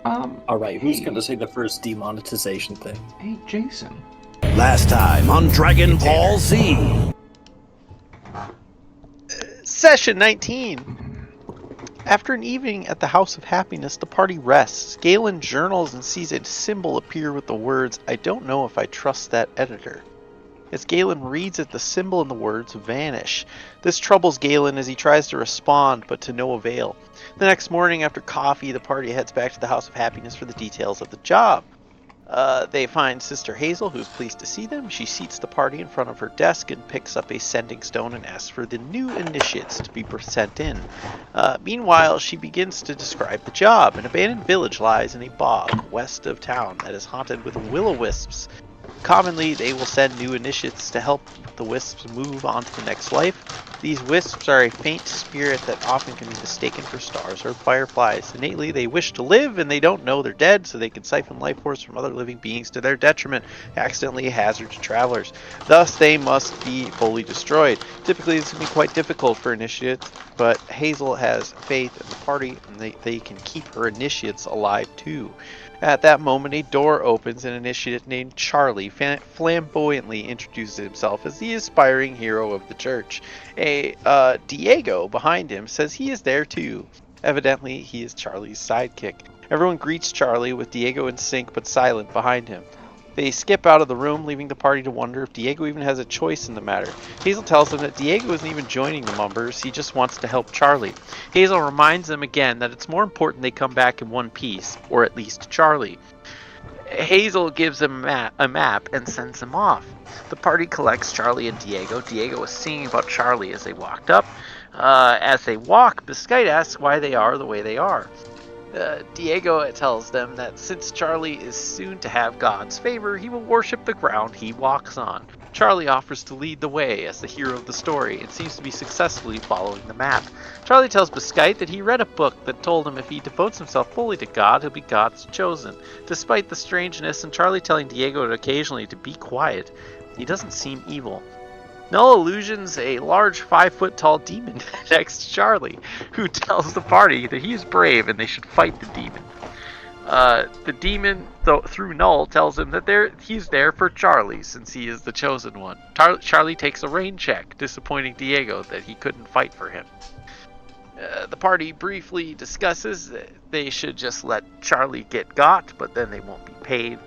Alright, who's Hey, gonna say the first demonetization thing? hey, Jason. Last time on Dragon Ball Z. Session 19. After an evening at the House of Happiness, the party rests. Galen journals and sees a symbol appear with the words, "I don't know if I trust that editor." As Galen reads it, the symbol and the words vanish. This troubles Galen as he tries to respond, but to no avail. The next morning, after coffee, the party heads back to the House of Happiness for the details of the job. They find Sister Hazel, who is pleased to see them. She seats the party in front of her desk and picks up a sending stone and asks for the new initiates to be sent in. Meanwhile, she begins to describe the job. An abandoned village lies in a bog west of town that is haunted with will-o-wisps. Commonly, they will send new initiates to help the wisps move on to the next life. These wisps are a faint spirit that often can be mistaken for stars or fireflies. Innately, they wish to live, and they don't know they're dead, so they can siphon life force from other living beings to their detriment, accidentally a hazard to travelers. Thus, they must be fully destroyed. Typically, this can be quite difficult for initiates, but Hazel has faith in the party, and they can keep her initiates alive too. At that moment, a door opens and an initiate named Charlie flamboyantly introduces himself as the aspiring hero of the church. Diego behind him says he is there too. Evidently, he is Charlie's sidekick. Everyone greets Charlie with Diego in sync but silent behind him. They skip out of the room, leaving the party to wonder if Diego even has a choice in the matter. Hazel tells them that Diego isn't even joining the Mumbers, he just wants to help Charlie. Hazel reminds them again that it's more important they come back in one piece, or at least Charlie. Hazel gives him a map and sends him off. The party collects Charlie and Diego. Diego is singing about Charlie as they walked up. As they walk, Biscuit asks why they are the way they are. Diego tells them that since Charlie is soon to have God's favor, he will worship the ground he walks on. Charlie offers to lead the way as the hero of the story and seems to be successfully following the map. Charlie tells Biscuit that he read a book that told him if he devotes himself fully to God, he'll be God's chosen. Despite the strangeness and Charlie telling Diego occasionally to be quiet, he doesn't seem evil. Null illusions a large 5-foot-tall demon next to Charlie, who tells the party that he is brave and they should fight the demon. The demon, through Null, tells him that he's there for Charlie since he is the chosen one. Charlie takes a rain check, disappointing Diego that he couldn't fight for him. The party briefly discusses that they should just let Charlie get got, but then they won't be paid.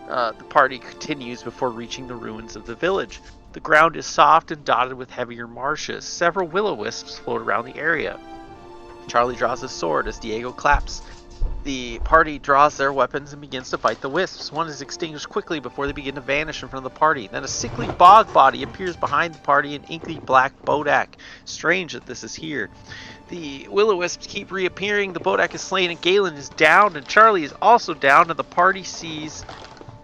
The party continues before reaching the ruins of the village. The ground is soft and dotted with heavier marshes. Several will-o-wisps float around the area. Charlie draws his sword as Diego claps. The party draws their weapons and begins to fight the wisps. One is extinguished quickly before they begin to vanish in front of the party. Then a sickly bog body appears behind the party in inky black Bodak. Strange that this is here. The will-o-wisps keep reappearing. The Bodak is slain and Galen is downed and Charlie is also downed, and the party sees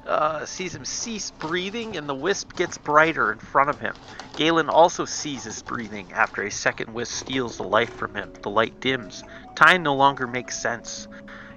him cease breathing, and the wisp gets brighter in front of him. Galen also ceases breathing after a second wisp steals the life from him. The light dims. Time no longer makes sense.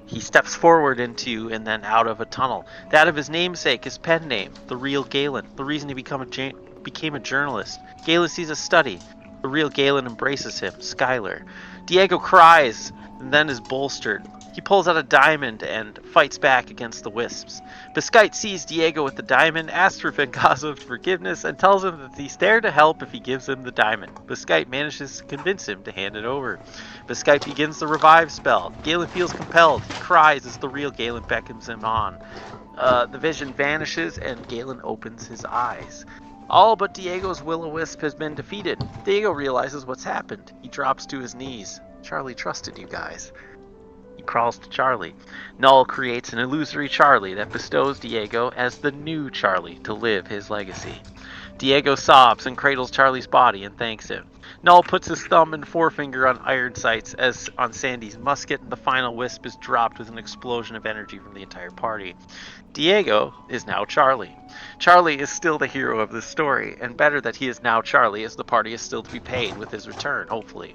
He steps forward into and then out of a tunnel. That of his namesake, his pen name, the real Galen, the reason he became a journalist. Galen sees a study. The real Galen embraces him, Skylar. Diego cries and then is bolstered. He pulls out a diamond and fights back against the wisps. Biscuit sees Diego with the diamond, asks for Vengazo's forgiveness, and tells him that he's there to help if he gives him the diamond. Biscuit manages to convince him to hand it over. Biscuit begins the revive spell. Galen feels compelled. He cries as the real Galen beckons him on. The vision vanishes and Galen opens his eyes. All but Diego's will-o-wisp has been defeated. Diego realizes what's happened. He drops to his knees. Charlie trusted you guys. He crawls to Charlie. Null creates an illusory Charlie that bestows Diego as the new Charlie to live his legacy. Diego sobs and cradles Charlie's body and thanks him. Null puts his thumb and forefinger on iron sights as on Sandy's musket, and the final wisp is dropped with an explosion of energy from the entire party. Diego is now Charlie. Charlie is still the hero of this story, and better that he is now Charlie, as the party is still to be paid with his return, hopefully.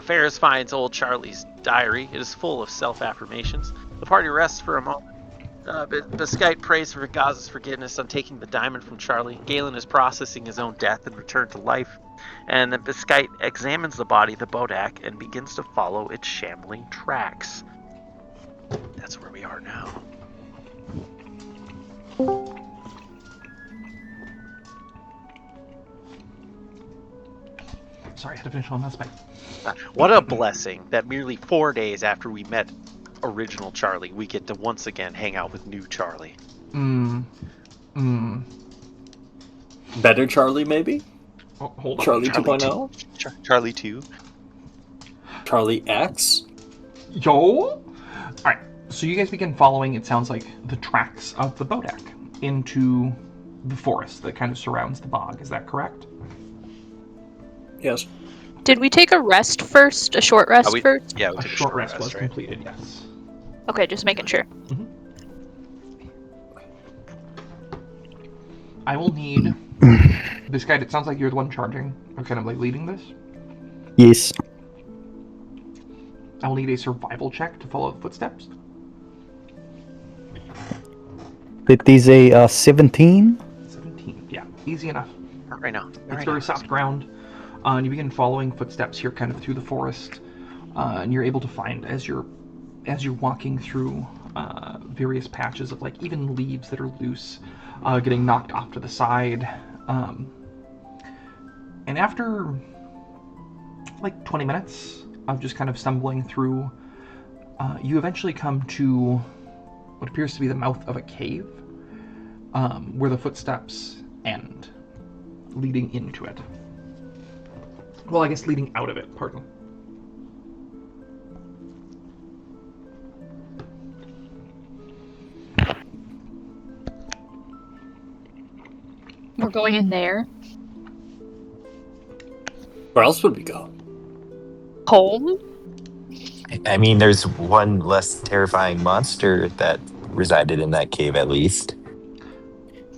Ferris finds old Charlie's diary. It is full of self-affirmations. The party rests for a moment. Biscuit prays for Gaza's forgiveness on taking the diamond from Charlie. Galen is processing his own death and return to life. And then Biscuit examines the body of the Bodak and begins to follow its shambling tracks. That's that's where we are now. Sorry, I had to finish on that spec. What a blessing that merely 4 days after we met original Charlie, we get to once again hang out with new Charlie. Better Charlie, maybe? Oh, hold on. Charlie Charlie 2.0? Charlie 2. Charlie X? Yo! Alright, so you guys begin following, it sounds like, the tracks of the Bodak into the forest that kind of surrounds the bog. Is that correct? Yes. Did we take a rest first? A short rest first? Yeah, we A took short rest was right? completed, yes. Okay, just making sure. I will need this guy. It sounds like you're the one charging, or kind of like leading this. Yes. I will need a survival check to follow the footsteps. It is a 17. 17, yeah, easy enough. Not right now. It's very soft ground. And you begin following footsteps here, kind of through the forest, and you're able to find as you're walking through various patches of like even leaves that are loose, getting knocked off to the side. And after like 20 minutes of just kind of stumbling through, you eventually come to what appears to be the mouth of a cave, where the footsteps end, leading into it. Well, I guess leading out of it, pardon. We're going in there. Where else would we go? Home? I mean, there's one less terrifying monster that resided in that cave, at least.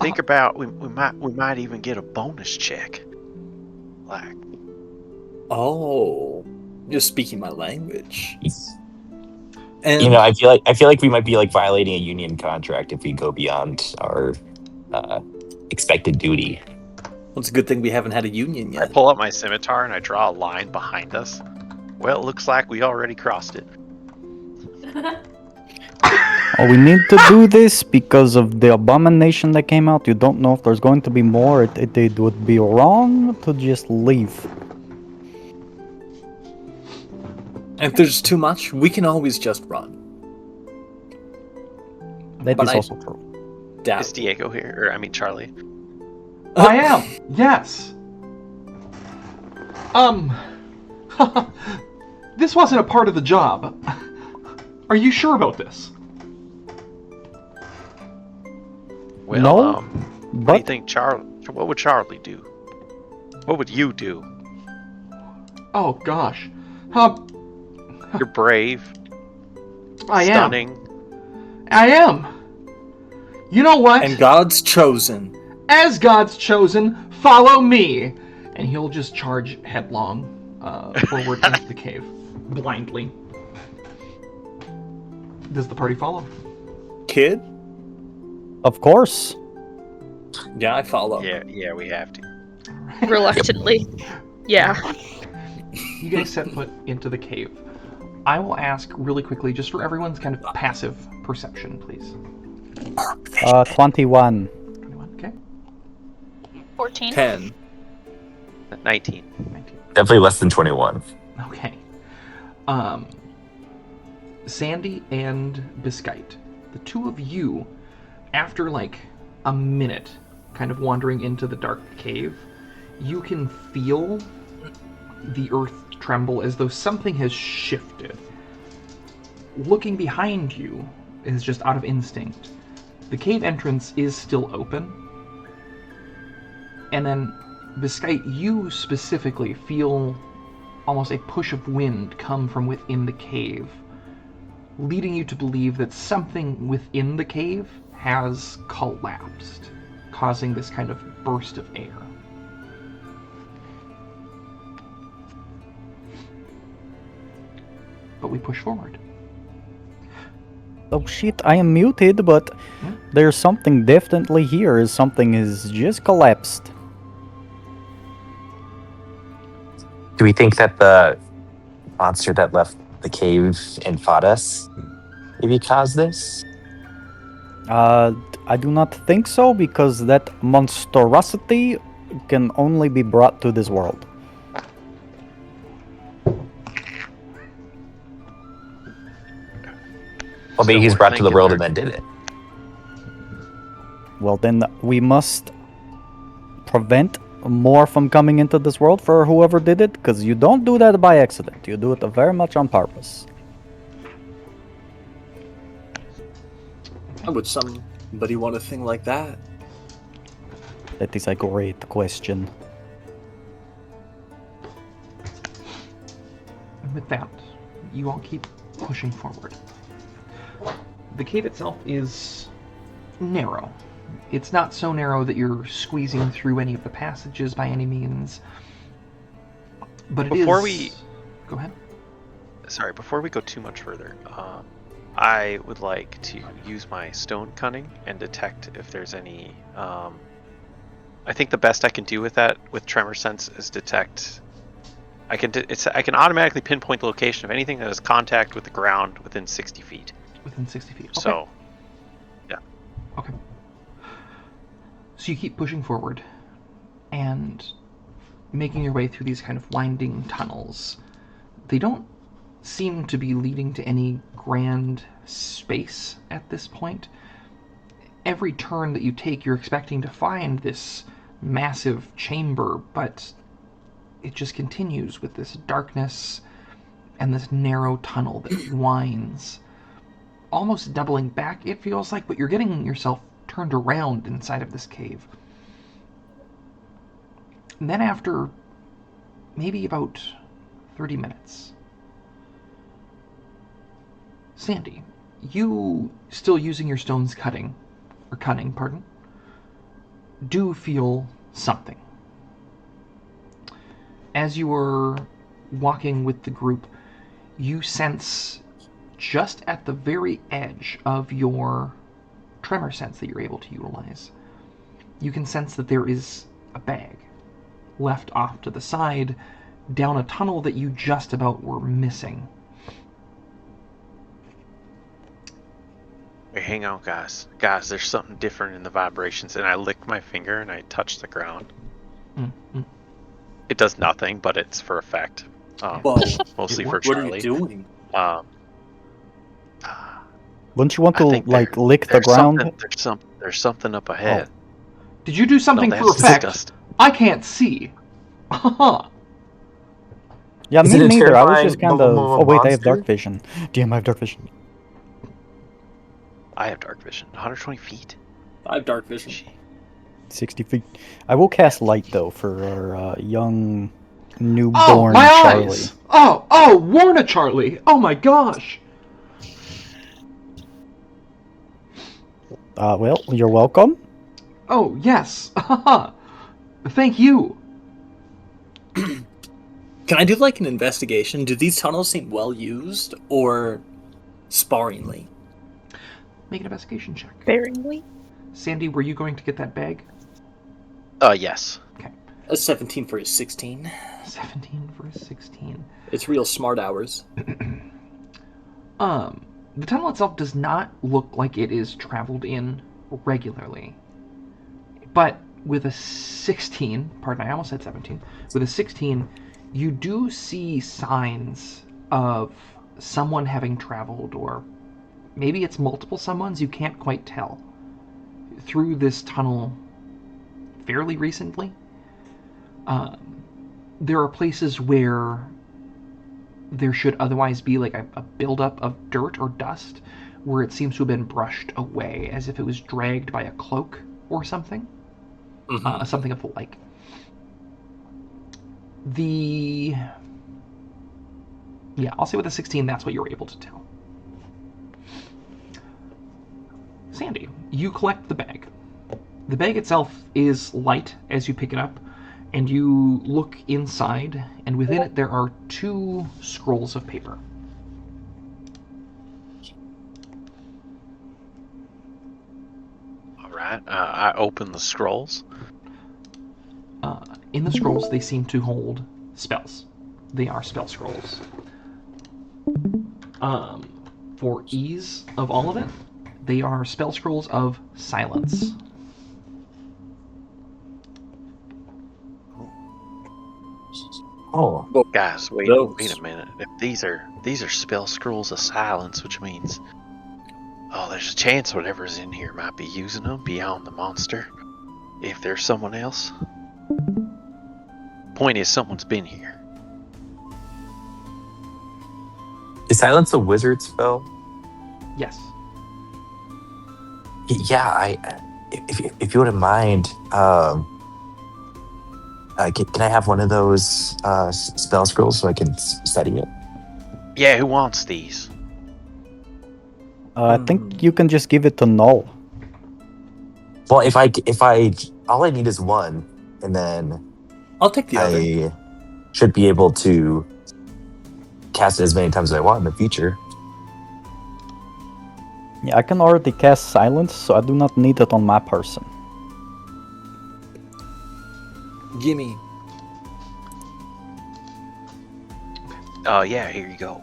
Think about we might even get a bonus check. Like, Oh, you're speaking my language. And You know, I feel like we might be like violating a union contract if we go beyond our expected duty. well, it's a good thing we haven't had a union I yet. pull up my scimitar and I draw a line behind us. Well, it looks like we already crossed it. Oh, we need to do this because of the abomination that came out. You don't know if there's going to be more. It would be wrong to just leave. And if there's too much, we can always just run. That But is I- also true. Doubt. Is Diego here? Or, I mean, Charlie. I am, yes. This wasn't a part of the job. Are you sure about this? Well, No, what do you but think, Charlie? What would Charlie do? What would you do? Oh gosh. You're brave, I am. stunning. I am. You know what? And God's chosen. As God's chosen, follow me. And he'll just charge headlong forward into the cave, blindly. Does the party follow? Kid? of course. Yeah, I follow. Yeah, we have to. Reluctantly. Yeah. You guys set foot into the cave. I will ask really quickly, just for everyone's kind of passive perception, please. 21. 21, okay. 14. 10. 19. 19. Definitely less than 21. Okay. Sandy and Biscite, the two of you, after like a minute kind of wandering into the dark cave, you can feel the earth tremble as though something has shifted. Looking behind you is just out of instinct. The cave entrance is still open. And then, Biscite, you specifically feel almost a push of wind come from within the cave, leading you to believe that something within the cave has collapsed, causing this kind of burst of air. But we push forward. Oh shit, I am muted, but there's something definitely here. Something is just collapsed. Do we think that the monster that left the cave and fought us maybe cause this? I do not think so, because that monstrosity can only be brought to this world. Well, maybe So he's we're brought to the thinking world they're- and then did it. Well, then we must prevent more from coming into this world for whoever did it, because you don't do that by accident. You do it very much on purpose. Why would somebody want a thing like that? That is a great question. And with that, you all keep pushing forward. The cave itself is narrow. It's not so narrow that you're squeezing through any of the passages by any means. But it is... Before we- Go ahead. Sorry, before we go too much further, I would like to use my stone cunning and detect if there's any. I think the best I can do with that, with tremor sense, is detect. I can automatically pinpoint the location of anything that has contact with the ground within 60 feet. Within 60 feet. Okay. So, Okay. So you keep pushing forward and making your way through these kind of winding tunnels. They don't seem to be leading to any grand space at this point. Every turn that you take, you're expecting to find this massive chamber, but it just continues with this darkness and this narrow tunnel that winds. Almost doubling back, it feels like, but you're getting yourself turned around inside of this cave. And then after maybe about 30 minutes, Sandy, you, still using your stone's cunning, do feel something. As you are walking with the group, you sense just at the very edge of your tremor sense that you're able to utilize, you can sense that there is a bag left off to the side down a tunnel that you just about were missing. wait, hang on, guys. Guys, there's something different in the vibrations, and I lick my finger and I touch the ground. Mm-hmm. It does nothing, but it's for effect. Well, Mostly it for works. what are Charlie. you doing? Wouldn't you want I to, think like, lick the ground? There's something up ahead. Did you do something No, for that's effect? disgusting. I can't see. Haha. Yeah, Is me it a neither. I was terrifying just kind of... little Oh, wait, I have monster? dark vision. Damn, I have dark vision. I have dark vision. 120 feet. I have dark vision. Gee. 60 feet. I will cast light, though, for our young Oh, newborn my Charlie. eyes! Warna Charlie! Oh my gosh! Well, you're welcome. Oh, yes. Haha. Thank you. Can I do like an investigation? Do these tunnels seem well used or sparingly? Make an investigation check. Sparingly. Sandy, were you going to get that bag? Yes. A 17 for a 16. 17 for a 16. It's real smart hours. The tunnel itself does not look like it is traveled in regularly. But with a 16, pardon, I almost said 17. With a 16, you do see signs of someone having traveled, or maybe it's multiple someones, you can't quite tell, through this tunnel fairly recently. There are places where there should otherwise be like a buildup of dirt or dust, where it seems to have been brushed away, as if it was dragged by a cloak or something. Mhm. Something of the like. I'll say with a 16, that's what you were able to tell. Sandy, you collect the bag. The bag itself is light as you pick it up, and you look inside, and within it there are 2 scrolls of paper. All right. I open the scrolls. In the scrolls, they seem to hold spells. They are spell scrolls. for ease of all of it, they are spell scrolls of silence. Oh, Well, Guys, wait those. a minute. If these are spell scrolls of silence, which means there's a chance whatever's in here might be using them beyond the monster. If there's someone else. Point is, someone's been here. is silence a wizard spell? Yes. Yeah, if you wouldn't mind, can I have one of those spell scrolls so I can study it? Yeah, who wants these? I think you can just give it to Null. Well, if I all I need is one, and then I'll take the other. I should be able to cast it as many times as I want in the future. Yeah, I can already cast Silence, so I do not need it on my person. Gimme. Oh, yeah, here you go.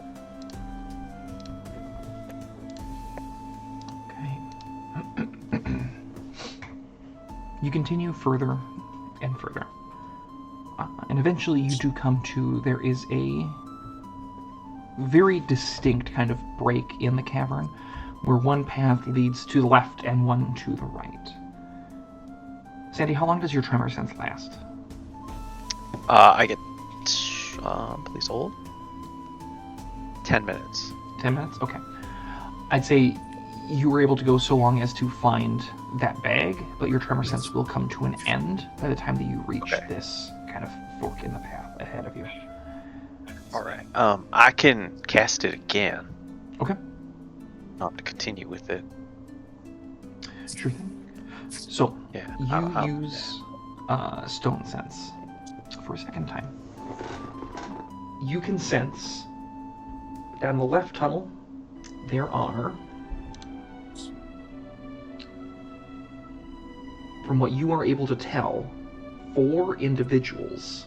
Okay. You continue further and further. And eventually you do come to, there is a very distinct kind of break in the cavern where one path leads to the left and one to the right. Sandy, how long does your tremor sense last? I get, please hold. 10 minutes. 10 minutes? Okay. I'd say you were able to go so long as to find that bag, but your tremor sense will come to an end by the time that you reach this kind of fork in the path ahead of you. Alright. I can cast it again. Okay. Not to continue with it. Sure thing. So, Yeah. you use Stone Sense for a second time. You can sense down the left tunnel there are, from what you are able to tell, 4 individuals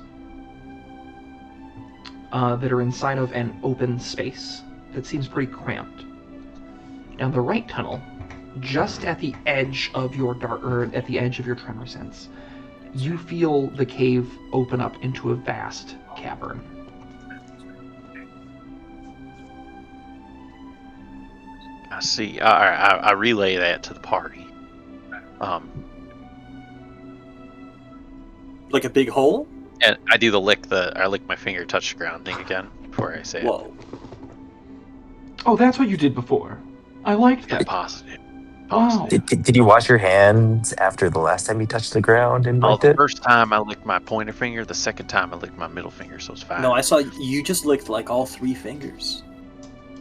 that are inside of an open space that seems pretty cramped. Down the right tunnel, just at the edge of your at the edge of your tremor sense, you feel the cave open up into a vast cavern. I see. I relay that to the party. Like a big hole? And I do I lick my finger, touch the ground thing again before I say it. Whoa. Oh, that's what you did before. I liked Yeah, that. positive. Wow. Did you wash your hands after the last time you touched the ground and licked The it? first time I licked my pointer finger, the second time I licked my middle finger, so it's fine. No, I saw you just licked like all 3 fingers.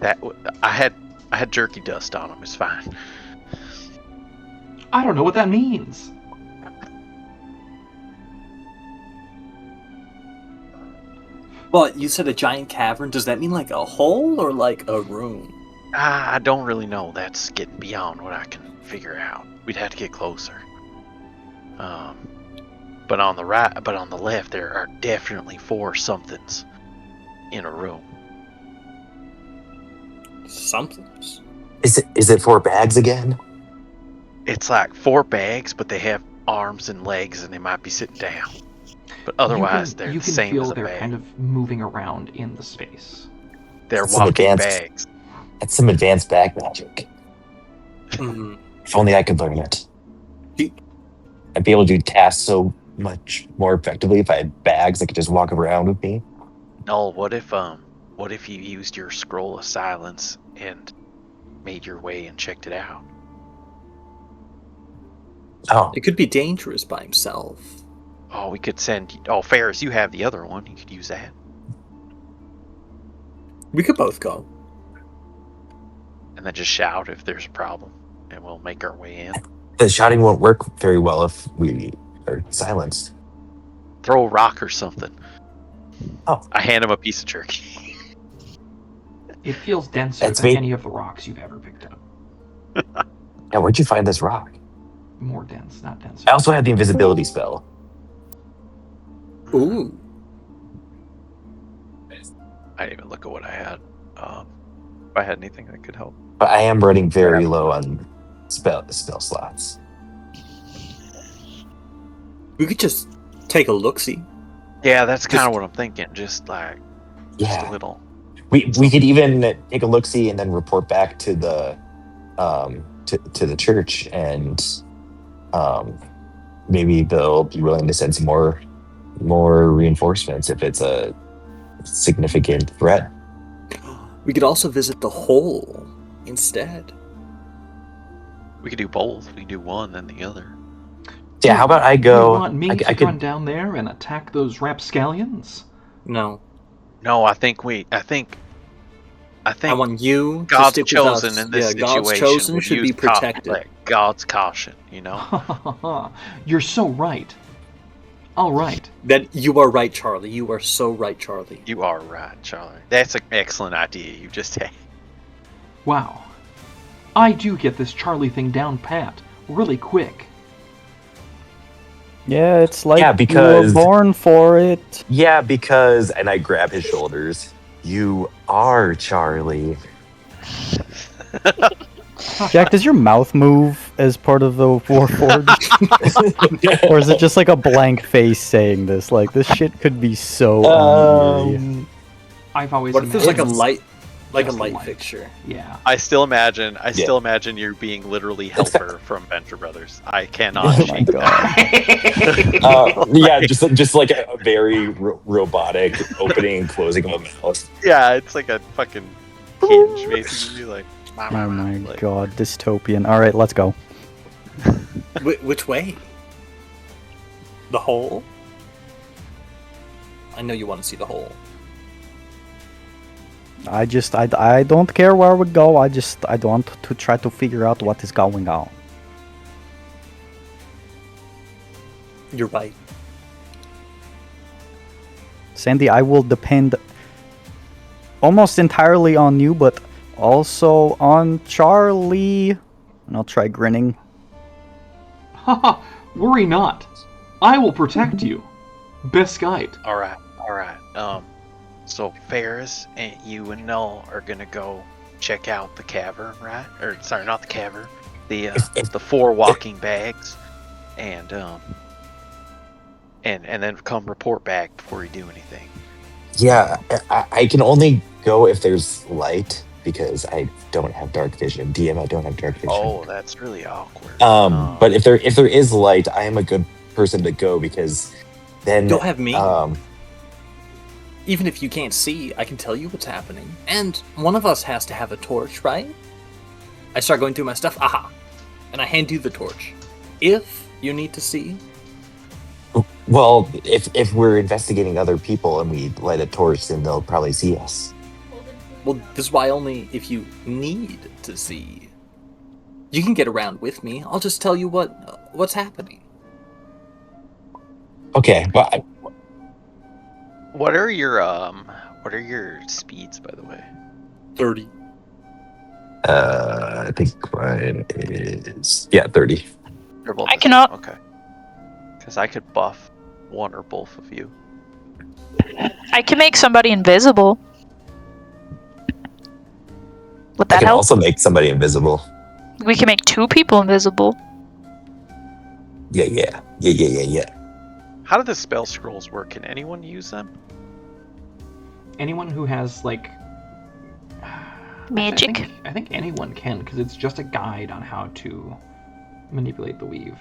I had jerky dust on them. It's fine. I don't know what that means. Well, you said a giant cavern. Does that mean like a hole or like a room? I don't really know. That's getting beyond what I can figure out. We'd have to get closer. But on the left, there are definitely 4 somethings in a room. Somethings. Is it 4 bags again? It's like 4 bags, but they have arms and legs, and they might be sitting down. But otherwise, they're the same as a they're bag. kind of moving around in the space. They're That's some walking advanced- bags. That's some advanced bag magic. Mm-hmm. If only I could learn it. Do- I'd be able to do tasks so much more effectively if I had bags that could just walk around with me. No, what if you used your scroll of silence and made your way and checked it out? Oh, It could be dangerous by himself. Oh, we could send. Oh, Ferris, you have the other one. You could use that. We could both go. And then just shout if there's a problem, and we'll make our way in. the shouting won't work very well if we are silenced. Throw a rock or something. Oh. I hand him a piece of jerky. It feels denser That's than me. any of the rocks you've ever picked up. Now, where'd you find this rock? More dense, not denser. I also had the invisibility spell. Ooh. I didn't even look at what I had. If I had anything that could help. But I am running very low on spell slots. We could just take a look-see. Yeah, that's kind of what I'm thinking. Just like, just a Yeah. little. We could even take a look-see and then report back to the to the church, and maybe they'll be willing to send some more reinforcements if it's a significant threat. We could also visit the hole instead. We could do both. We could do one, then the other. Yeah, how about I go? You want me I to could run down there and attack those rapscallions? No. No, I think I want you God's to stick chosen with us. in this situation. God's chosen would should be use protected. God's caution, you know. You're so right. All right. That you are right, Charlie. You are so right, Charlie. You are right, Charlie. That's an excellent idea you just had. Wow. I do get this Charlie thing down pat really quick. Yeah, it's like Yeah, you because- were born for it. Yeah, because, and I grab his shoulders. You are Charlie. Jack, does your mouth move as part of the Warforged? Or is it just like a blank face saying this? Like, this shit could be so Um, I've always What if there's like a imagined- light, like a Just a light light. fixture? Yeah. I still imagine you being literally Helper from Venture Brothers. I cannot Oh my shake god. that. yeah, just like a very robotic opening and closing of a mouth. Yeah, it's like a fucking hinge, basically. Like, Oh my like, god, dystopian. Alright, let's go. Which way? The hole? I know you want to see the hole. I don't care where we go, I want to try to figure out what is going on. You're right. Sandy, I will depend almost entirely on you, but also on Charlie. And I'll try grinning. Haha, worry not. I will protect you. Biscuit. all right. So Ferris and you and Null are gonna go check out the cavern, right? Or sorry, not the cavern. The the 4 walking bags, and then come report back before you do anything. Yeah, I can only go if there's light because I don't have dark vision. DM, I don't have dark vision. Oh, that's really awkward. But if there is light, I am a good person to go because then Don't have me. Um, Even if you can't see, I can tell you what's happening. And one of us has to have a torch, right? I start going through my stuff, aha! And I hand you the torch. If you need to see, well, if we're investigating other people and we light a torch, then they'll probably see us. well, this is why only if you need to see. You can get around with me. I'll just tell you what's happening. Okay, but What are your speeds, by the way? 30. I think mine is 30. They're both I the cannot. same, okay. Because I could buff one or both of you. I can make somebody invisible. Would I that can help? also make somebody invisible. We can make 2 people invisible. Yeah. How do the spell scrolls work? Can anyone use them? Anyone who has, like... Magic. I think anyone can, because it's just a guide on how to manipulate the weave.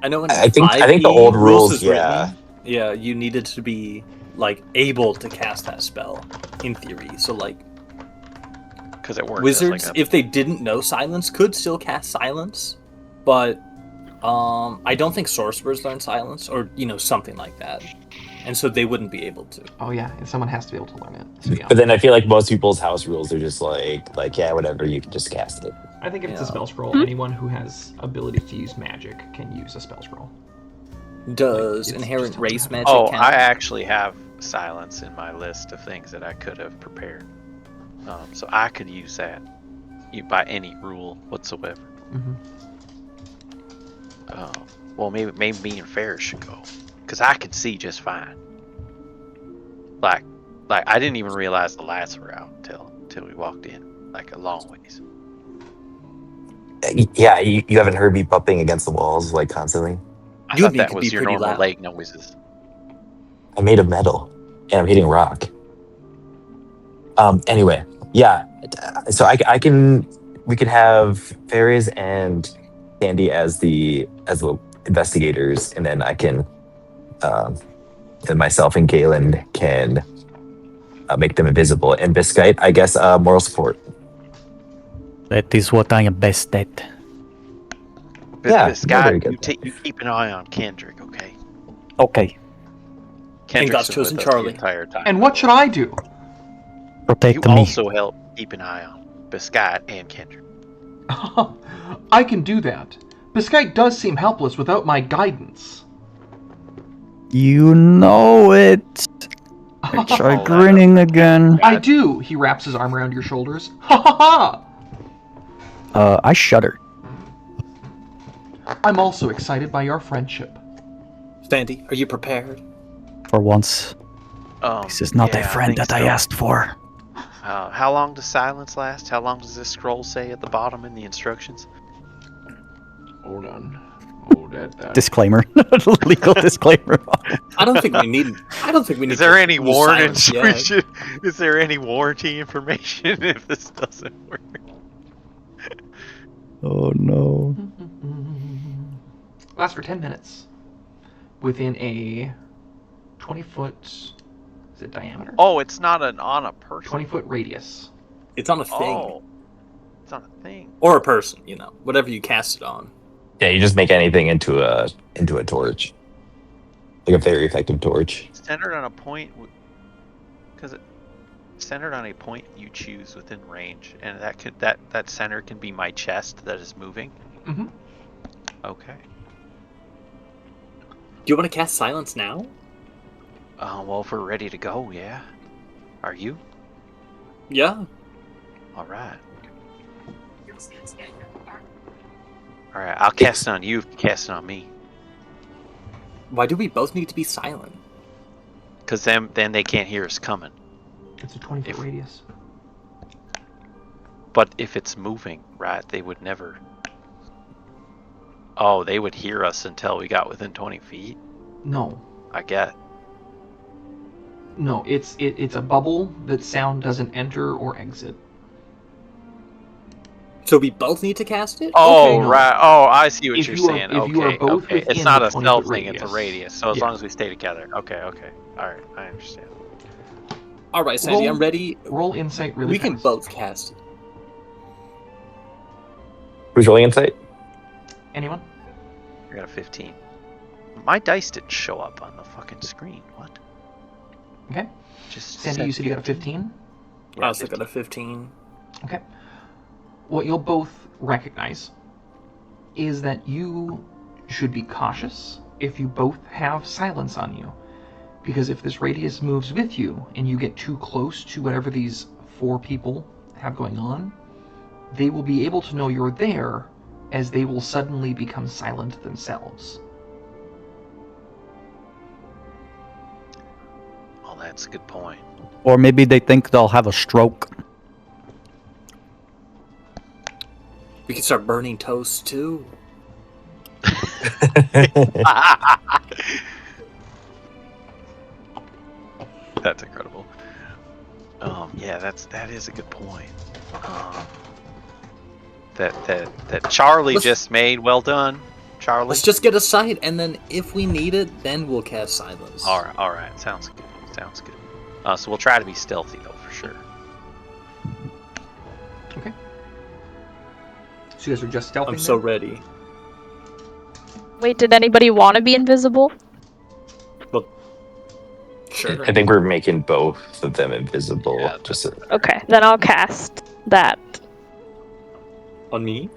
I know in I think the 5e old rules, is yeah. written, yeah, you needed to be like able to cast that spell in theory. So like Because it works. wizards, as like if they didn't know silence, could still cast silence, but I don't think sorcerers learn silence or something like that, and so they wouldn't be able to. Oh yeah, and someone has to be able to learn it. So yeah. But then I feel like most people's house rules are just like yeah, whatever, you can just cast it. I think if it's a Yeah. spell scroll, anyone who has ability to use magic can use a spell scroll. Does It's inherent just race how- magic Oh, count? I actually have silence in my list of things that I could have prepared. So I could use that by any rule whatsoever. Mm-hmm. Well, maybe me and Ferris should go, because I could see just fine. Like I didn't even realize the lights were out until we walked in. like a long ways. Yeah, you haven't heard me bumping against the walls like constantly. I You thought and me that could was be your pretty normal loud. leg noises. I made of metal, and I'm hitting rock. Anyway, yeah. So I can. We could have Fairies and Sandy as the investigators, and then I can, and myself and Galen can make them invisible. And Biscuit, I guess, moral support. That is what I am best at. But Yeah, Scott, very good. you keep an eye on Kendrick, okay? Okay, Kendrick's God's been chosen with us Charlie. the entire time. And what should I do? protect You me. also help keep an eye on Biscott and Kendrick. I can do that. Biscite does seem helpless without my guidance. You know it. I try Oh, that grinning again. I do. He wraps his arm around your shoulders. Ha ha ha! I shudder. I'm also excited by our friendship. Sandy, are you prepared? For once, this is not a yeah, friend think that I so. asked for. How long does silence last? How long does this scroll say at the bottom in the instructions? Hold on. Oh, that. Disclaimer. Legal disclaimer. I don't think we need. Is there any use warranty? silence yet. Is there any warranty information if this doesn't work? Oh no. Lasts for 10 minutes. Within a 20-foot... Is it diameter? Oh, it's not on a person. 20-foot radius. It's on a thing Oh, it's on a thing. or a person. Whatever you cast it on. Yeah, you just make anything into a torch, like a very effective torch. Centered on a point, because it centered on a point you choose within range, and that center can be my chest that is moving. Mm-hmm. Okay. Do you want to cast silence now? Well, if we're ready to go, yeah. Are you? Yeah. All right. All right. I'll cast it on you. Cast it on me. Why do we both need to be silent? Because then they can't hear us coming. It's a 20-foot If- radius. But if it's moving, right, they would never. Oh, they would hear us until we got within 20 feet. No. I get. No, it's a bubble that sound doesn't enter or exit. So we both need to cast it? Oh, Okay, no. right. Oh, I see what If you're you are- saying. if Okay, you are both okay. It's within not the a 20-foot stealth thing; it's a radius. radius. So as Yeah. long as we stay together. Okay. All right. I understand. All right, Sandy, Roll- I'm ready. Roll insight really We fast. can both cast it. Who's rolling insight? Anyone? I got a 15. My dice didn't show up on the fucking screen. What? Okay. Just Sandy, you said you got a 15? I also got a 15. Okay. What you'll both recognize is that you should be cautious if you both have silence on you. Because if this radius moves with you and you get too close to whatever these 4 people have going on, they will be able to know you're there as they will suddenly become silent themselves. Oh, that's a good point. Or maybe they think they'll have a stroke. We can start burning toast too. That's incredible. Yeah, that is a good point. That Charlie Let's- just made. Well done, Charlie. Let's just get a sight, and then if we need it, then we'll cast silence. All right. Sounds good. So we'll try to be stealthy though, for sure. Okay. So you guys are just stealthing I'm so there? ready. Wait, did anybody want to be invisible? Sure. I think we're making both of them invisible. Yeah, just Okay, then I'll cast that. On me?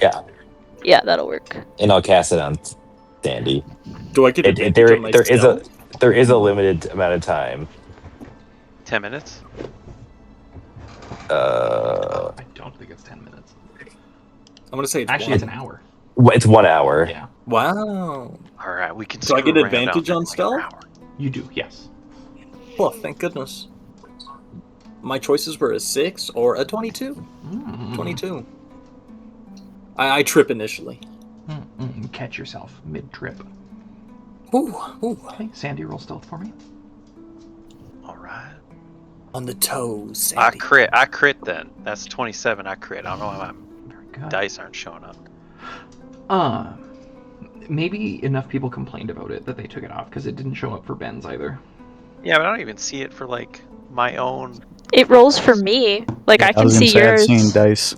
Yeah, that'll work. and I'll cast it on Sandy. Do I get advantage There on my is stealth? a limited amount of time. 10 minutes. I don't think it's 10 minutes. I'm gonna say it's Actually, one. it's an hour. It's 1 hour. Yeah. Wow. All right, we can. Do I screw get around advantage out on there for like an stealth? hour. You do, yes. Well, thank goodness. My choices were a 6 or a 22. 22. I trip initially. Catch yourself mid-trip. Ooh. Okay, Sandy, roll stealth for me. All right. On the toes, Sandy. I crit then. That's 27. I crit. I don't know why Very good. dice aren't showing up. Maybe enough people complained about it that they took it off because it didn't show up for Ben's either. Yeah, but I don't even see it for like my own. It rolls for me. Like, I can was gonna see say, I've yours. seen dice.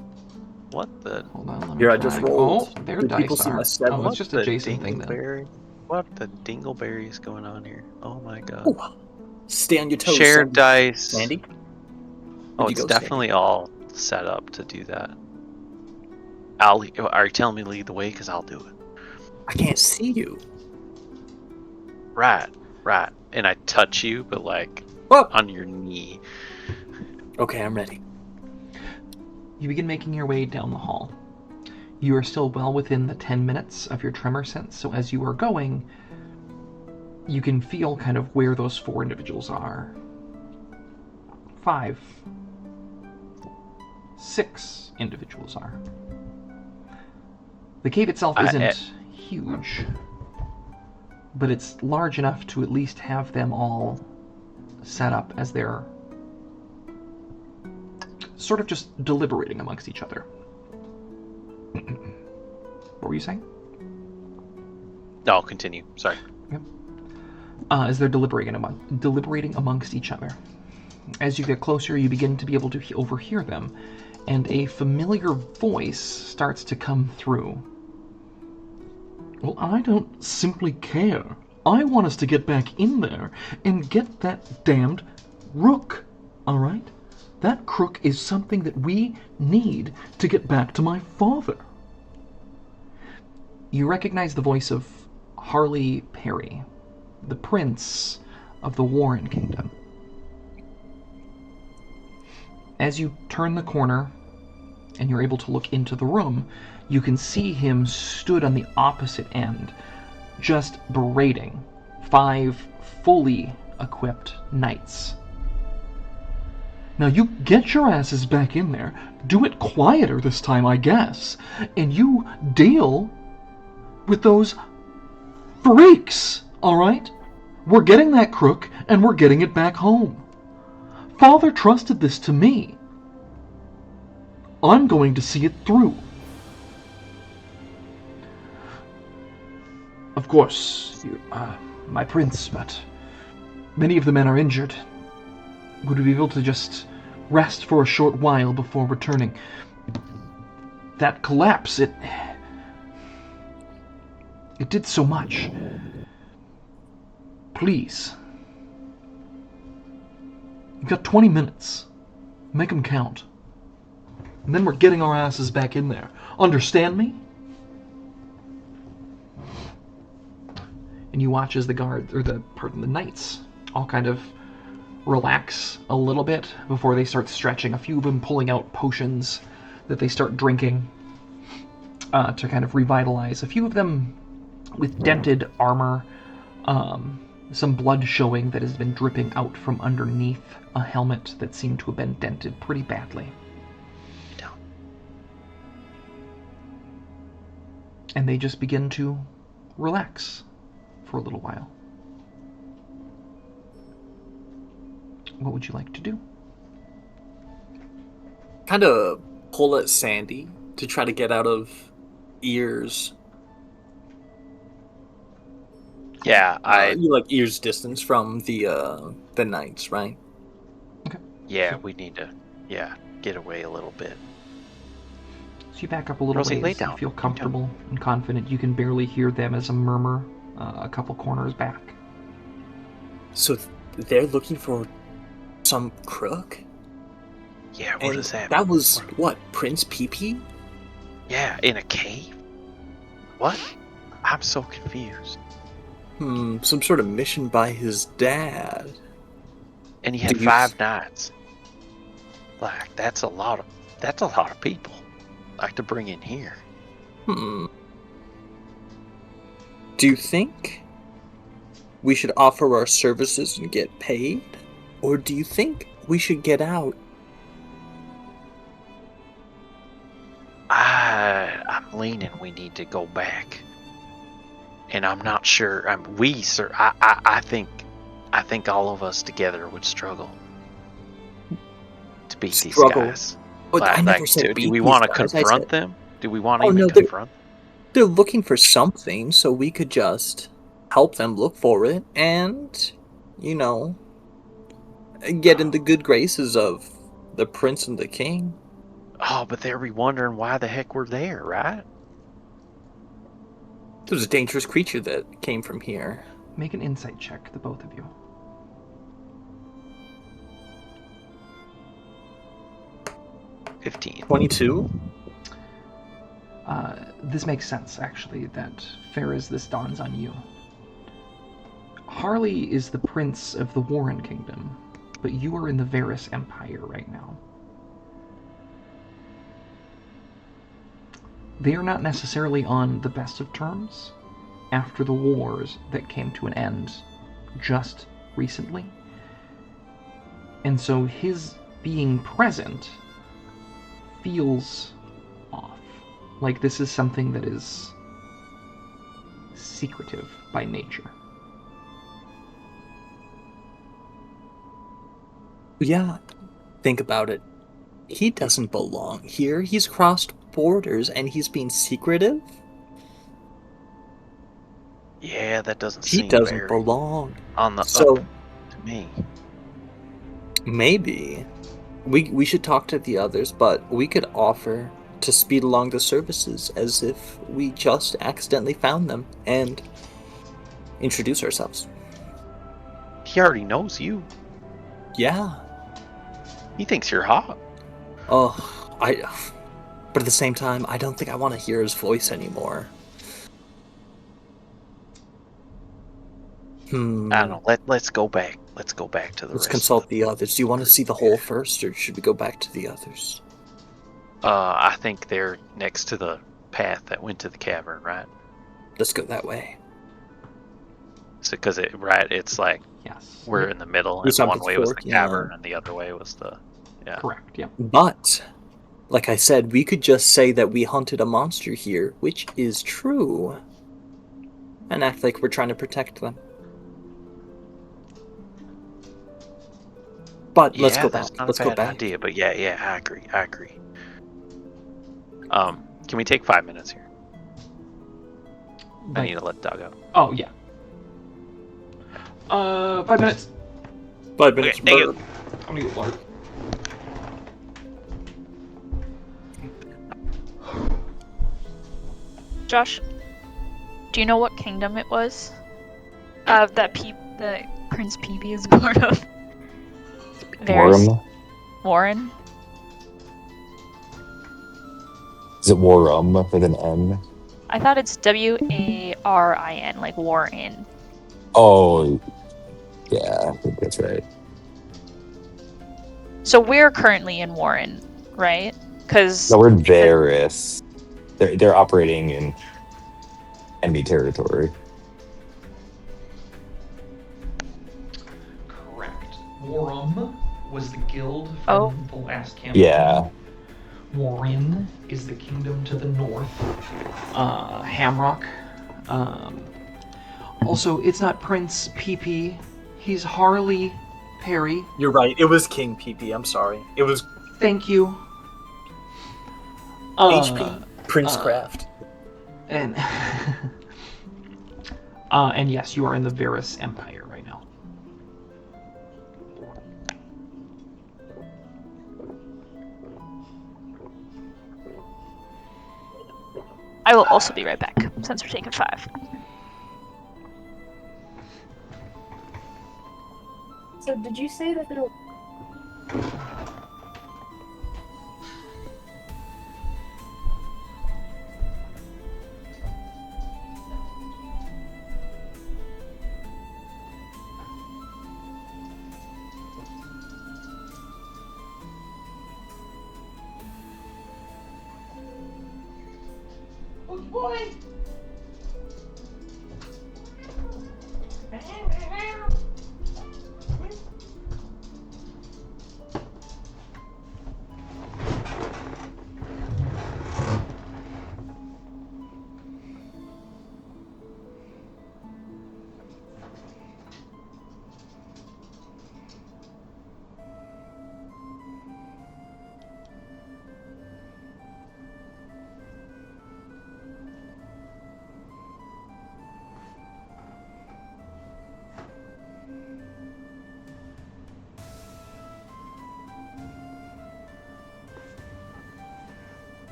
What the? Hold on, let me Here, I try. just rolled. Oh, their Did people dice see are. my 7? Oh, it's just a Jason thing then. Dingleberry? What the dingleberry is going on here? Oh my god. Ooh. Stay on your toes, Shared Sandy. dice. Sandy? Oh, Where'd you it's go, definitely all set up to do that. Are you telling me to lead the way? Because I'll do it. I can't see you. Right. And I touch you, but like Whoa. on your knee. Okay, I'm ready. You begin making your way down the hall. You are still well within the 10 minutes of your tremor sense, so as you are going, you can feel kind of where those 4 individuals are. 5, 6 individuals are. The cave itself isn't huge, but it's large enough to at least have them all set up as they're sort of just deliberating amongst each other. What were you saying? No, I'll continue. Sorry. As they're deliberating amongst each other. As you get closer, you begin to be able to overhear them, and a familiar voice starts to come through. Well, I don't simply care. I want us to get back in there and get that damned rook, all right? That crook is something that we need to get back to my father. You recognize the voice of Harley Perry, the prince of the Warren Kingdom. As you turn the corner and you're able to look into the room, you can see him stood on the opposite end, just berating 5 fully equipped knights. Now you get your asses back in there, do it quieter this time, I guess, and you deal with those freaks, all right? We're getting that crook, and we're getting it back home. Father trusted this to me. I'm going to see it through. Of course, my prince, but many of the men are injured. Would we be able to just rest for a short while before returning? That collapse, it did so much. Please. You've got 20 minutes. Make them count. And then we're getting our asses back in there. Understand me? And you watch as the knights all kind of relax a little bit before they start stretching. A few of them pulling out potions that they start drinking to kind of revitalize. A few of them with dented armor, some blood showing that has been dripping out from underneath a helmet that seemed to have been dented pretty badly. And they just begin to relax for a little while. What would you like to do? Kind of pull at Sandy to try to get out of ears. Yeah, you like ears distance from the knights, right? Okay. Yeah, we need to get away a little bit. So you back up a little Rosie, lay ways. down. You feel comfortable and confident. You can barely hear them as a murmur a couple corners back. So they're looking for some crook? Yeah, what And does that mean? that was, what, Prince Pee-Pee? Yeah, in a cave? What? I'm so confused. Some sort of mission by his dad. And he had 5 knights. Like, that's a lot of people. Like to bring in here. Do you think we should offer our services and get paid? Or do you think we should get out. I'm leaning we need to go back. And I'm not sure. I think all of us together would struggle to beat these guys. But I never said do beat we these want to guys. confront them? Do we want Oh, to no, even confront them? They're looking for something, so we could just help them look for it and, you know, get in the good graces of the prince and the king. Oh, but they'll be wondering why the heck we're there, right? There's a dangerous creature that came from here. Make an insight check, the both of you. 15. 22? This makes sense, actually, that Ferris, this dawns on you. Harley is the prince of the Warren Kingdom, but you are in the Varys Empire right now. They are not necessarily on the best of terms after the wars that came to an end just recently. And so his being present feels off. Like this is something that is secretive by nature. Yeah, think about it. He doesn't belong here. He's crossed borders and he's being secretive. Yeah, that doesn't He seem doesn't very belong. on the So up to me. maybe we should talk to the others, but we could offer to speed along the services as if we just accidentally found them and introduce ourselves. He already knows you. Yeah. He thinks you're hot. Oh, but at the same time, I don't think I want to hear his voice anymore. I don't know. Let's go back. Let's go back to the Let's rest consult of the others. Do you want to see the hole first, or should we go back to the others? I think they're next to the path that went to the cavern, right? Let's go that way. So, because it's like Yes. we're in the middle, We and stopped one at way was the fork, yeah. cavern, and the other way was the Correct, yeah. But, like I said, we could just say that we hunted a monster here, which is true, and act like we're trying to protect them. But let's go back. That's not Let's a go bad back. idea, but yeah, I agree. Can we take 5 minutes here? I need to let Doug out. Oh, yeah. 5 minutes. 5 minutes. Okay, thank you. I'm gonna get water. Josh, do you know what kingdom it was? That Prince Peepee is part of. Warum? Warren. Is it Warum with an N? I thought it's Warin, like Warren. Oh, yeah, I think that's right. So we're currently in Warren, right? Because No, we're in Varys. They're operating in enemy territory. Correct. Warum was the guild from the last campaign. Yeah. Warren is the kingdom to the north. Hamrock. Also, it's not Prince Peepee. He's Harley Perry. You're right. It was King PP. I'm sorry. It was Thank you. HP Princecraft. And and yes, you are in the Varys Empire right now. I will also be right back since we're taking 5. So did you say that it'll... Boy!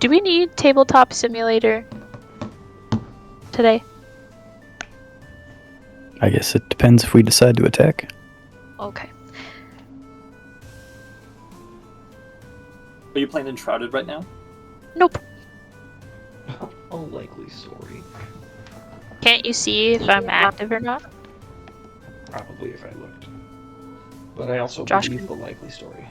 Do we need tabletop simulator today? I guess it depends if we decide to attack. Okay. Are you playing Enshrouded right now? Nope. A likely story. Can't you see if I'm active or not? Probably if I looked. But I also Josh, believe the likely story.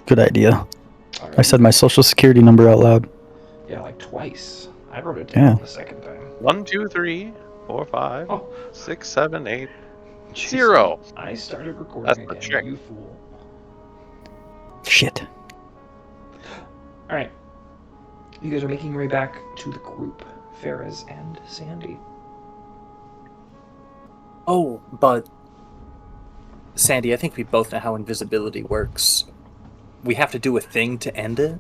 Good idea. All I right. said my social security number out loud. Yeah, like twice. I wrote it down the second time. 1, 2, 3, 4, 5, Oh, 6, 7, 8. Jason, 0. I started recording That's the again, trick. you fool. Shit. Alright. You guys are making your way back to the group. Ferris and Sandy. Oh, but Sandy, I think we both know how invisibility works. We have to do a thing to end it.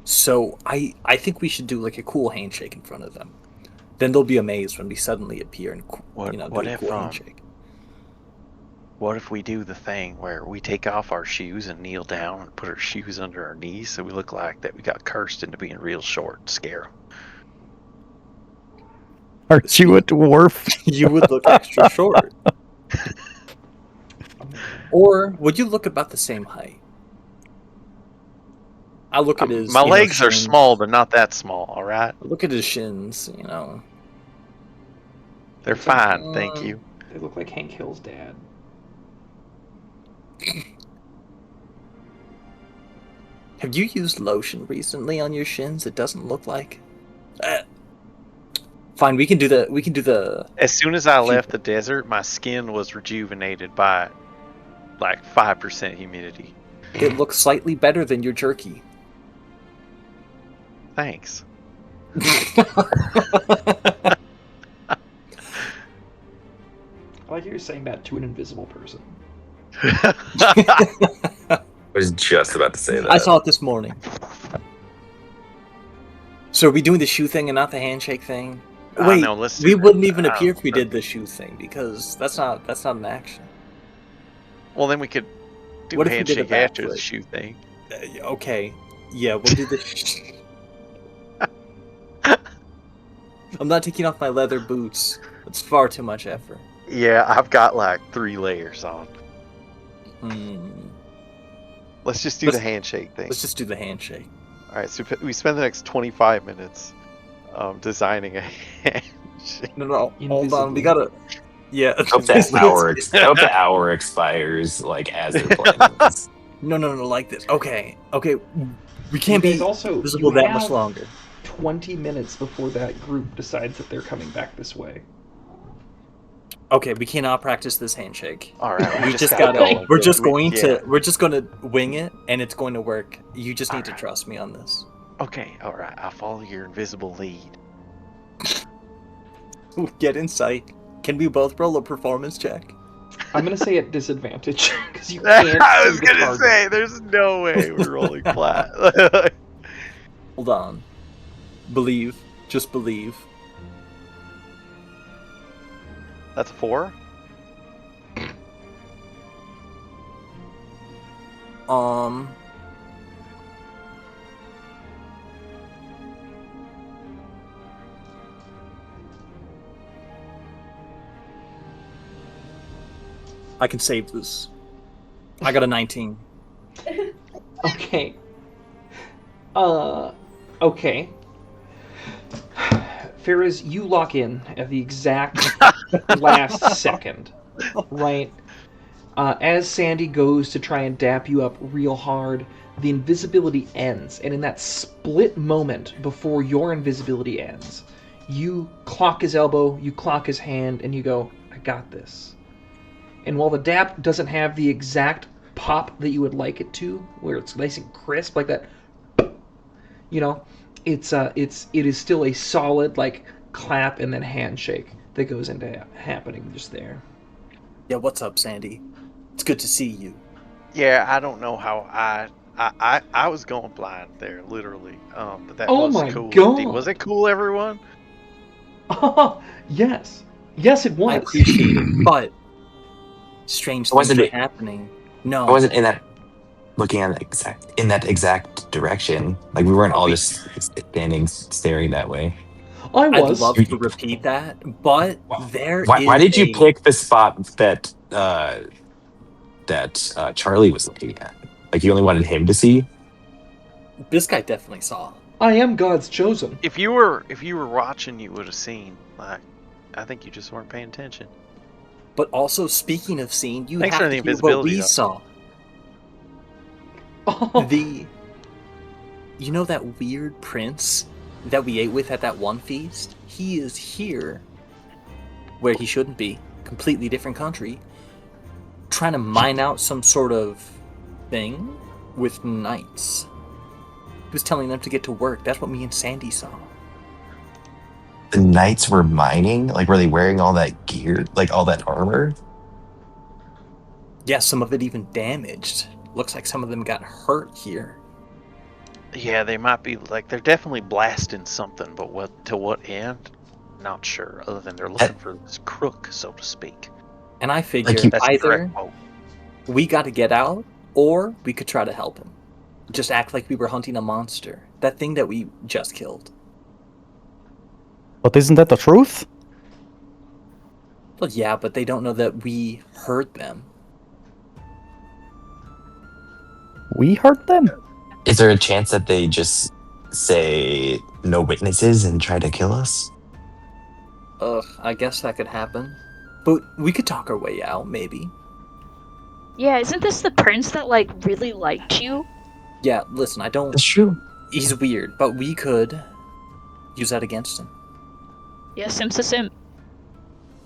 So I think we should do like a cool handshake in front of them. Then they'll be amazed when we suddenly appear and do What a if, cool handshake. What if we do the thing where we take off our shoes and kneel down and put our shoes under our knees so we look like that we got cursed into being real short and scare them? Aren't you a dwarf? You would look extra short. Or would you look about the same height? I look at his. My legs are shins. small, but not that small. All right, Look at his shins. they're fine. Thank you. They look like Hank Hill's dad. Have you used lotion recently on your shins? It doesn't look like. Fine, we can do the. As soon as I left the desert, my skin was rejuvenated by like 5% humidity. It looks slightly better than your jerky. Thanks. I like you're saying that to an invisible person. I was just about to say that. I saw it this morning. So are we doing the shoe thing and not the handshake thing? Wait, no, let's do we that. wouldn't even appear if we did the shoe thing because that's not an action. Well, then we could do What a if we did a handshake after the backflip? shoe thing. Okay, yeah, we'll do the. I'm not taking off my leather boots. It's far too much effort. Yeah, I've got like 3 layers on. Let's just do the handshake thing. Let's just do the handshake. All right, so we spend the next 25 minutes designing a handshake. No, hold on. We gotta. Yeah. Hope the hour expires like as they're playing this. No, like this. Okay. We can't You be guys also visible you that much have longer. 20 minutes before that group decides that they're coming back this way. Okay, we cannot practice this handshake. All right, We just gotta gotta. go. We're just Yeah. gonna wing it, and it's going to work. You just need to trust me on this. Okay, all right. I'll follow your invisible lead. Get insight. Can we both roll a performance check? I'm gonna say at disadvantage because you can't. I was see the gonna target. say, there's no way we're rolling flat. Hold on. Believe. Just believe. That's 4. I can save this. I got a 19. Okay. Okay. Ferris, you lock in at the exact last second, right? As Sandy goes to try and dap you up real hard, the invisibility ends, and in that split moment before your invisibility ends, you clock his elbow, you clock his hand, and you go, I got this. And while the dap doesn't have the exact pop that you would like it to, where it's nice and crisp like that, you know, it is still a solid like clap and then handshake that goes into happening just there. Yeah, what's up, Sandy? It's good to see you. Yeah, I don't know how I was going blind there, literally. But that Oh was my cool. God. Was it cool, everyone? Oh, yes. Yes, it was. I appreciate it, but strange things Wasn't are it- happening. I No, wasn't in that looking at that exact direction. Like we weren't all just standing staring that way. I I'd was. love to repeat that, but there Why is did you a- pick the spot that Charlie was looking at? Like you only wanted him to see? This guy definitely saw. I am God's chosen. If you were watching, you would have seen. Like, I think you just weren't paying attention. But also, speaking of seeing, you Thanks for have the to hear what invisibility, we though. saw. Oh, You know that weird prince that we ate with at that one feast? He is here, where he shouldn't be, completely different country, trying to mine out some sort of thing with knights. He was telling them to get to work. That's what me and Sandy saw. The knights were mining? Like were they wearing all that gear, like all that armor? Yeah, some of it even damaged. Looks like some of them got hurt here. Yeah, they might be like they're definitely blasting something, but what end? Not sure. Other than they're looking for this crook, so to speak. And I figure Like you- That's the either correct quote. we got to get out, or we could try to help him. Just act like we were hunting a monster. That thing that we just killed. But isn't that the truth? Well, yeah, but they don't know that we heard them. We heard them? Is there a chance that they just say no witnesses and try to kill us? Ugh, I guess that could happen. But we could talk our way out, maybe. Yeah, isn't this the prince that like really liked you? Yeah, listen, I don't... That's true. He's weird, but we could use that against him. Yeah, sim's a sim.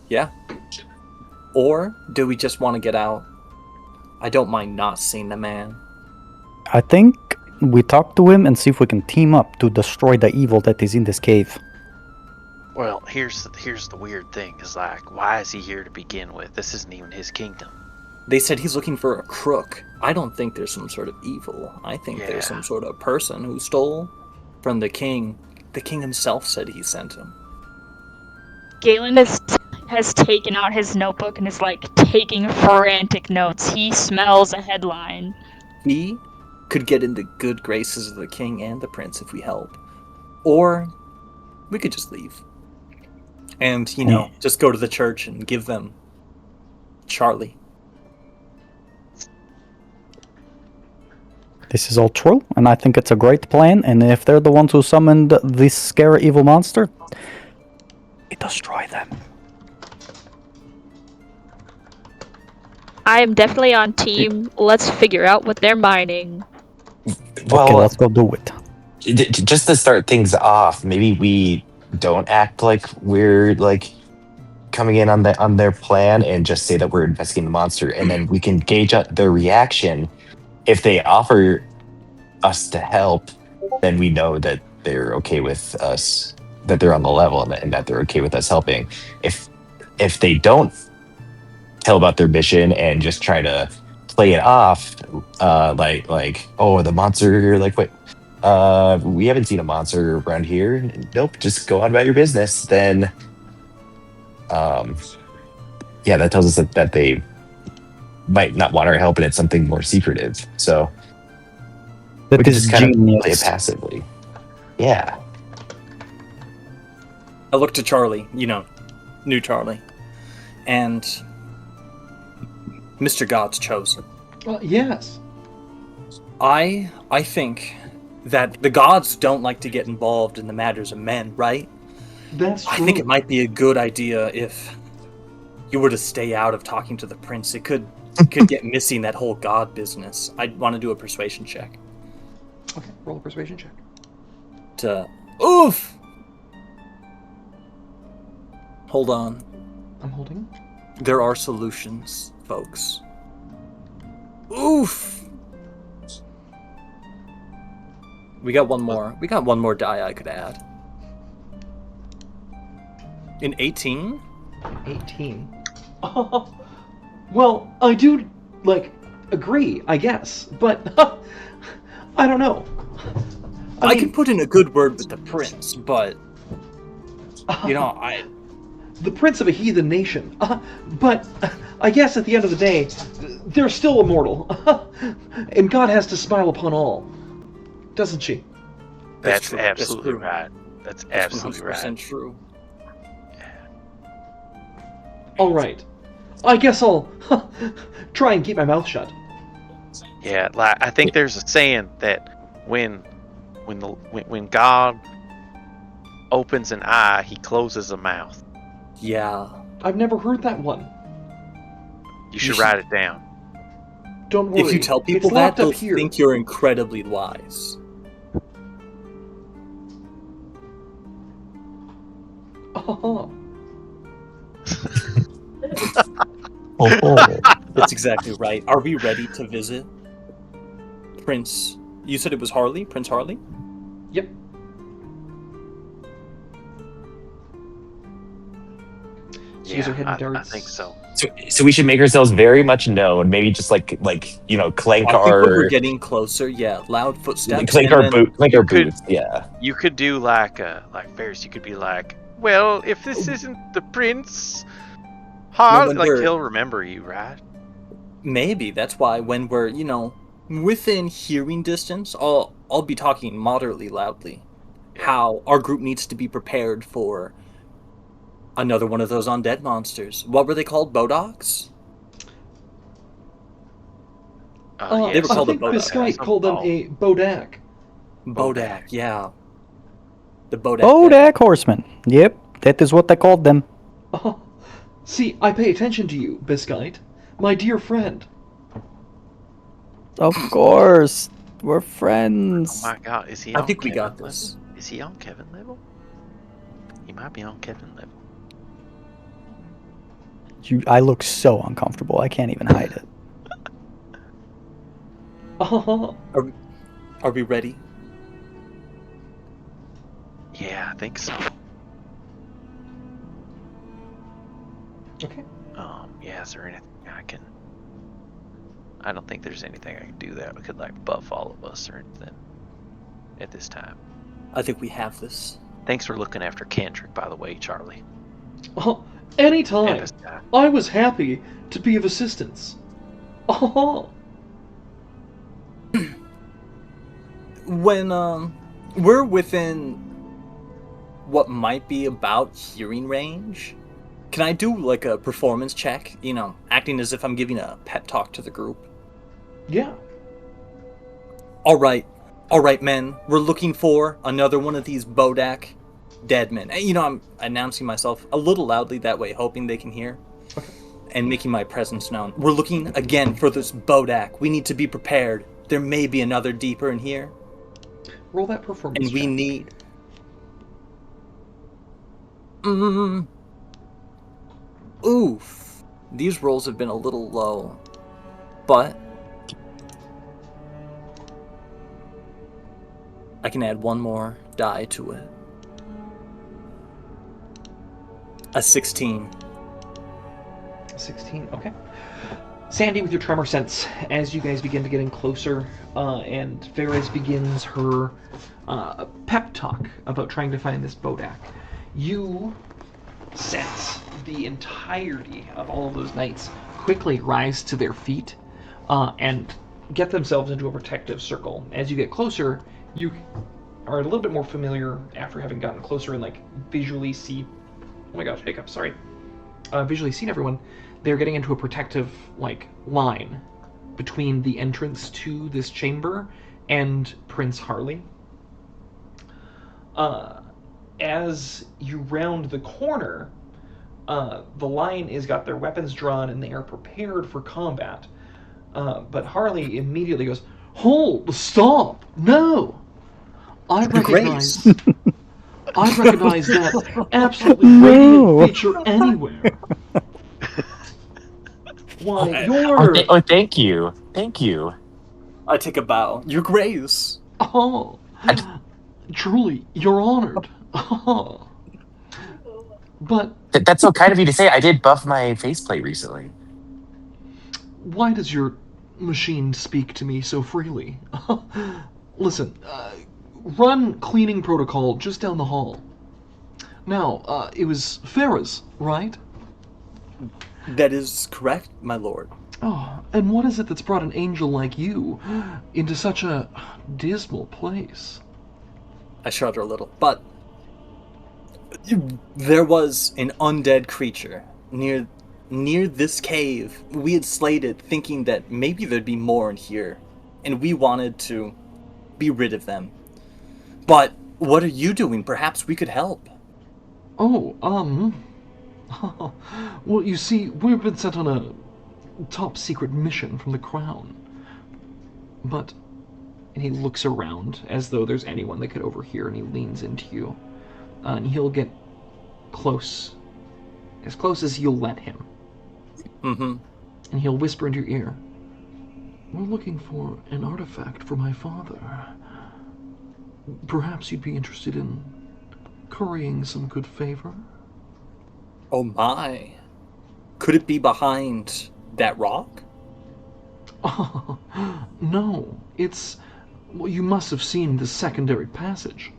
Yeah. Or do we just want to get out? I don't mind not seeing the man. I think we talk to him and see if we can team up to destroy the evil that is in this cave. Well, here's the weird thing: is like, why is he here to begin with? This isn't even his kingdom. They said he's looking for a crook. I don't think there's some sort of evil. I think Yeah. there's some sort of person who stole from the king. The king himself said he sent him. Galen has taken out his notebook and is like taking frantic notes. He smells a headline. He could get into good graces of the king and the prince if we help. Or we could just leave. And, just go to the church and give them Charlie. This is all true, and I think it's a great plan, and if they're the ones who summoned this scary evil monster, we destroy them. I am definitely on team. Let's figure out what they're mining. Well, Okay, let's go do it. just to start things off, maybe we don't act like we're like coming in on their plan and just say that we're investigating the monster, and then we can gauge their reaction. If they offer us to help, then we know that they're okay with us, that they're on the level, and that they're okay with us helping. If they don't tell about their mission and just try to play it off, like oh, the monster, like wait, we haven't seen a monster around here. Nope, just go on about your business. Then, yeah, that tells us that they might not want our help, and it's something more secretive. So we That can is just kind of play it genius. passively. Yeah. I looked to Charlie, new Charlie. And Mr. God's chosen. Yes. I think that the gods don't like to get involved in the matters of men, right? That's true. I think it might be a good idea if you were to stay out of talking to the prince. It could get missing that whole god business. I'd want to do a persuasion check. Okay, roll a persuasion check. Oof! Hold on. I'm holding. There are solutions, folks. Oof! We got one more. We got one more die I could add. In 18? 18. Well, I do, agree, I guess. But, I don't know. I can put in a good word with the prince, but... The prince of a heathen nation. But I guess at the end of the day, they're still immortal. And God has to smile upon all. Doesn't she? That's true. absolutely That's true. right. That's absolutely 100% right. true. All right. I guess I'll try and keep my mouth shut. Yeah, I think there's a saying that when God opens an eye, he closes a mouth. Yeah. I've never heard that one. You should write it down. Don't worry. If you tell people it's that, locked they'll up here. think you're incredibly wise. Oh. That's exactly right. Are we ready to visit Prince? You said it was Harley? Prince Harley? Yep. So you guys are heading I towards... think so. So we should make ourselves very much known. Maybe just clank I think when our we're getting closer, loud footsteps. clank and then- our boots. Yeah. You could do like Ferris. You could be like, well, if this isn't the prince, when he'll remember you, right? Maybe that's why when we're within hearing distance, I'll be talking moderately loudly. How our group needs to be prepared for another one of those undead monsters. What were they called? Bodaks? They were called I think a Bodak. Biscite called them a Bodak. Bodak, yeah. The Bodak. Bodak horsemen. Yep, that is what they called them. Oh, see, I pay attention to you, Biscite. My dear friend. Of course, we're friends. Oh my God, is he? I on think we Kevin got level? this. Is he on Kevin level? He might be on Kevin level. I look so uncomfortable. I can't even hide it. Are we ready? Yeah, I think so. Okay. Yeah, is there anything I don't think there's anything I can do that could buff all of us or anything at this time. I think we have this. Thanks for looking after Kendrick, by the way, Charlie. Oh, anytime. And this guy. I was happy to be of assistance. Oh. When we're within what might be about hearing range, can I do a performance check? Acting as if I'm giving a pep talk to the group. Yeah. All right, men. We're looking for another one of these Bodak dead men. I'm announcing myself a little loudly that way, hoping they can hear, and making my presence known. We're looking again for this Bodak. We need to be prepared. There may be another deeper in here. Roll that performance And we check. need... Oof. These rolls have been a little low. But... I can add one more die to it. A 16. 16, okay. Sandy, with your tremor sense, as you guys begin to get in closer, and Ferris begins her pep talk about trying to find this Bodak, you sense the entirety of all of those knights quickly rise to their feet and get themselves into a protective circle. As you get closer, you are a little bit more familiar after having gotten closer and visually see... Oh my gosh, hiccup, sorry. Visually seen everyone. They're getting into a protective line between the entrance to this chamber and Prince Harley. As you round the corner, the line has got their weapons drawn and they are prepared for combat. But Harley immediately goes, "Hold! Stop! No! I recognize that absolutely radiant feature anywhere." Why, Okay. you're... Thank you. Thank you. I take a bow. Your Grace. Oh, truly, you're honored. Oh. But That's so kind of you to say. I did buff my faceplate recently. why does your machine speak to me so freely? Listen, run cleaning protocol just down the hall. Now, it was Farah's, right? That is correct, my lord. Oh, and what is it that's brought an angel like you into such a dismal place? I shudder a little. But there was an undead creature near this cave. We had slated thinking that maybe there'd be more in here, and we wanted to be rid of them. But what are you doing? Perhaps we could help. Oh, well, you see, we've been sent on a top secret mission from the Crown. But, and he looks around as though there's anyone that could overhear, and he leans into you. And he'll get close, as close as you'll let him. Mm-hmm. And he'll whisper into your ear, "We're looking for an artifact for my father. Perhaps you'd be interested in currying some good favor?" Oh my. Could it be behind that rock? Oh, no, it's... Well, you must have seen the secondary passage.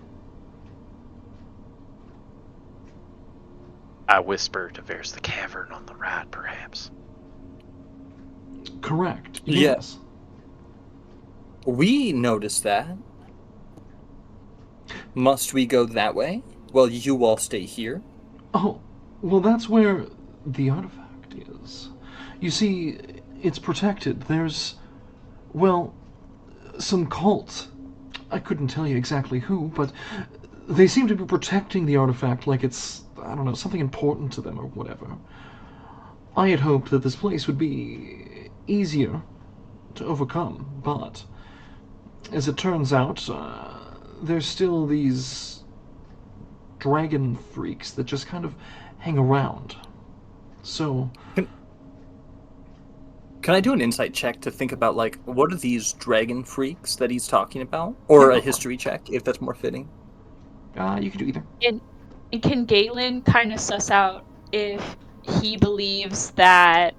I whisper to "There's the cavern on the right, perhaps." Correct, Yeah. yes. We noticed that. Must we go that way? Well, you all stay here. Oh, well, that's where the artifact is. You see, it's protected. There's, well, some cult. I couldn't tell you exactly who, but they seem to be protecting the artifact like it's, I don't know, something important to them or whatever. I had hoped that this place would be easier to overcome, but as it turns out, there's still these dragon freaks that just kind of hang around. So, Can I do an insight check to think about, like, what are these dragon freaks that he's talking about? Or a history check, if that's more fitting. you can do either. And can Galen kind of suss out if he believes that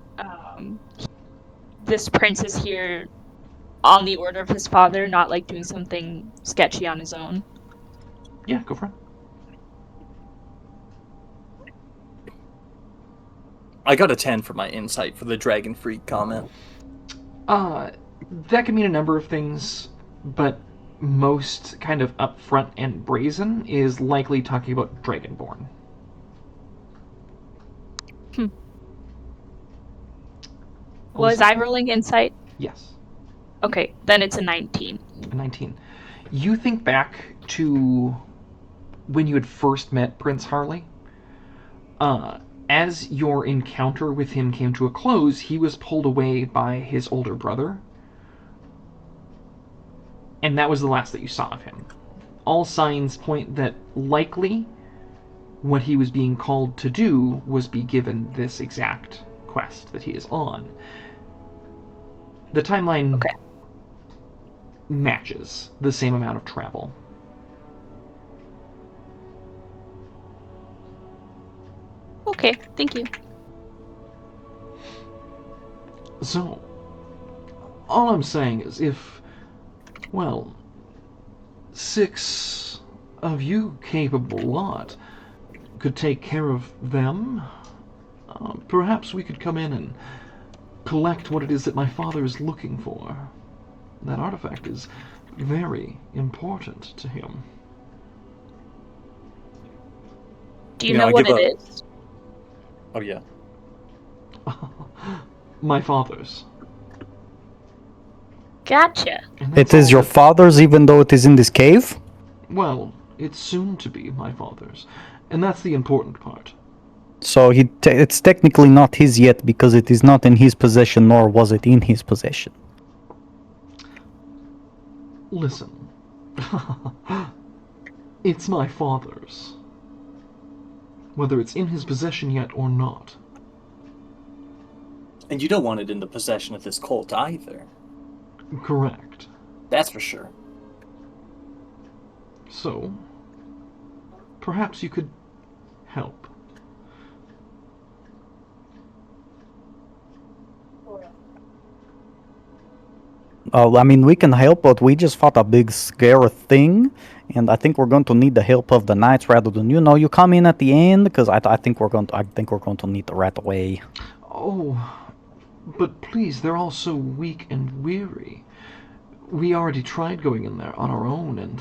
this prince is here on the order of his father, not like doing something sketchy on his own? Yeah, go for it. I got a 10 for my insight for the dragon freak comment. That can mean a number of things, but most kind of upfront and brazen is likely talking about Dragonborn. Was I rolling insight? Yes. Okay, then it's a 19. A 19. You think back to when you had first met Prince Harley. As your encounter with him came to a close, he was pulled away by his older brother. And that was the last that you saw of him. All signs point that likely what he was being called to do was be given this exact quest that he is on. The timeline matches the same amount of travel. Okay, thank you. So, all I'm saying is if, well, 6 of you capable lot could take care of them, perhaps we could come in and collect what it is that my father is looking for. That artifact is very important to him. Do you know what it is? Oh, yeah. My father's. Gotcha. It is your father's, even though it is in this cave? Well, it's soon to be my father's, and that's the important part. So it's technically not his yet because it is not in his possession, nor was it in his possession. Listen. It's my father's. Whether it's in his possession yet or not. And you don't want it in the possession of this cult either. Correct. That's for sure. So, perhaps you could help. I mean, we can help, but we just fought a big scare thing, and I think we're going to need the help of the knights rather than you come in at the end, because I think we're going to need the right away. Oh, but please, they're all so weak and weary. We already tried going in there on our own, and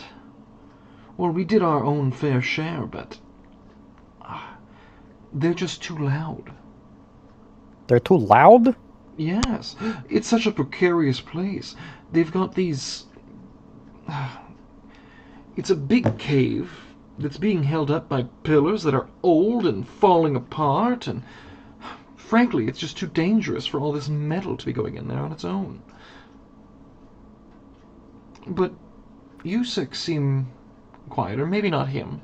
well, we did our own fair share, but they're just too loud. They're too loud? Yes, it's such a precarious place. They've got these... It's a big cave that's being held up by pillars that are old and falling apart, and frankly, it's just too dangerous for all this metal to be going in there on its own. But you six seem quieter. Maybe not him.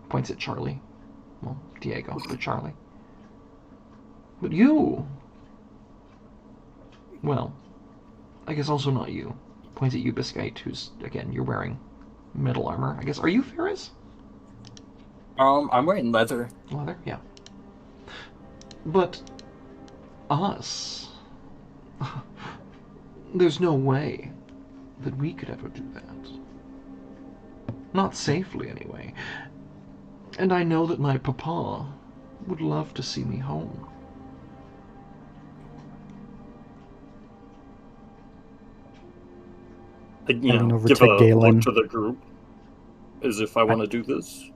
Points at Charlie. Well, Diego, but Charlie. But you... Well, I guess also not you. Points at you, Biscite, who's, again, you're wearing metal armor. I guess, are you Ferris? I'm wearing leather. Leather, yeah. But us... There's no way that we could ever do that. Not safely, anyway. And I know that my papa would love to see me home. You over give to a Galen. look to the group, as if I want to do this.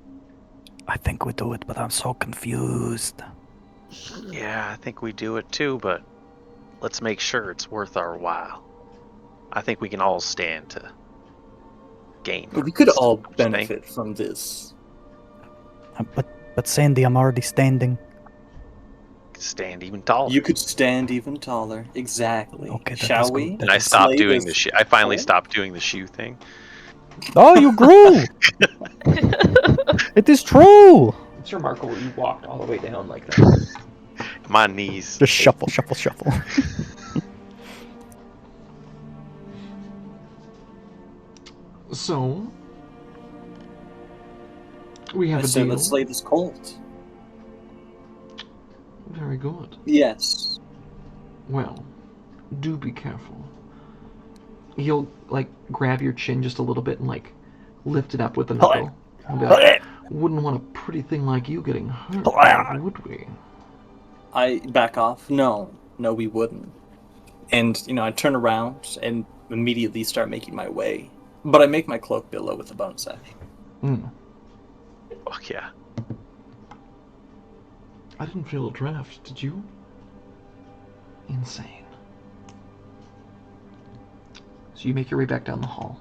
I think we do it, but I'm so confused. Yeah, I think we do it too, but let's make sure it's worth our while. I think we can all stand to gain. We could this, all don't you think? benefit from this. But Sandy, I'm already standing. Stand even taller. You could stand even taller. Exactly. Okay, that Shall is good. we? And I Let's stopped slay doing this the I finally cult? stopped doing the shoe thing. Oh, you grew! It is true! It's remarkable you walked all the way down like that. My knees. Just shuffle, shuffle, shuffle. So... We have I a said, deal. let's slay this cult. Very good. Yes. Well, do be careful. He'll, like, grab your chin just a little bit and, like, lift it up with a knuckle. And be like, wouldn't want a pretty thing like you getting hurt, would we? I back off. No, we wouldn't. And, I turn around and immediately start making my way. But I make my cloak billow with a bone sash. Mm. Fuck yeah. I didn't feel a draft, did you? Insane. So you make your way back down the hall.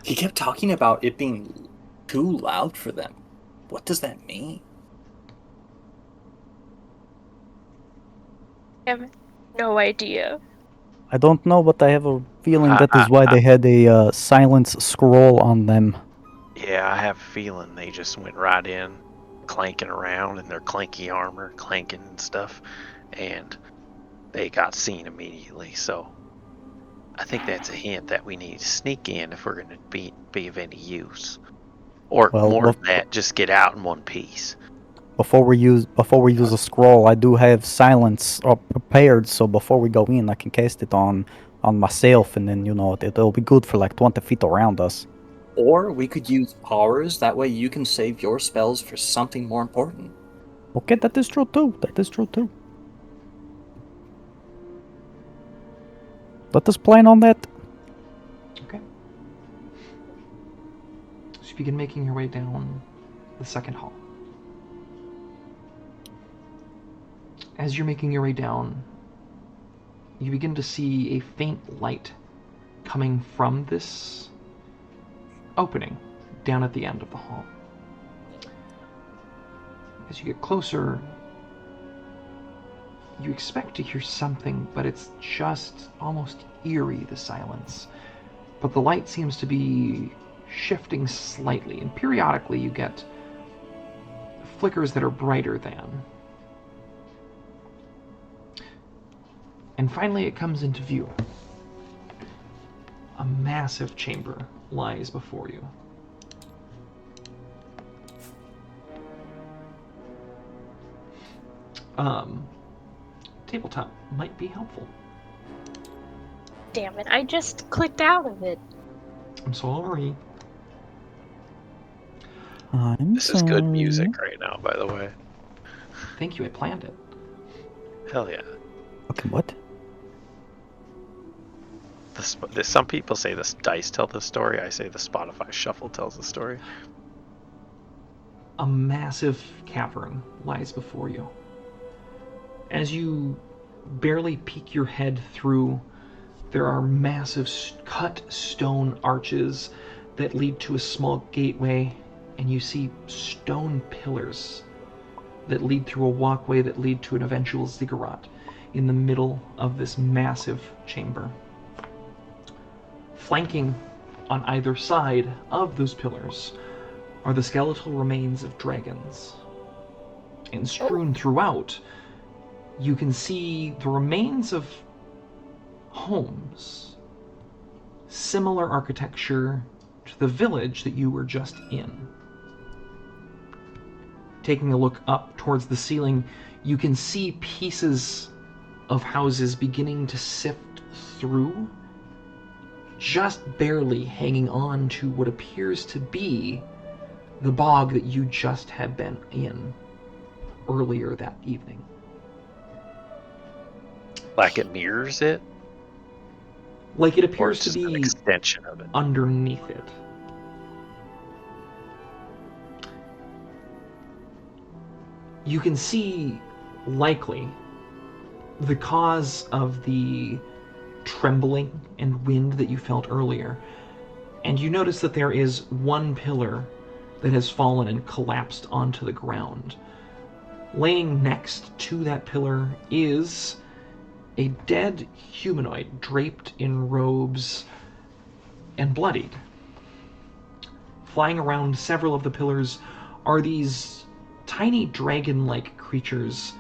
He kept talking about it being too loud for them. What does that mean? I have no idea. I don't know, but I have a feeling that is why they had a silence scroll on them. Yeah, I have a feeling they just went right in, clanking around in their clanky armor, clanking and stuff, and they got seen immediately. So I think that's a hint that we need to sneak in if we're going to be of any use. Or Well, more than that, just get out in one piece. Before we use a scroll, I do have silence prepared, so before we go in, I can cast it on myself, and then it'll be good for like 20 feet around us. Or we could use ours. That way you can save your spells for something more important. Okay, that is true too. Let us plan on that. Okay. So you begin making your way down the second hall. As you're making your way down, you begin to see a faint light coming from this opening down at the end of the hall. As you get closer, you expect to hear something, but it's just almost eerie, the silence. But the light seems to be shifting slightly, and periodically you get flickers that are brighter than. And finally it comes into view. A massive chamber lies before you. Tabletop might be helpful. Damn it, I just clicked out of it. I'm sorry. This is good music right now, by the way. Thank you, I planned it. Hell yeah. Okay, what? Some people say this dice tell the story. I say the Spotify shuffle tells the story. A massive cavern lies before you. As you barely peek your head through, there are massive cut stone arches that lead to a small gateway, and you see stone pillars that lead through a walkway that lead to an eventual ziggurat in the middle of this massive chamber. Flanking on either side of those pillars are the skeletal remains of dragons. And strewn throughout, you can see the remains of homes. Similar architecture to the village that you were just in. Taking a look up towards the ceiling, you can see pieces of houses beginning to sift through, just barely hanging on to what appears to be the bog that you just had been in earlier that evening. Like it mirrors it? Like it Or appears it's to just an be extension of it? underneath it. You can see, likely, the cause of the trembling and wind that you felt earlier. And you notice that there is one pillar that has fallen and collapsed onto the ground. Laying next to that pillar is a dead humanoid draped in robes and bloodied. Flying around several of the pillars are these tiny dragon-like creatures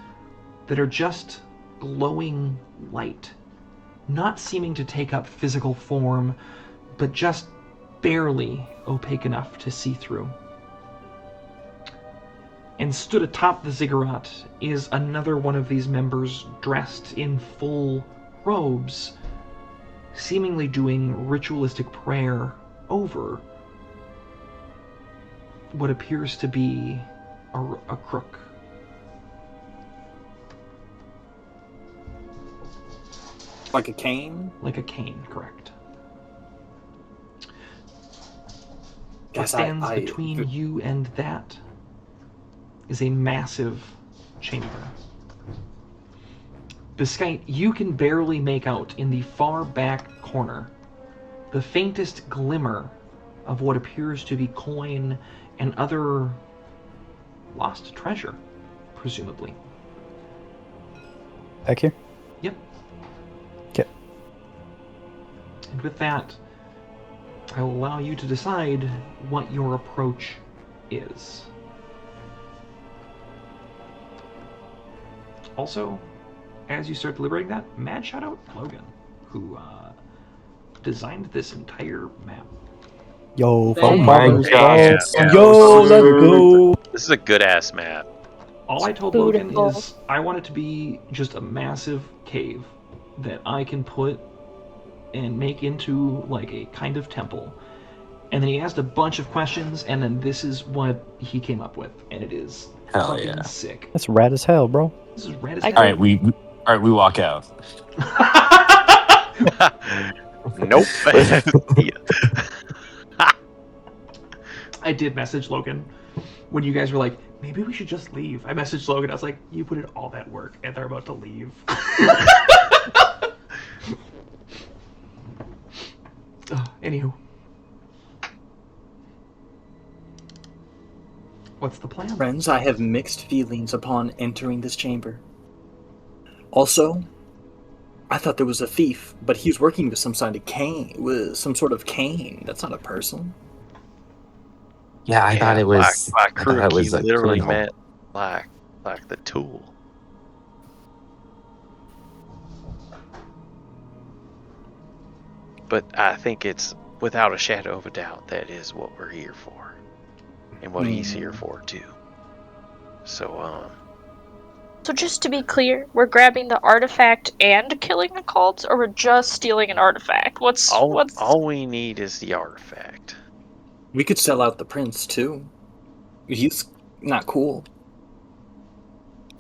that are just glowing light, not seeming to take up physical form, but just barely opaque enough to see through. And stood atop the ziggurat is another one of these members dressed in full robes, seemingly doing ritualistic prayer over what appears to be a crook. Like a cane? Like a cane, correct. What Guys, stands between you and that is a massive chamber. Biscite, you can barely make out in the far back corner the faintest glimmer of what appears to be coin and other lost treasure, presumably. Back here? Yep. Okay. And with that, I will allow you to decide what your approach is. Also, as you start deliberating that, mad shout out Logan, who designed this entire map. Yo, Oh my fuckers, God. yo, yo, let's go. This is a good ass map. All I told Logan Beautiful. is I want it to be just a massive cave that I can put and make into like a kind of temple. And then he asked a bunch of questions, and then this is what he came up with, and it is Hell fucking yeah. sick. That's rad as hell, bro. This is red as I hell. All right, we walk out. Nope. Yeah. I did message Logan when you guys were like, maybe we should just leave. I messaged Logan. I was like, you put in all that work and they're about to leave. Anywho. What's the plan? Friends, I have mixed feelings upon entering this chamber. Also, I thought there was a thief, but he's working with some sort of cane. That's not a person. Yeah, I thought it was. Black I thought it Crook. was He a literally criminal. meant Black the tool. But I think it's without a shadow of a doubt that is what we're here for. And what he's here for, too. So, So just to be clear, we're grabbing the artifact and killing the cult, or we're just stealing an artifact? What's all we need is the artifact. We could sell out the prince, too. He's not cool.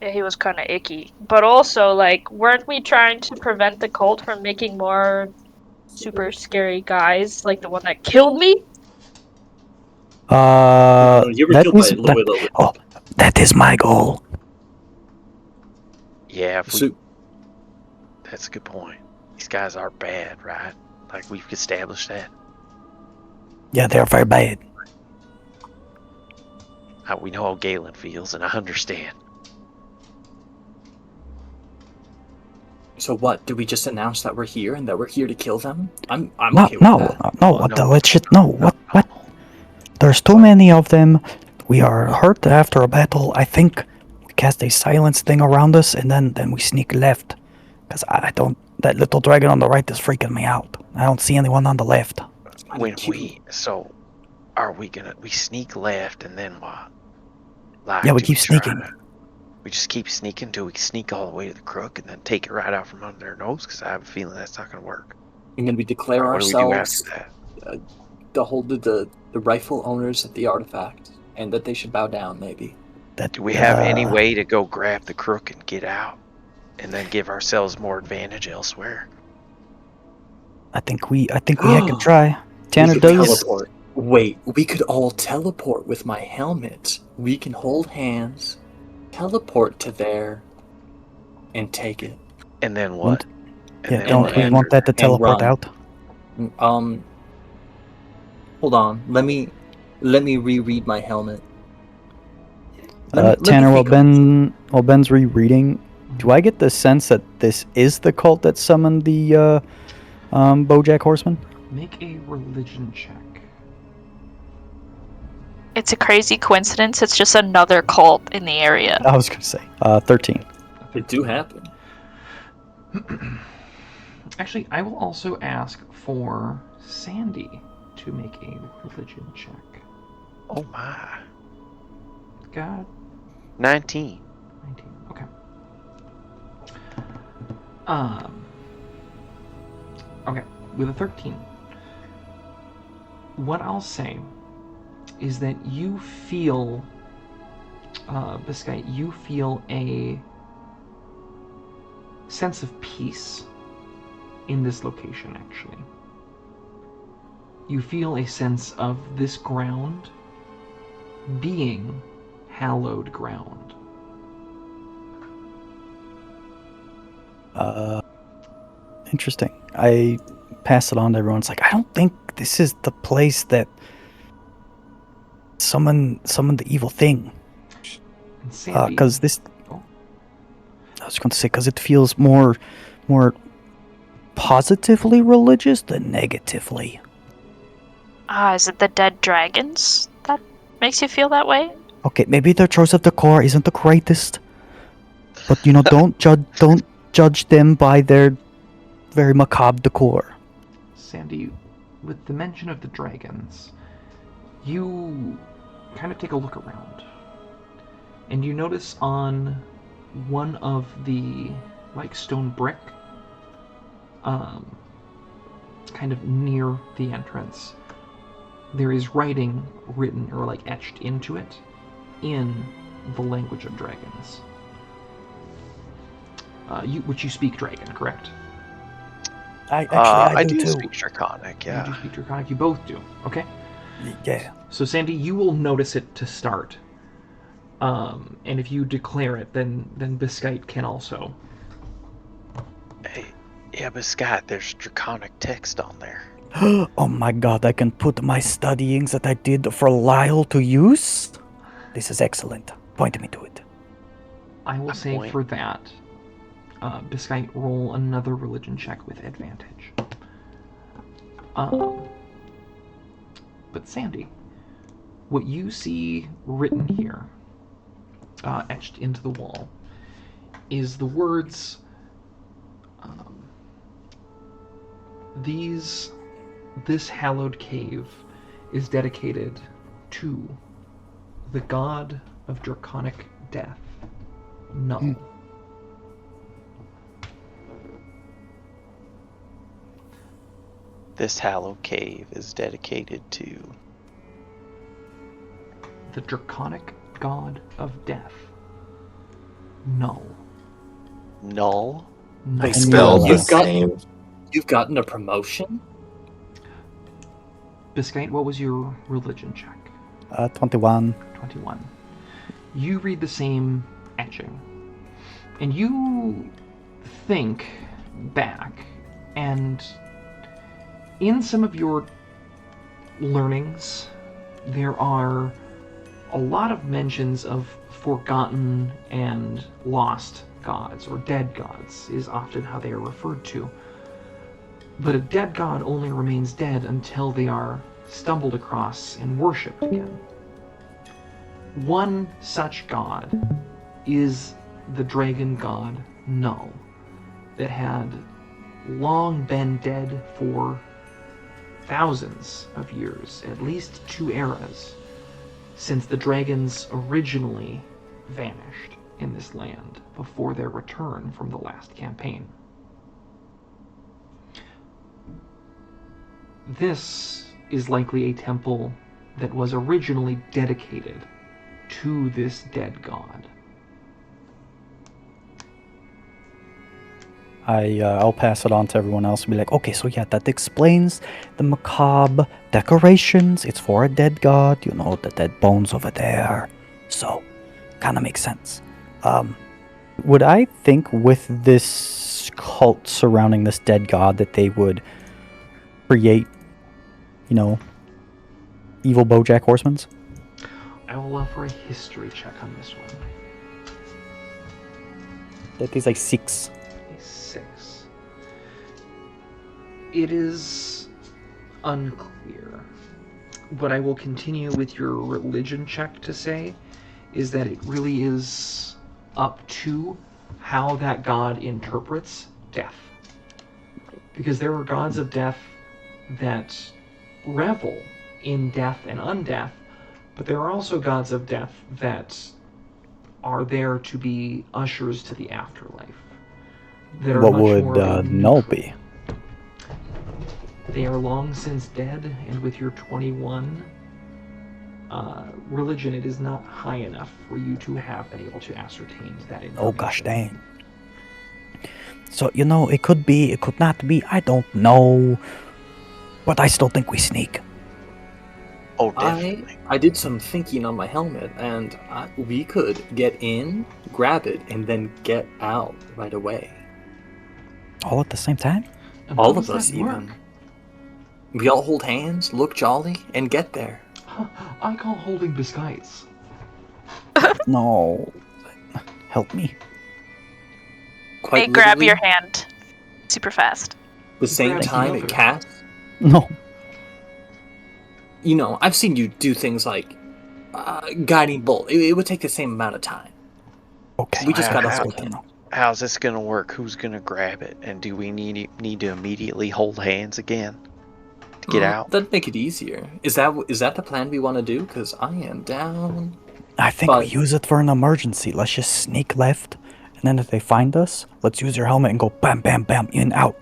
Yeah, he was kind of icky. But also, like, weren't we trying to prevent the cult from making more super scary guys, like the one that killed me? You were that killed was by Lola. oh, that is my goal. Yeah, So, that's a good point. These guys are bad, right? Like, we've established that. Yeah, they're very bad. We know how Galen feels, and I understand. so what? Do we just announce that we're here and that we're here to kill them? I'm No, okay with no, that. no, what the let's shit, no, what? There's too many of them. We are hurt after a battle. I think we cast a silence thing around us, and then we sneak left. Because I don't, that little dragon on the right is freaking me out. I don't see anyone on the left. Are we sneak left and then what? Like, Yeah, we keep sneaking. We just keep sneaking till we sneak all the way to the crook and then take it right out from under their nose? Because I have a feeling that's not going to work. And then we declare What ourselves do we do after the rightful owners of the artifact, and that they should bow down, maybe. Do we have any way to go grab the crook and get out? And then give ourselves more advantage elsewhere? I think we can try. Tanner we could does. teleport. Wait, we could all teleport with my helmet. We can hold hands, teleport to there, and take it. And then what? Don't we want that to teleport out? Hold on. Let me reread my helmet. Tanner, while Ben's rereading, do I get the sense that this is the cult that summoned the Bodak horseman? Make a religion check. It's a crazy coincidence. It's just another cult in the area. I was going to say 13. It do happen. Actually, I will also ask for Sandy to make a religion check. Oh my. God. 19. 19. Okay. Okay. With a 13, what I'll say is that you feel, Biscay, you feel a sense of peace in this location, actually. You feel a sense of this ground being hallowed ground. Interesting. I pass it on to everyone. It's like, I don't think this is the place that summoned the evil thing. Because this... I was going to say, because it feels more positively religious than negatively. Is it the dead dragons that makes you feel that way? Okay, maybe their choice of decor isn't the greatest, but don't judge them by their very macabre decor. Sandy, with the mention of the dragons, you kind of take a look around, and you notice on one of the stone brick, kind of near the entrance, there is writing written or etched into it in the language of dragons. Which you speak dragon, correct? I do too. speak Draconic, yeah. You do speak Draconic, you both do, okay? Yeah. So Sandy, you will notice it to start. And if you declare it, then Biscite can also. Hey, yeah, but Scott, there's Draconic text on there. Oh my god, I can put my studyings that I did for Lyle to use? This is excellent. Point me to it. I will say for that, Biscite, roll another religion check with advantage. But Sandy, what you see written here, etched into the wall, is the words, these this hallowed cave is dedicated to the god of draconic death, Null. This hallowed cave is dedicated to The draconic god of death, Null. Null. Like Null. spelled the You've got- same. You've gotten a promotion? Biscite, what was your religion check? 21. 21. You read the same etching. And you think back, and in some of your learnings, there are a lot of mentions of forgotten and lost gods, or dead gods is often how they are referred to. But a dead god only remains dead until they are stumbled across and worshipped again. One such god is the dragon god Null, that had long been dead for thousands of years, at least 2 eras, since the dragons originally vanished in this land before their return from the last campaign. This is likely a temple that was originally dedicated to this dead god. I'll pass it on to everyone else and be like, okay, so yeah, that explains the macabre decorations. It's for a dead god, you know, the dead bones over there. So, kind of makes sense. Would I think with this cult surrounding this dead god that they would create, you know, evil Bojack horsemen? I will offer a history check on this one. That is like 6. A 6. It is unclear. What I will continue with your religion check to say is that it really is up to how that god interprets death. Because there are gods of death that revel in death and undeath, but there are also gods of death that are there to be ushers to the afterlife. That are What much would more Null neutral. be? They are long since dead, and with your 21 religion, it is not high enough for you to have been able to ascertain that information. Oh gosh dang. So, you know, it could be, it could not be, I don't know. But I still think we sneak. Oh, definitely. I did some thinking on my helmet, and we could get in, grab it, and then get out right away. All at the same time? And All how of does us, that work? even. We all hold hands, look jolly, and get there. I call holding biscuits. No. Help me. Quite Hey, grab literally, your hand. Super fast. the same Grab time the other. it casts. No. You know, I've seen you do things like guiding bolt. It would take the same amount of time. Okay. We just Wow, gotta how- hold hands. How's this gonna work? Who's gonna grab it? And do we need to immediately hold hands again to get out? That'd make it easier. Is that the plan we want to do? Because I am down. I think we But- use it for an emergency. Let's just sneak left, and then if they find us, let's use your helmet and go bam, bam, bam, in, out.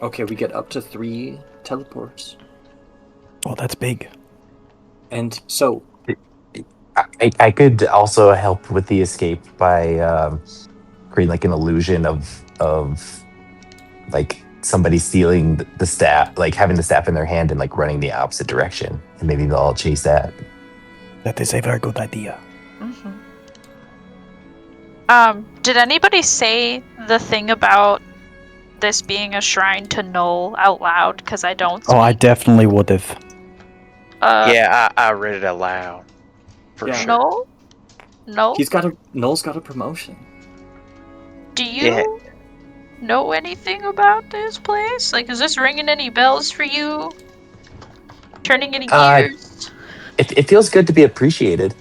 Okay, we get up to 3 teleports. Oh, that's big. And so, I could also help with the escape by creating like an illusion of like somebody stealing the staff, like having the staff in their hand and like running the opposite direction, and maybe they'll all chase that. That is a very good idea. Did anybody say the thing about this being a shrine to Null out loud? Because I don't. Oh, I speak. definitely would have. Yeah, I read it aloud. For Yeah. sure. Null? No? Noel's got a promotion. Do you Yeah. know anything about this place? Like, is this ringing any bells for you? Turning any gears? It feels good to be appreciated.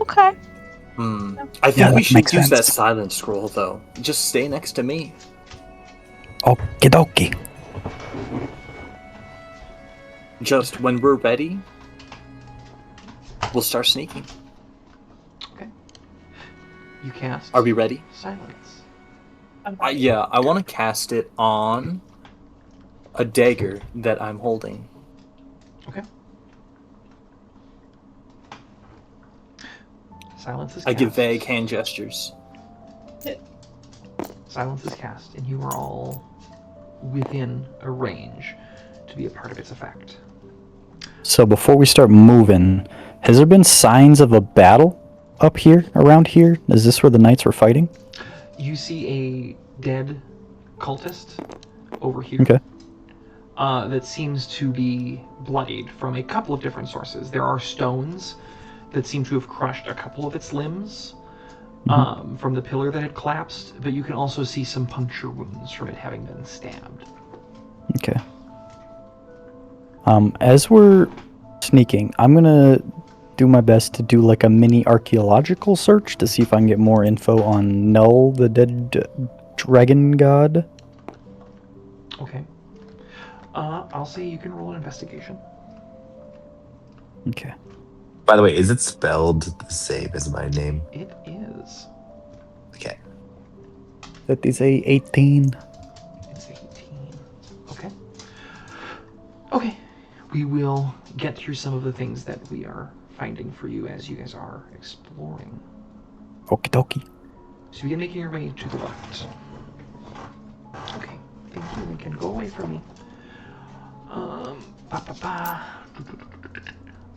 Okay. I think Yeah, we that should makes use that sense. silent scroll though. Just stay next to me. Okie dokie. Just when we're ready, we'll start sneaking. Okay. You cast. Are we ready? Silence. Yeah, I want to cast it on a dagger that I'm holding. Okay. Silence is I cast. give vague hand gestures. Silence is cast, and you are all within a range to be a part of its effect. So before we start moving, has there been signs of a battle up here, around here? Is this where the knights were fighting? You see a dead cultist over here. Okay. That seems to be bloodied from a couple of different sources. There are stones that seem to have crushed a couple of its limbs from the pillar that had collapsed, but you can also see some puncture wounds from it having been stabbed. Okay. As we're sneaking, I'm gonna do my best to do like a mini archaeological search to see if I can get more info on Null, the dead dragon god. Okay. I'll say you can roll an investigation. Okay. By the way, is it spelled the same as my name? It is. Okay. That is a 18. It's 18. Okay. Okay. We will get through some of the things that we are finding for you as you guys are exploring. Okie dokie. So you begin making your way to the left. Okay. Thank you, Lincoln. Go away from me.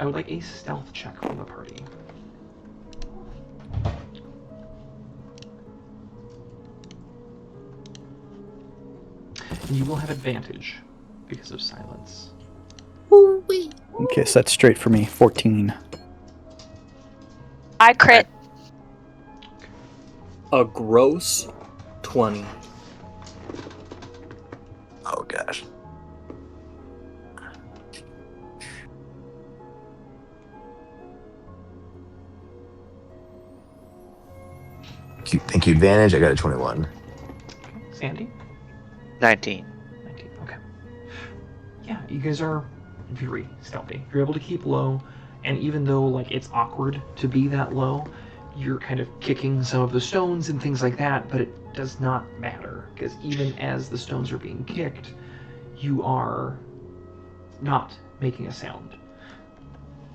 I would like a stealth check from the party. And you will have advantage because of silence. Okay, so that's straight for me. 14. I crit. A gross 20. Oh gosh. Thank you. Advantage. I got a 21. Sandy? 19. 19. Okay. Yeah, you guys are very stealthy. You're able to keep low, and even though like it's awkward to be that low, you're kind of kicking some of the stones and things like that, but it does not matter because even as the stones are being kicked, you are not making a sound.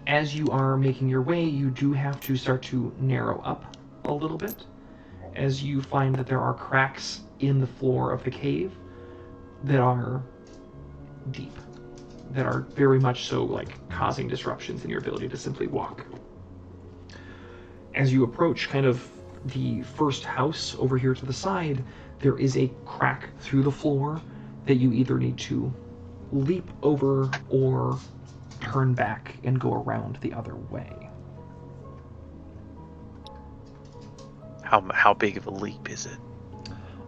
As you are making your way, you do have to start to narrow up a little bit as you find that there are cracks in the floor of the cave that are deep, that are very much so like causing disruptions in your ability to simply walk. As you approach kind of the first house over here to the side, there is a crack through the floor that you either need to leap over or turn back and go around the other way. How big of a leap is it?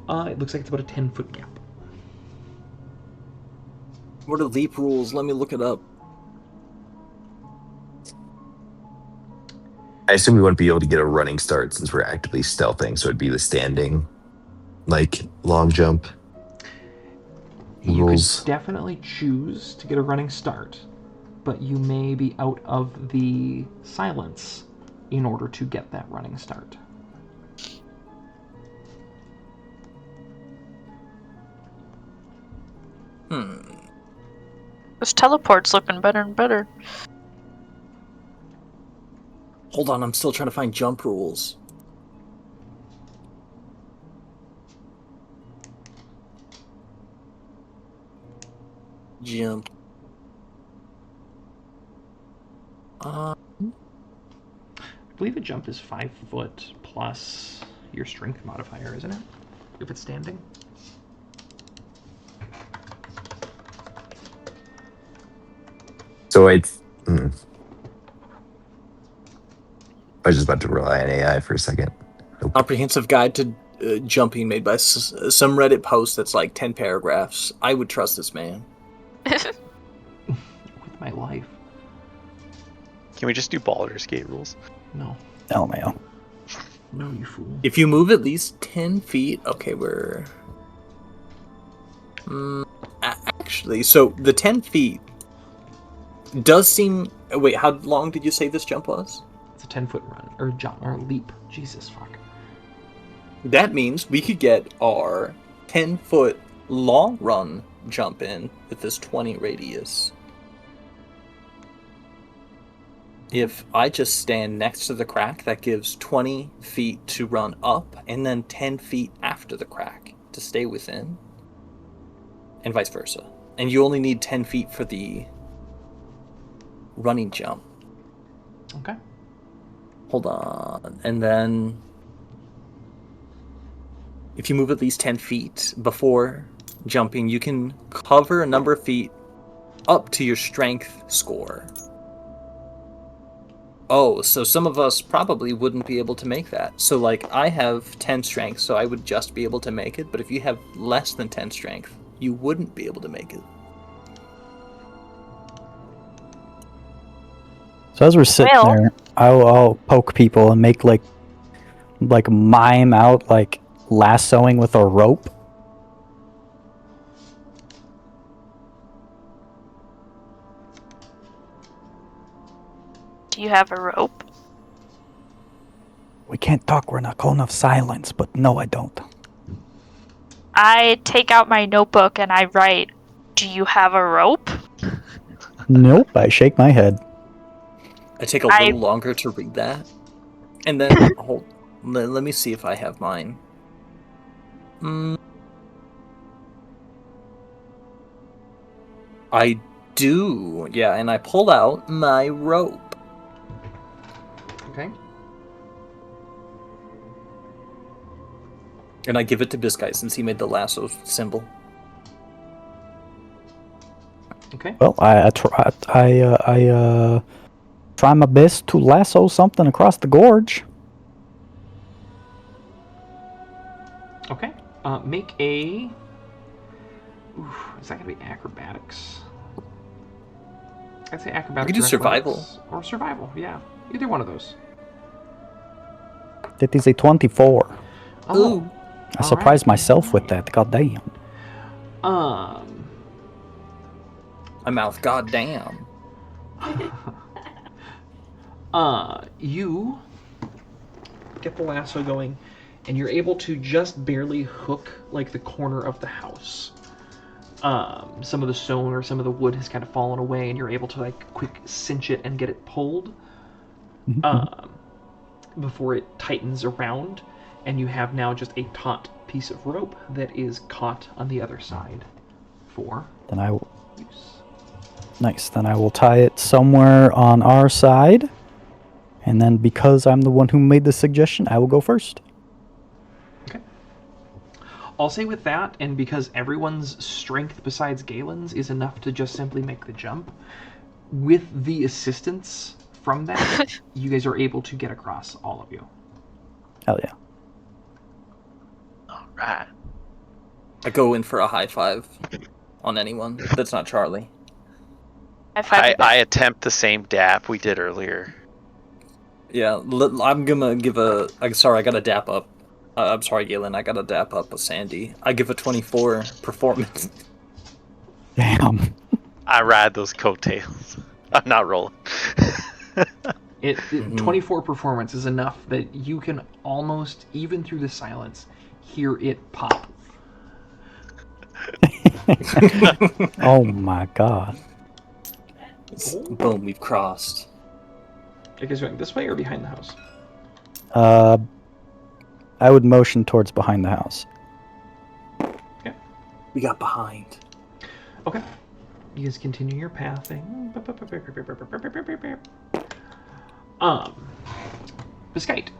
It looks like it's about a 10-foot gap. What are leap rules? Let me look it up. I assume we wouldn't be able to get a running start since we're actively stealthing, so it'd be the standing, like long jump You rules. could definitely choose to get a running start, but you may be out of the silence in order to get that running start. This teleport's looking better and better. Hold on, I'm still trying to find jump rules. Jump. I believe a jump is 5 foot plus your strength modifier, isn't it? If it's standing. So it's. I was just about to rely on AI for a second. Nope. Comprehensive guide to jumping made by some Reddit post that's like 10 paragraphs. I would trust this man. With my life. Can we just do Baldur's Gate rules? No. Oh, man. No, you fool. If you move at least 10 feet, okay, we're... actually, so the 10 feet does seem... Wait, how long did you say this jump was? It's a 10-foot run, or jump, or leap. Jesus, fuck. That means we could get our 10-foot long run jump in with this 20 radius. If I just stand next to the crack, that gives 20 feet to run up, and then 10 feet after the crack to stay within, and vice versa. And you only need 10 feet for the running jump. Okay. Hold on. And then if you move at least 10 feet before jumping, you can cover a number of feet up to your strength score. Oh, so some of us probably wouldn't be able to make that. So, like, I have 10 strength, so I would just be able to make it. But if you have less than 10 strength, you wouldn't be able to make it. So as we're sitting there, I'll poke people and make like mime out like lassoing with a rope. Do you have a rope? We can't talk. We're not calling enough silence. But no, I don't. I take out my notebook and I write, "Do you have a rope?" Nope. I shake my head. I take a little longer to read that. And then, let me see if I have mine. I do. Yeah, and I pull out my rope. Okay. And I give it to Biscuit since he made the lasso symbol. Okay. Well, I try my best to lasso something across the gorge. Okay. Make a... Oof, is that going to be acrobatics? I'd say acrobatics. You could do or survival. athletics. Or survival, yeah. Either one of those. That is a 24. Oh. Ooh. I surprised myself with that. God damn. My mouth, god damn. You get the lasso going, and you're able to just barely hook like the corner of the house. Some of the stone or some of the wood has kind of fallen away, and you're able to like quick cinch it and get it pulled before it tightens around, and you have now just a taut piece of rope that is caught on the other side for use. Nice. Then I will tie it somewhere on our side. And then because I'm the one who made the suggestion, I will go first. Okay. I'll say with that, and because everyone's strength besides Galen's is enough to just simply make the jump, with the assistance from that, you guys are able to get across, all of you. Hell yeah. All right. I go in for a high five on anyone that's not Charlie. I attempt the same dap we did earlier. Yeah, I'm gonna give a... sorry, I gotta dap up. I'm sorry, Galen, I gotta dap up a Sandy. I give a 24 performance. Damn. I ride those coattails. I'm not rolling. 24 performance is enough that you can almost, even through the silence, hear it pop. Oh my god. Boom, we've crossed. You guys going this way or behind the house? I would motion towards behind the house. Okay. We got behind. Okay. You guys continue your pathing. Biscuit,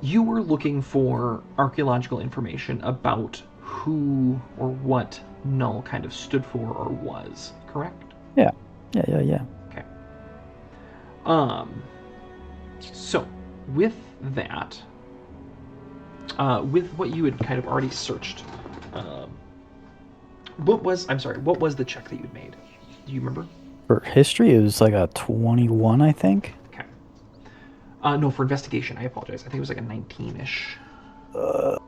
you were looking for archaeological information about who or what Null kind of stood for or was, correct? Yeah. Okay. So, with that, with what you had kind of already searched, what was the check that you'd made? Do you remember? For history, it was like a 21, I think. Okay. No, for investigation, I apologize. I think it was like a 19-ish. Let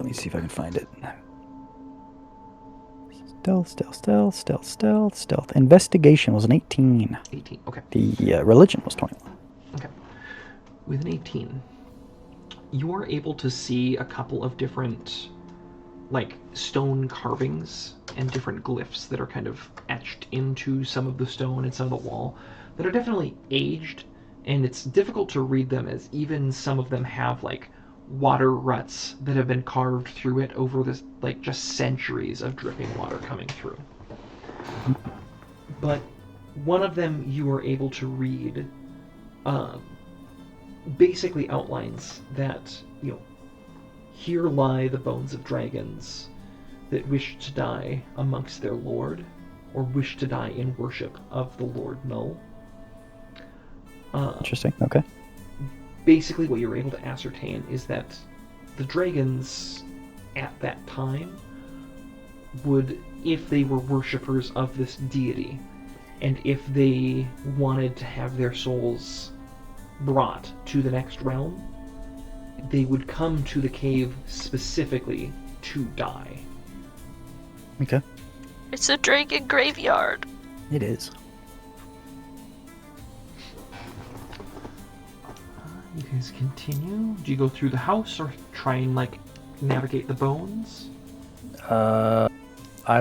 me see if I can find it. Stealth. Investigation was an 18. 18. Okay. The religion was 21. Okay. With an 18, you are able to see a couple of different, like, stone carvings and different glyphs that are kind of etched into some of the stone and some of the wall that are definitely aged, and it's difficult to read them as even some of them have, like, water ruts that have been carved through it over this, like, just centuries of dripping water coming through. But one of them you are able to read basically outlines that, here lie the bones of dragons that wish to die amongst their lord, or wish to die in worship of the Lord Null. Interesting, okay. Basically what you're able to ascertain is that the dragons at that time would, if they were worshippers of this deity, and if they wanted to have their souls brought to the next realm, they would come to the cave specifically to die. Okay. It's a dragon graveyard. It is. You guys continue. Do you go through the house or try and, like, navigate the bones? I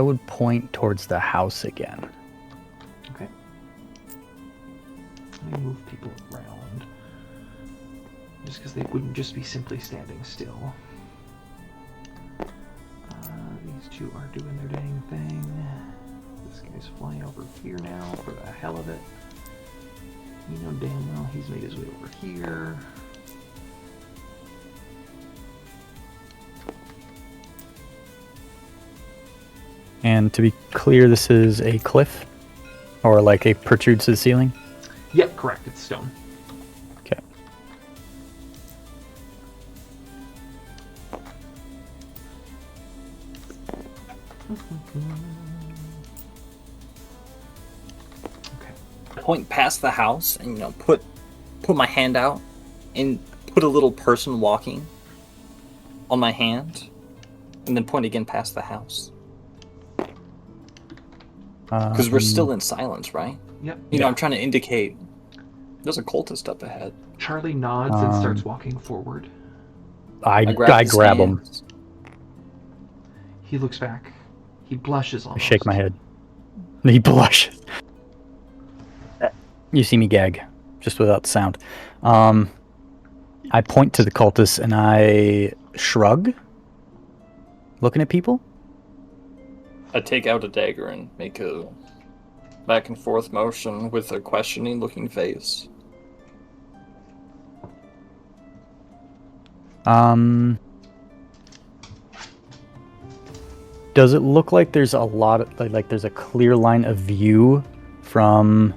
would point towards the house again. Okay. Let me move people around. Just because they wouldn't just be simply standing still. These two are doing their dang thing. This guy's flying over here now for the hell of it. You know damn well he's made his way over here. And to be clear, this is a cliff? Or like a protrudes to the ceiling? Yep, correct. It's stone. Okay. Point past the house and put my hand out and put a little person walking on my hand, and then point again past the house. Because we're still in silence, right? Yep. I'm trying to indicate there's a cultist up ahead. Charlie nods and starts walking forward. I his grab him. hands. He looks back. He blushes I almost. shake my head. He blushes. You see me gag, just without the sound. I point to the cultists and I shrug, looking at people. I take out a dagger and make a back and forth motion with a questioning looking face. Does it look like there's a lot of, like there's a clear line of view from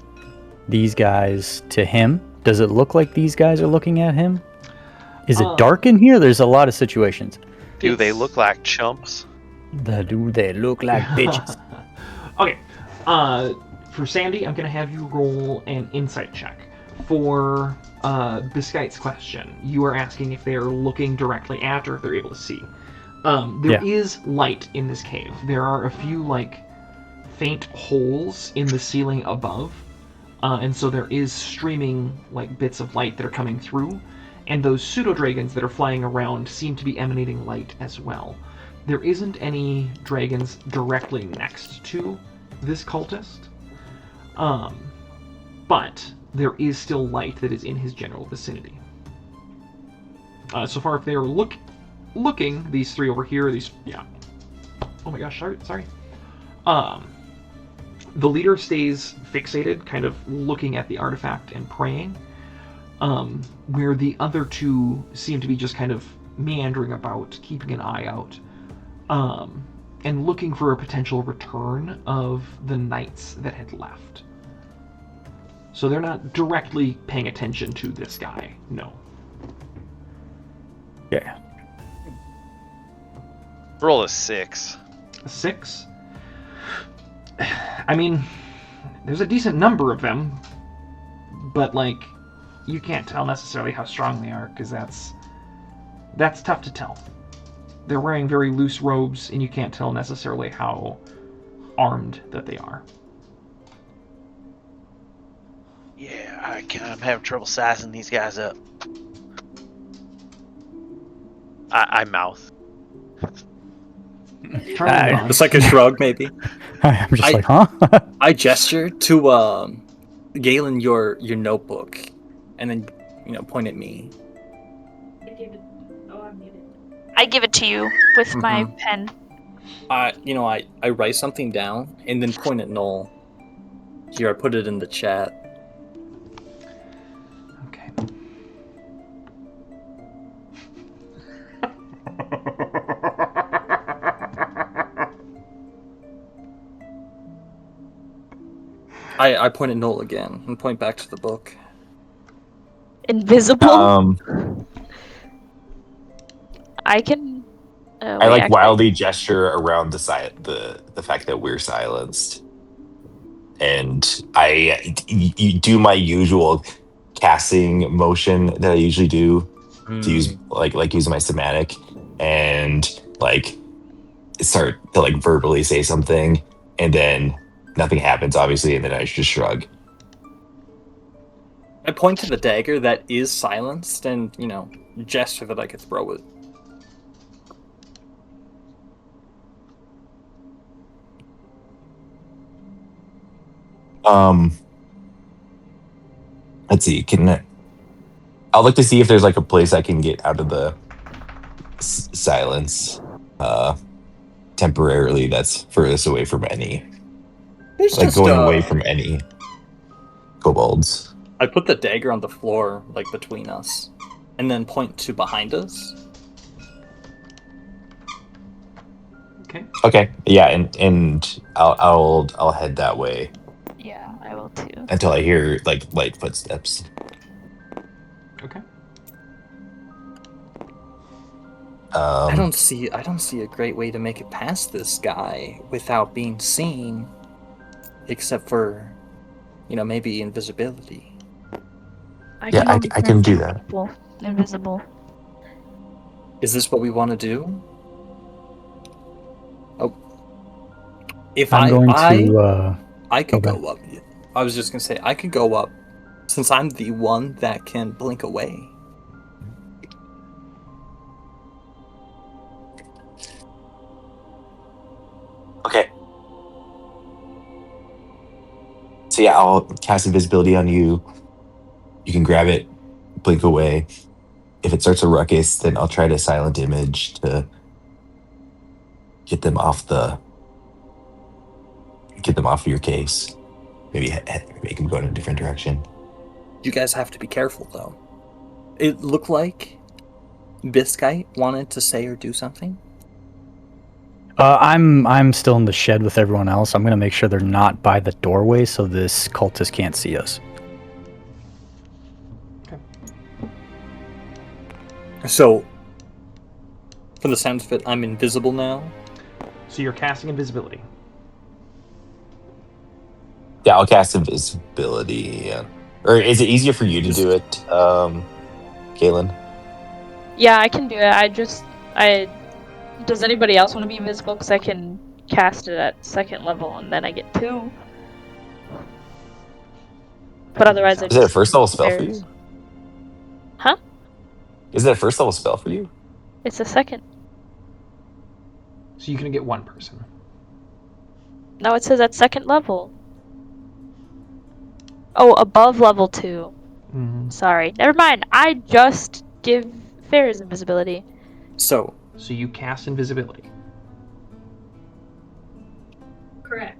these guys to him? Does it look like these guys are looking at him? Is it dark in here? There's a lot of situations. Do they look like chumps? Do they look like bitches? Okay. For Sandy, I'm going to have you roll an insight check. For Biscuit's question, you are asking if they are looking directly at or if they're able to see. There is light in this cave. There are a few, like, faint holes in the ceiling above. And so there is streaming, like, bits of light that are coming through. And those pseudo-dragons that are flying around seem to be emanating light as well. There isn't any dragons directly next to this cultist. But there is still light that is in his general vicinity. So far, if they are looking, these three over here, oh my gosh, sorry. The leader stays fixated, kind of looking at the artifact and praying, where the other two seem to be just kind of meandering about, keeping an eye out, and looking for a potential return of the knights that had left. So they're not directly paying attention to this guy, no. Yeah. Roll a 6. A 6? I mean, there's a decent number of them, but, like, you can't tell necessarily how strong they are, because that's tough to tell. They're wearing very loose robes, and you can't tell necessarily how armed that they are. Yeah, I'm having trouble sizing these guys up. I mouth. It's like a shrug, maybe. I'm just like, huh? I gesture to Galen your notebook, and then point at me. I give it to you with my pen. I write something down and then point at Noel. Here, I put it in the chat. Okay. I point at Noel again and point back to the book. Invisible? I can. I like wildly gesture around the fact that we're silenced, and you do my usual casting motion that I usually do to use like using my somatic, and like start to like verbally say something, and then nothing happens, obviously, and then I just shrug. I point to the dagger that is silenced and gesture that I could throw it. Let's see. I'll look to see if there's like a place I can get out of the silence temporarily. That's furthest away from any. There's like just, going away from any kobolds. I put the dagger on the floor, like between us, and then point to behind us. Okay. Yeah, and I'll head that way. Yeah, I will too. Until I hear like light footsteps. Okay. I don't see a great way to make it past this guy without being seen, except for, maybe invisibility. I can do that. Invisible. Is this what we want to do? Oh, if I could go up. I was just gonna say I could go up, since I'm the one that can blink away. Okay. So yeah, I'll cast invisibility on you. You can grab it, blink away. If it starts a ruckus, then I'll try to silent image to get them off your case. Maybe make them go in a different direction. You guys have to be careful, though. It looked like Biscuit wanted to say or do something. I'm still in the shed with everyone else. I'm gonna make sure they're not by the doorway so this cultist can't see us. Okay. So, from the sounds of it, I'm invisible now. So you're casting invisibility. Yeah, I'll cast invisibility. Yeah. Or is it easier for you to do it, Galen? Yeah, I can do it. Does anybody else want to be invisible? Because I can cast it at second level and then I get 2. But otherwise, Is it a first level spell for you? Huh? Is it a first level spell for you? It's a second. So you can get one person. No, it says at second level. Oh, above level 2. Mm-hmm. Sorry. Never mind. I just give Fair's invisibility. So you cast invisibility. Correct.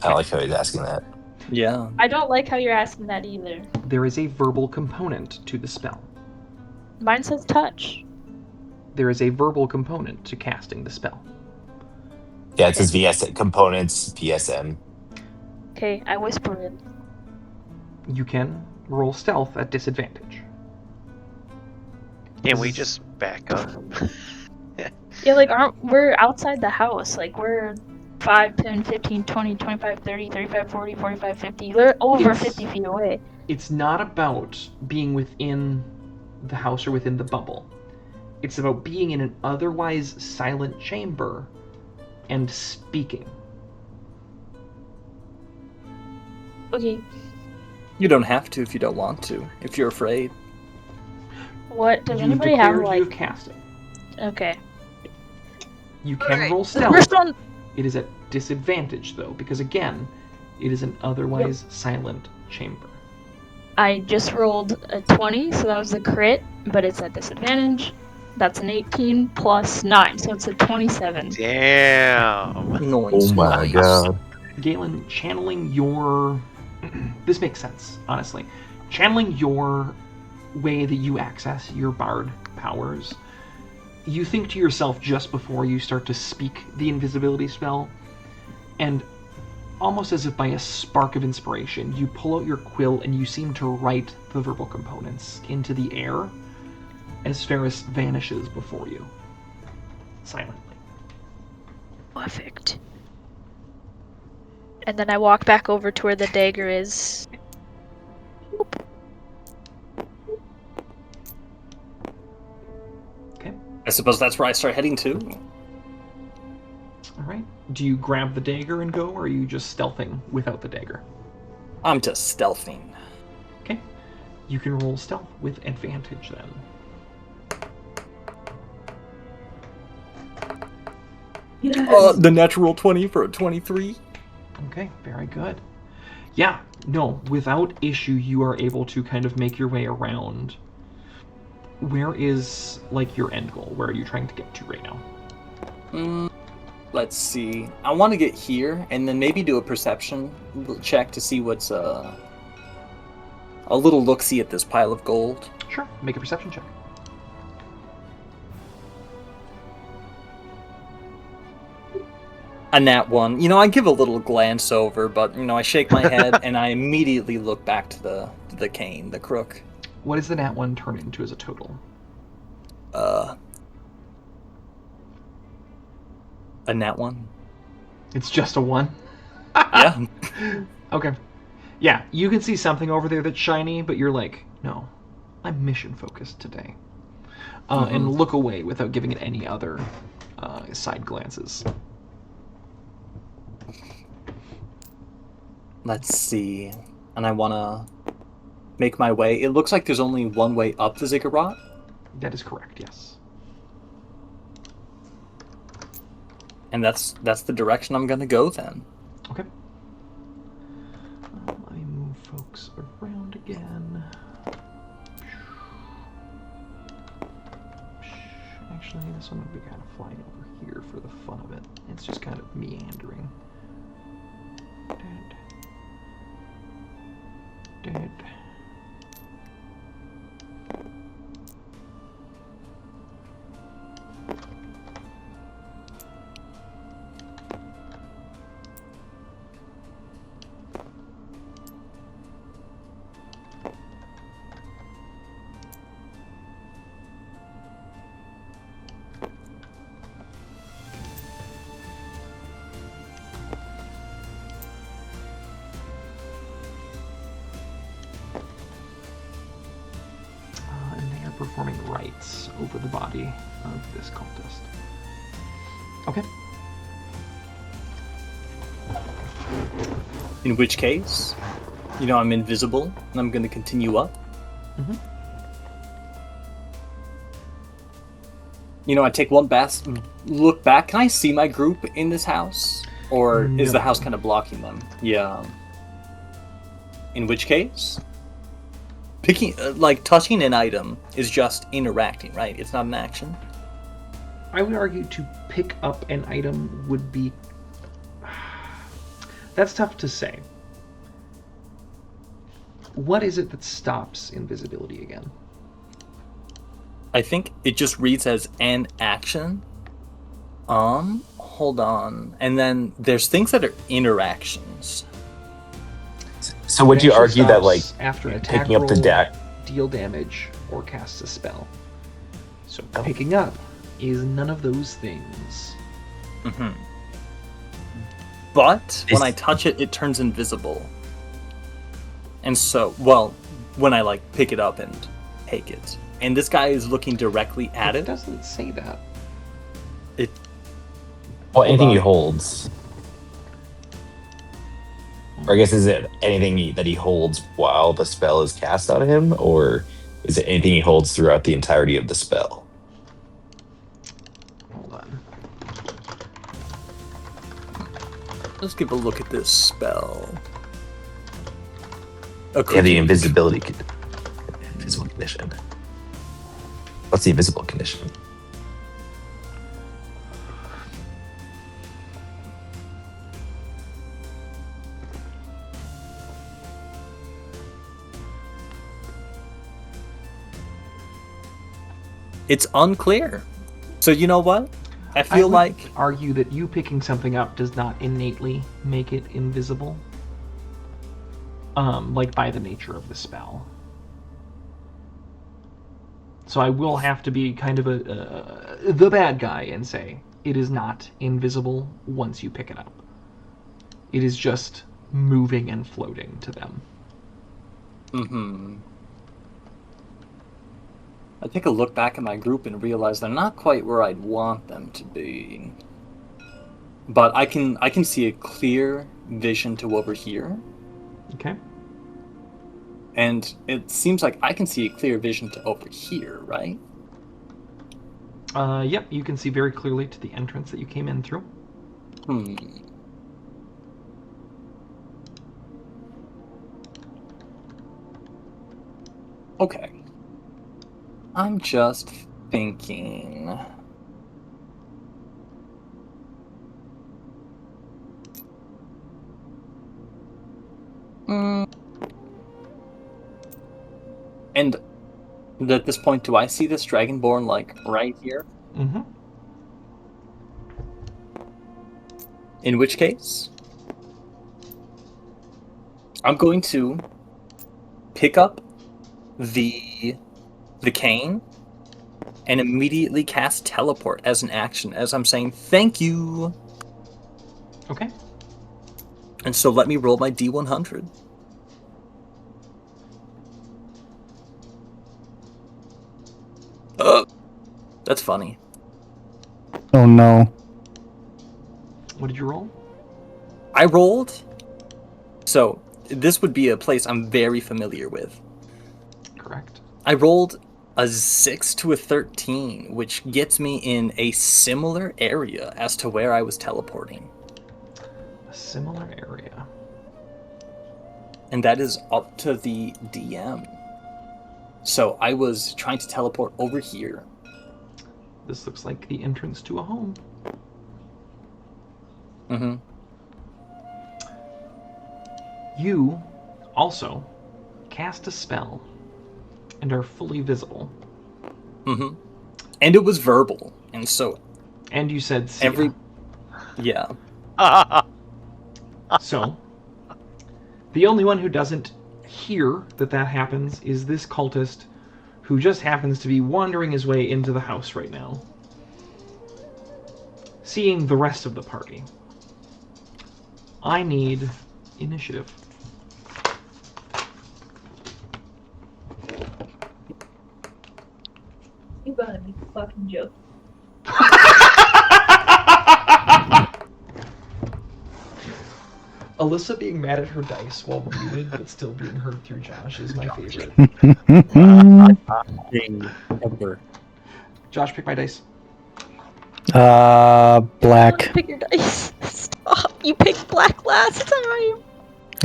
I don't like how he's asking that. Yeah. I don't like how you're asking that either. There is a verbal component to the spell. Mine says touch. There is a verbal component to casting the spell. Yeah, it says VS components, PSM. Okay, I whisper it. You can roll stealth at disadvantage. Can we just back up? Yeah, like, we're outside the house. Like, we're 5, 10, 15, 20, 25, 30, 35, 40, 45, 50. We're over 50 feet away. It's not about being within the house or within the bubble. It's about being in an otherwise silent chamber and speaking. Okay. You don't have to if you don't want to. If you're afraid. What does You've anybody have declared like? you've cast it. Okay. You can Alright, roll the stealth. first one. It is at disadvantage though, because again, it is an otherwise silent chamber. I just rolled a 20, so that was a crit, but it's at disadvantage. That's an 18 plus 9, so it's a 27. Damn. Noise. Oh my Nice. god. Galen, channeling your... this makes sense, honestly. Channeling your way that you access your bard powers, you think to yourself just before you start to speak the invisibility spell, and almost as if by a spark of inspiration, you pull out your quill and you seem to write the verbal components into the air as Ferris vanishes before you, silently. Perfect. And then I walk back over to where the dagger is. Okay. I suppose that's where I start heading to. All right. Do you grab the dagger and go, or are you just stealthing without the dagger? I'm just stealthing. Okay. You can roll stealth with advantage then. Yes. The natural 20 for a 23. Okay, very good. Yeah, no, without issue, you are able to kind of make your way around. Where is, like, your end goal? Where are you trying to get to right now? Let's see. I want to get here and then maybe do a perception check to see what's a little look-see at this pile of gold. Sure, make a perception check. A nat 1. You know, I give a little glance over, but, you know, I shake my head and I immediately look back to the cane, the crook. What does the nat 1 turn into as a total? A nat 1. It's just a 1? Yeah. Okay. Yeah, you can see something over there that's shiny, but you're like, no, I'm mission-focused today. And look away without giving it any other side glances. Let's see. And I want to make my way. It looks like there's only one way up the ziggurat. That is correct, yes. And that's the direction I'm going to go then. Okay. Let me move folks around again. Actually, this one would be kind of flying over here for the fun of it. It's just kind of meandering. Dead. Performing rites over the body of this cultist. Okay. In which case, you know, I'm invisible, and I'm going to continue up. Mm-hmm. You know, I take one look back. Can I see my group in this house? Or is the house kind of blocking them? Yeah. In which case, picking, touching an item is just interacting, right? It's not an action. I would argue to pick up an item would be... That's tough to say. What is it that stops invisibility again? I think it just reads as an action. Hold on. And then there's things that are interactions. So would you argue that, like, after an attack picking up the roll, deck, deal damage, or cast a spell? So picking up is none of those things. Mm-hmm. But when I touch it, it turns invisible. And so, well, when I pick it up and take it, and this guy is looking directly at it. It doesn't say that. Well, anything he holds. Or I guess, is it anything that he holds while the spell is cast on him, or is it anything he holds throughout the entirety of the spell? Hold on. Let's give a look at this spell. Yeah, the invisible condition. What's the invisible condition? It's unclear. So you know what? I feel would like argue that you picking something up does not innately make it invisible. Like by the nature of the spell. So I will have to be kind of the bad guy and say it is not invisible once you pick it up. It is just moving and floating to them. Mm-hmm. I take a look back at my group and realize they're not quite where I'd want them to be. But I can see a clear vision to over here. Okay. And it seems like I can see a clear vision to over here, right? Yep, you can see very clearly to the entrance that you came in through. Okay. I'm just thinking. And at this point, do I see this Dragonborn, like, right here? Mm-hmm. In which case, I'm going to pick up the cane and immediately cast teleport as an action, as I'm saying, thank you! Okay. And so let me roll my D100. That's funny. Oh no. What did you roll? I rolled. So this would be a place I'm very familiar with. Correct. I rolled a 6 to a 13, which gets me in a similar area as to where I was teleporting. A similar area. And that is up to the DM. So I was trying to teleport over here. This looks like the entrance to a home. Mm-hmm. You also cast a spell and are fully visible. Mm-hmm. And it was verbal. And so And you said see yeah. So the only one who doesn't hear that happens is this cultist who just happens to be wandering his way into the house right now, seeing the rest of the party. I need initiative. You gotta be fucking joking. Alyssa being mad at her dice while muted but still being heard through Josh is my favorite. Ever. Josh, pick my dice. Black. Pick your dice. Stop. You picked black last time.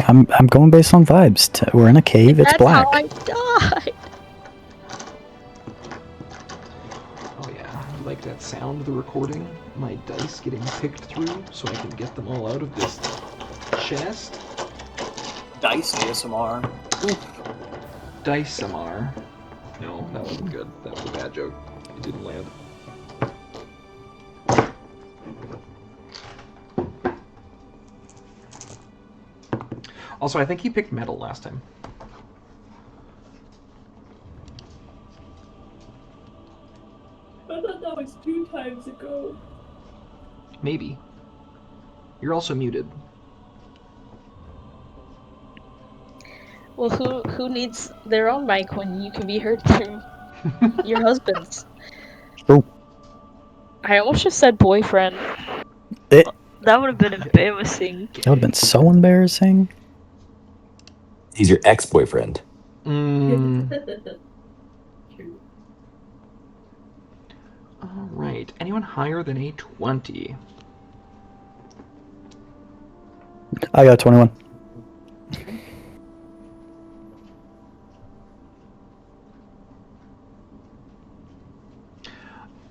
I'm going based on vibes. We're in a cave. It's That's black. how I died. Oh yeah, you like that sound of the recording? My dice getting picked through so I can get them all out of this chest? Dice ASMR. Oof. Dice MR. No, that wasn't good. That was a bad joke. It didn't land. Also, I think he picked metal last time. I thought that was 2 times ago. Maybe. You're also muted. Well, who needs their own mic when you can be heard through your husband's? True. I almost just said boyfriend. It, That would have been embarrassing. that would have been so embarrassing. He's your ex-boyfriend. All right. Anyone higher than a 20? I got 21.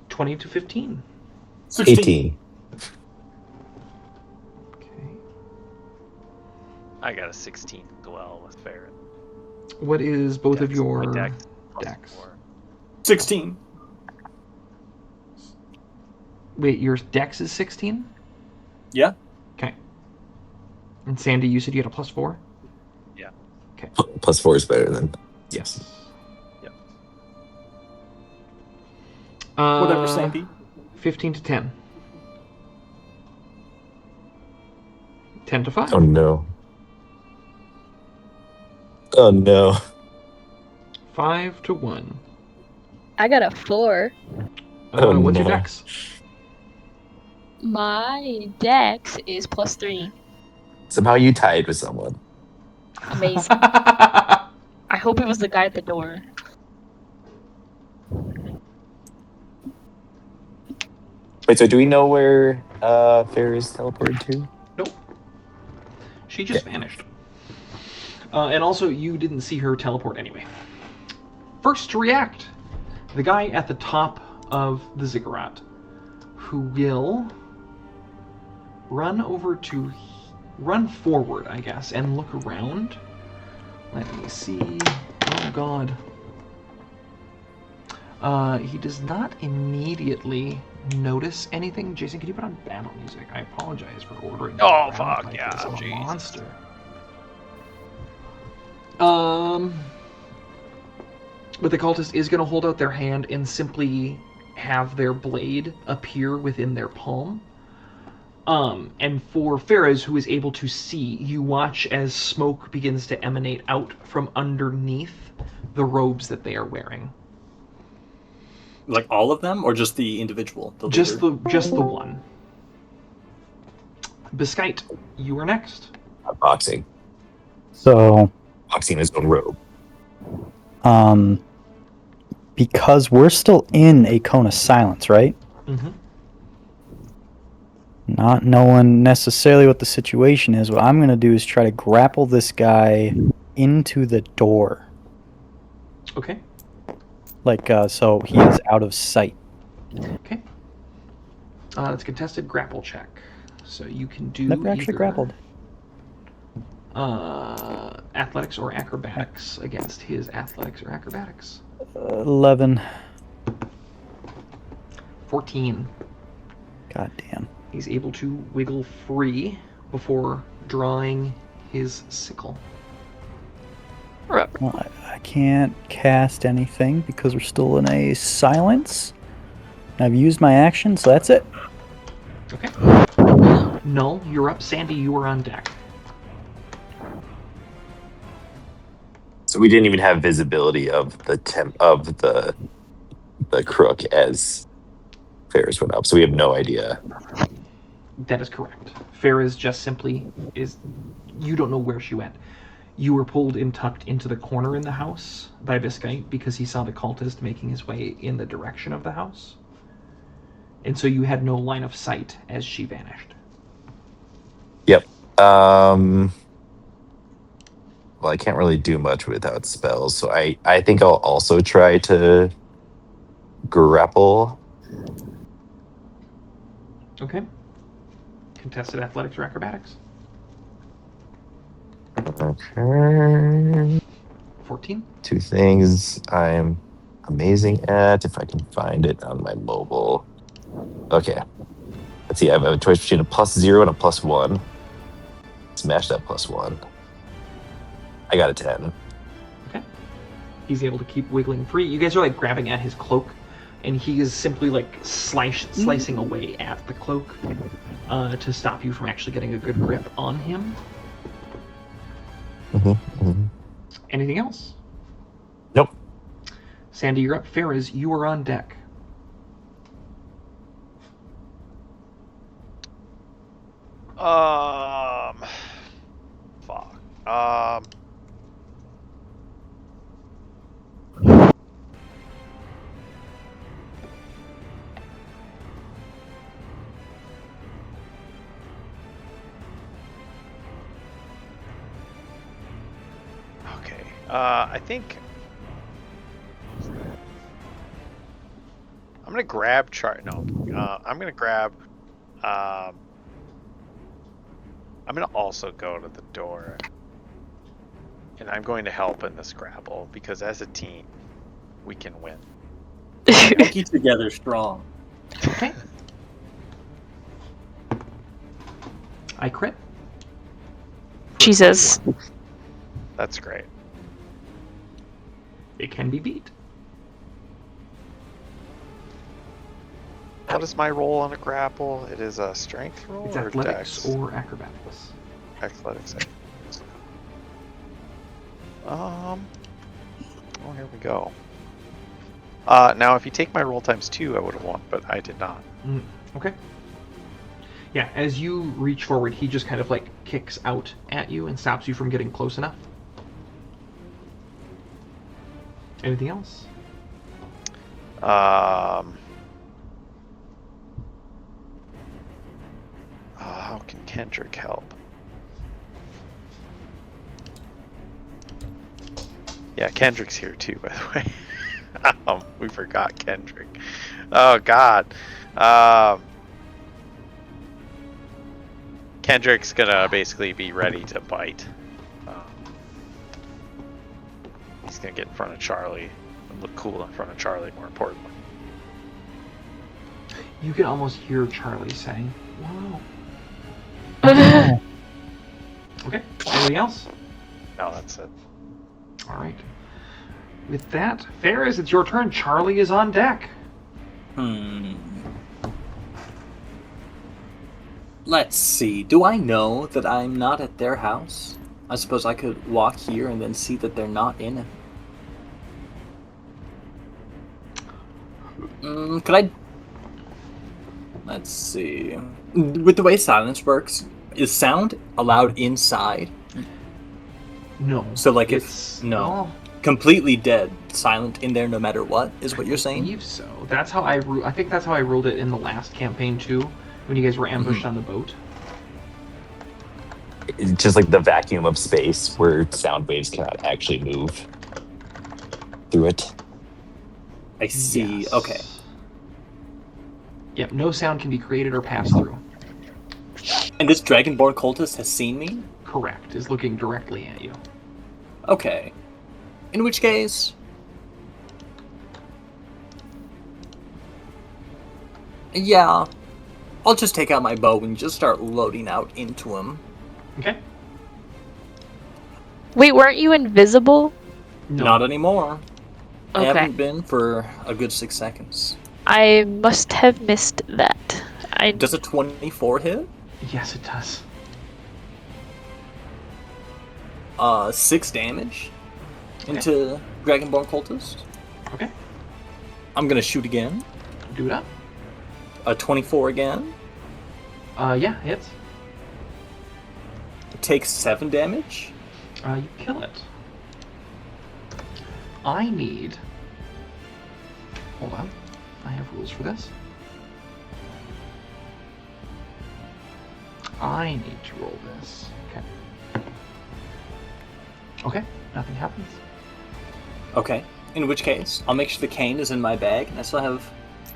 20 to 15. 16. 18. Okay. I got a 16 as well with Farron. What is both of Dex. your My dex plus decks? 4. 16. Wait, your dex is 16? Yeah. Okay. And Sandy, you said you had a plus 4? Yeah. Okay. Plus 4 is better than... Yes. Yep. Whatever, Sandy. 15 to 10. 10 to 5. Oh, no. Oh, no. 5 to 1. I got a 4. Oh, What's your no. dex? My dex is +3. Somehow you tied with someone. Amazing. I hope it was the guy at the door. Wait, so do we know where Ferris teleported to? Nope. She just vanished. And also, you didn't see her teleport anyway. First to react, the guy at the top of the ziggurat, who will run forward, I guess, and look around. Let me see. Oh, God. He does not immediately notice anything. Jason, can you put on battle music? I apologize for ordering. Oh, fuck, like yeah, this. I'm a Jesus. monster. But the cultist is going to hold out their hand and simply have their blade appear within their palm. And for Ferris, who is able to see, you watch as smoke begins to emanate out from underneath the robes that they are wearing. Like all of them, or just the individual? Just the one. Biscite, you are next. Boxing. So, Boxing his own robe. because we're still in a cone of silence, right? Mm-hmm. Not knowing necessarily what the situation is, what I'm going to do is try to grapple this guy into the door. Okay. Like, so he is out of sight. Okay. It's a contested grapple check. So you can do Never actually either, grappled. athletics or acrobatics against his athletics or acrobatics. 11. 14. God damn. He's able to wiggle free before drawing his sickle. Well, I can't cast anything because we're still in a silence. I've used my action, so that's it. Okay. Null, you're up. Sandy, you are on deck. So we didn't even have visibility of the crook as Ferris went up. So we have no idea. That is correct. Farah's just simply is... You don't know where she went. You were pulled and tucked into the corner in the house by Biscite because he saw the cultist making his way in the direction of the house. And so you had no line of sight as she vanished. Yep. Well, I can't really do much without spells, so I think I'll also try to grapple. Okay. Contested athletics or acrobatics. Okay. 14. Two things I'm amazing at, if I can find it on my mobile. Okay. Let's see, I have a choice between a +0 and a +1. Smash that +1. I got a 10. Okay. He's able to keep wiggling free. You guys are like grabbing at his cloak, and he is simply like slicing away at the cloak to stop you from actually getting a good grip on him. Anything else? Nope. Sandy, you're up. Ferris, you are on deck. Fuck. I think I'm gonna grab I'm gonna grab. I'm gonna also go to the door, and I'm going to help in this grapple because as a team, we can win. Monkey together strong. Okay. I crit. For Jesus. 21. That's great. It can be beat. What is my roll on a grapple? It is a strength roll It's or athletics dex? or acrobatics. Athletics. Oh, here we go. Now, if you take my roll times 2, I would have won, but I did not. Okay. Yeah, as you reach forward, he just kind of like kicks out at you and stops you from getting close enough. Anything else? How can Kendrick help? Yeah, Kendrick's here too, by the way. We forgot Kendrick. Oh God. Kendrick's gonna basically be ready to bite. He's gonna get in front of Charlie and look cool in front of Charlie, more importantly. You can almost hear Charlie saying, "Wow." Okay. Anything else? No, that's it. All right. With that, Ferris, it's your turn. Charlie is on deck. Let's see. Do I know that I'm not at their house? I suppose I could walk here and then see that they're not in it. Could I... Let's see. With the way silence works, is sound allowed inside? No. So, like, it's, if... No. well, Completely dead, silent in there no matter what, is what you're I saying? believe so. That's how I think that's how I ruled it in the last campaign too, when you guys were ambushed on the boat. It's just like the vacuum of space where sound waves cannot actually move through it. I see. Yes. Okay. Yep, no sound can be created or passed through. And this Dragonborn cultist has seen me? Correct, is looking directly at you. Okay. In which case... Yeah. I'll just take out my bow and just start loading out into him. Okay. Wait, weren't you invisible? No. Not anymore. I Okay. haven't been for a good 6 seconds. I must have missed that. Does a 24 hit? Yes, it does. 6 damage into Dragonborn cultist. Okay. I'm gonna shoot again. Do it up. A 24 again. Yeah, hits. Takes 7 damage. You kill it. I need... Hold on. I have rules for this. I need to roll this. Okay. Okay, nothing happens. Okay. In which case, I'll make sure the cane is in my bag, and I still have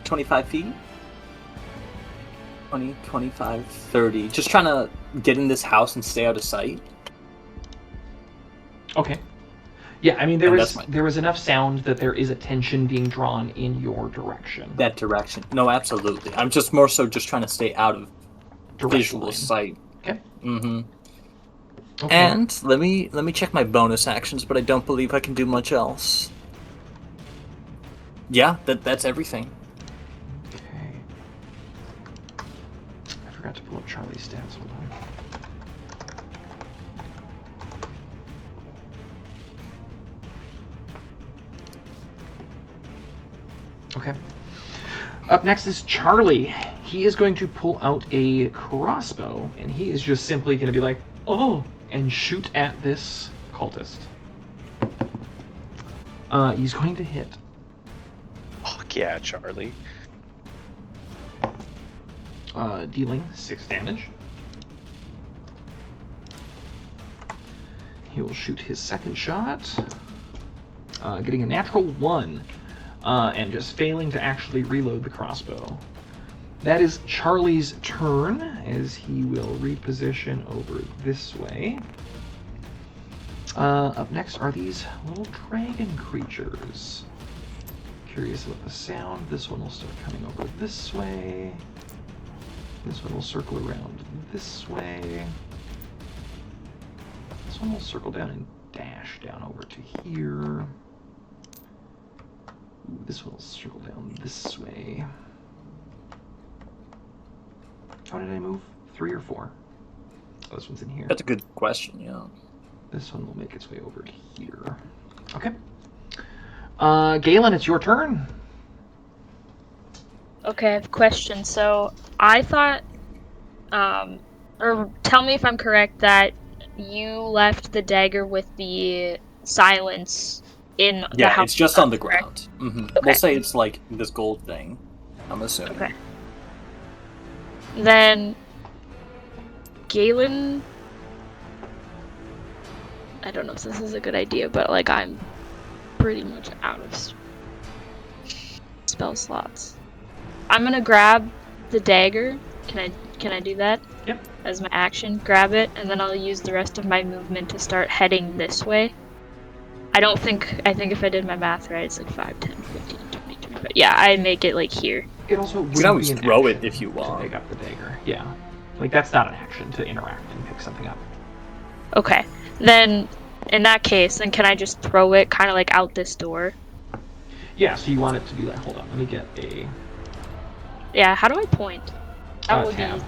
25 feet. 20, 25, 30. Just trying to get in this house and stay out of sight. Okay. Yeah, I mean, there And was that's there was enough sound that there is attention being drawn in your direction. That direction. No, absolutely. I'm just more so just trying to stay out of Direct visual line. sight. Okay. Mm-hmm. Okay. And let me check my bonus actions, but I don't believe I can do much else. Yeah, that's everything. Okay. I forgot to pull up Charlie's stats. Hold on. Okay. Up next is Charlie. He is going to pull out a crossbow, and he is just simply going to be like, "Oh!" and shoot at this cultist. He's going to hit. Fuck yeah, Charlie. Dealing 6 damage. He will shoot his second shot. getting a natural 1, and just failing to actually reload the crossbow. That is Charlie's turn, as he will reposition over this way. Up next are these little dragon creatures. Curious about the sound. This one will start coming over this way. This one will circle around this way. This one will circle down and dash down over to here. Ooh, this one will circle down this way. How did I move? 3 or 4? Oh, this one's in here. That's a good question, yeah. This one will make its way over to here. Okay. Galen, it's your turn. Okay, I have a question. So I thought, or tell me if I'm correct, that you left the dagger with the silence in the Yeah, house. it's just on the correct? ground. Mm-hmm. Okay. We'll say it's like this gold thing, I'm assuming. Okay. Then Galen, I don't know if this is a good idea, but like I'm pretty much out of spell slots. I'm gonna grab the dagger. Can I do that? Yep. As my action, grab it, and then I'll use the rest of my movement to start heading this way. I think if I did my math right, it's like 5, 10, 15, 20, 25. Yeah, I make it like here. It also You can always be an throw it action if you to want. pick up the dagger. Yeah. Like, that's not an action to interact and pick something up. Okay. Then, in that case, then can I just throw it kind of like out this door? Yeah, so you want it to be like, hold on, let me get a Yeah, how do I point? That would tab. be...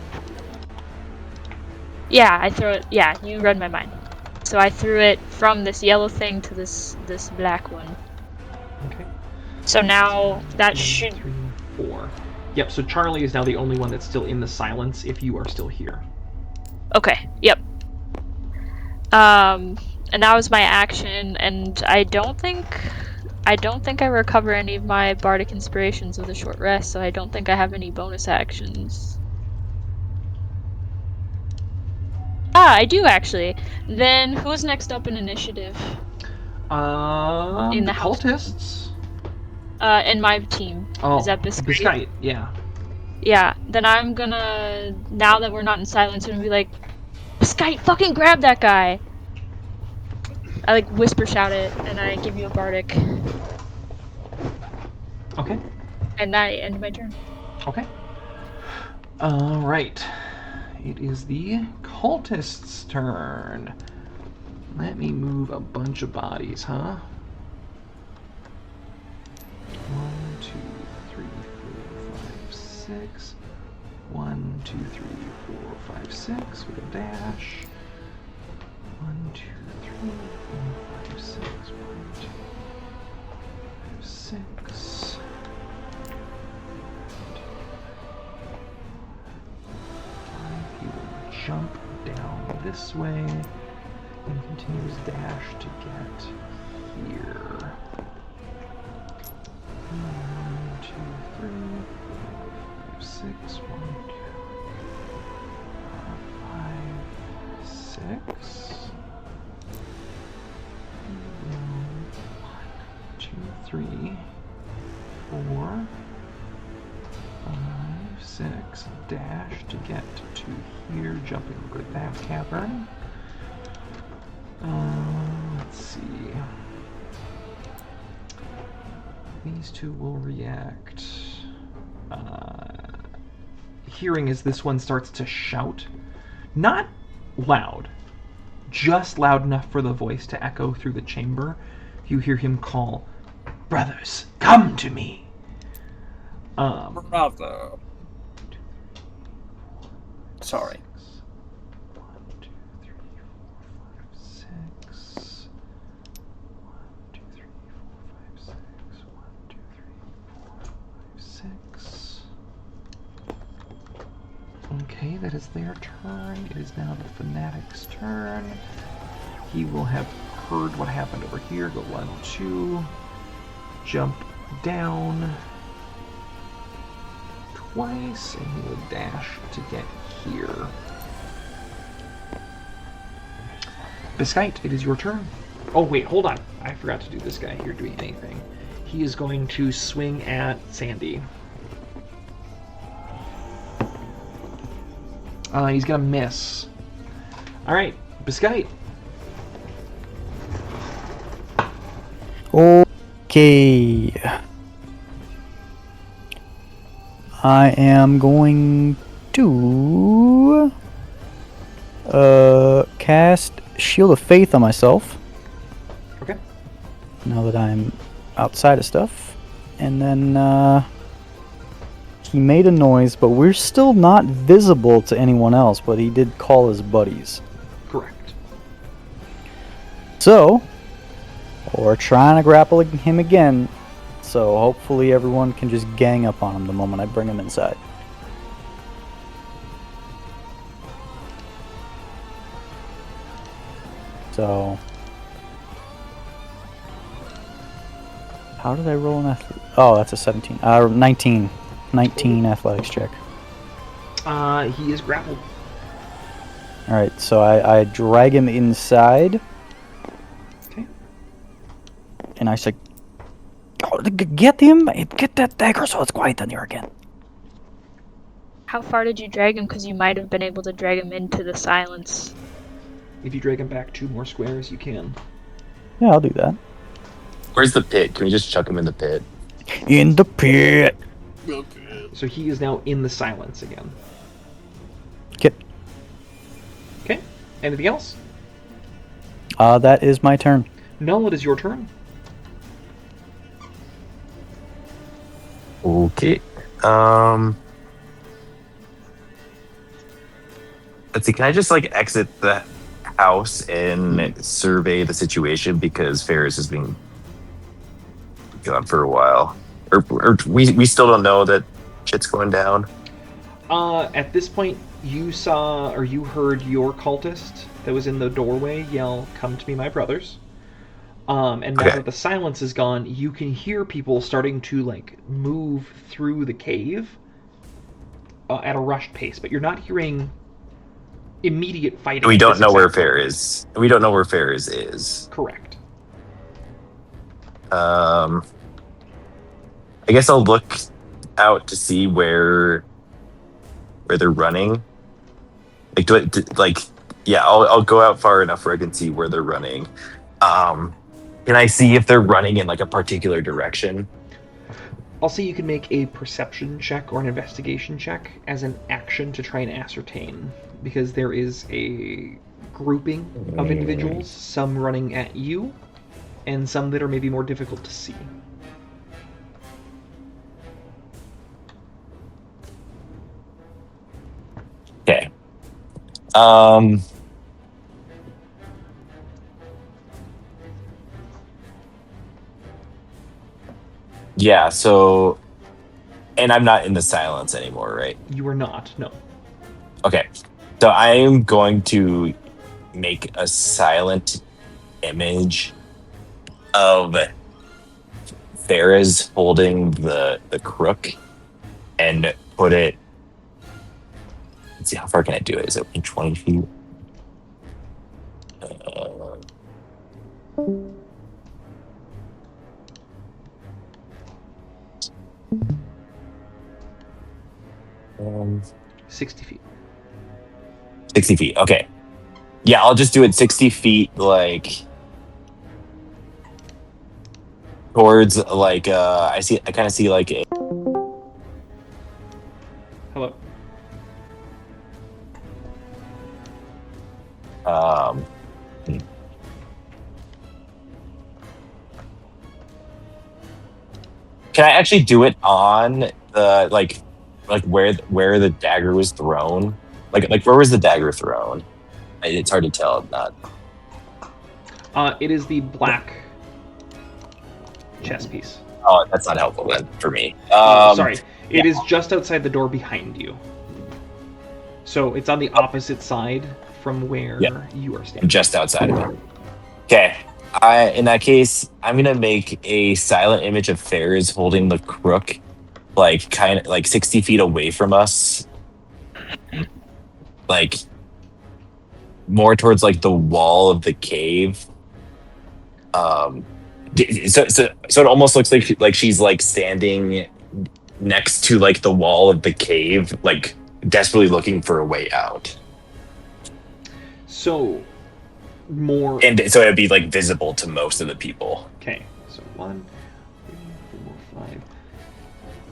Yeah, I throw it... Yeah, you read my mind. So I threw it from this yellow thing to this black one. Okay. So now that 2, should... 3, 4. Yep, so Charlie is now the only one that's still in the silence if you are still here. Okay, yep. And that was my action, and I don't think I recover any of my bardic inspirations with a short rest, so I don't think I have any bonus actions. Ah, I do actually. Then who's next up in initiative? In the house. cultists. In my team. Oh, Is that Biscuit? Biscuit, yeah. Yeah, then I'm gonna, now that we're not in silence, I'm gonna be like, Biscuit, fucking grab that guy! I like whisper shout it, and I give you a bardic. Okay. And I end my turn. Okay. Alright. It is the cultist's turn. Let me move a bunch of bodies, huh? 1, 2, 3, 4, 5, 6. 1, 2, 3, 4, 5, 6 with a dash. 1, 2, 3, 4, 5, 6. 1, 2, 5, 6. He will jump down this way and continue his dash to get here. 1, 2, 3, 4, 5, 6. 1, 2, 5, 6. 1, 2, 3, 4, 5, 6. Dash to get to here, jumping over that cavern. Let's see. These two will react. Hearing as this one starts to shout. Not loud, just loud enough for the voice to echo through the chamber. You hear him call, "Brothers, come to me!" Bravo. Sorry. 1, 2, 3, 4, 5, 6. 1, 2, 3, 4, 5, 6. 1, 2, 3, 4, 5, 6. Okay, that is their turn. It is now the fanatic's turn. He will have heard what happened over here. Go 1, 2. Jump down twice, and he will dash to get here. Biscuit, it is your turn. Oh wait, hold on. I forgot to do this guy here doing anything. He is going to swing at Sandy. He's gonna miss. All right, Biscite. Okay. I am going to cast Shield of Faith on myself. Okay. Now that I'm outside of stuff. And then he made a noise, but we're still not visible to anyone else, but he did call his buddies. Correct. So, we're trying to grapple him again. So hopefully everyone can just gang up on him the moment I bring him inside. So, how did I roll an athletics? Oh, that's a 17. 19. 19 athletics check. He is grappled. Alright, so I drag him inside. Okay. And I say, oh, get him! Get that dagger so it's quiet in here again. How far did you drag him? Because you might have been able to drag him into the silence. If you drag him back 2 more squares, you can. Yeah, I'll do that. Where's the pit? Can we just chuck him in the pit? In the pit! So he is now in the silence again. Okay. Okay. Anything else? That is my turn. Null, it is your turn. Okay. Let's see. Can I just like exit the house and survey the situation because Ferris has been gone for a while, or we still don't know that shit's going down. At this point, you saw or you heard your cultist that was in the doorway yell, "Come to me, my brothers." And now that the silence is gone, you can hear people starting to like move through the cave at a rushed pace, but you're not hearing immediate fighting. We don't know where Ferris. We don't know where Ferris is. Correct. I guess I'll look out to see where they're running. I'll go out far enough where I can see where they're running. Can I see if they're running in like a particular direction? I'll say you can make a perception check or an investigation check as an action to try and ascertain, because there is a grouping of individuals, some running at you, and some that are maybe more difficult to see. Okay. Yeah, so and I'm not in the silence anymore, right? You are not, no. Okay. So I'm going to make a silent image of Farah's holding the crook and put it. Let's see, how far can I do it? Is it 20 feet? Um, 60 feet. 60 feet. Okay. Yeah, I'll just do it 60 feet, like towards like I kind of see like a. Hello. Can I actually do it on the like where the dagger was thrown? Like where was the dagger thrown? It's hard to tell. Not. It is the black chess piece. Oh, that's not helpful then for me. Sorry, it is just outside the door behind you. So it's on the opposite side from where you are standing. Just outside of it. Okay. In that case, I'm gonna make a silent image of Ferris holding the crook, like kind of like 60 feet away from us, like more towards like the wall of the cave, So it almost looks like she's like standing next to like the wall of the cave, like desperately looking for a way out. So more. And so it'd be like visible to most of the people. Okay, so 1, 3, 4, 5.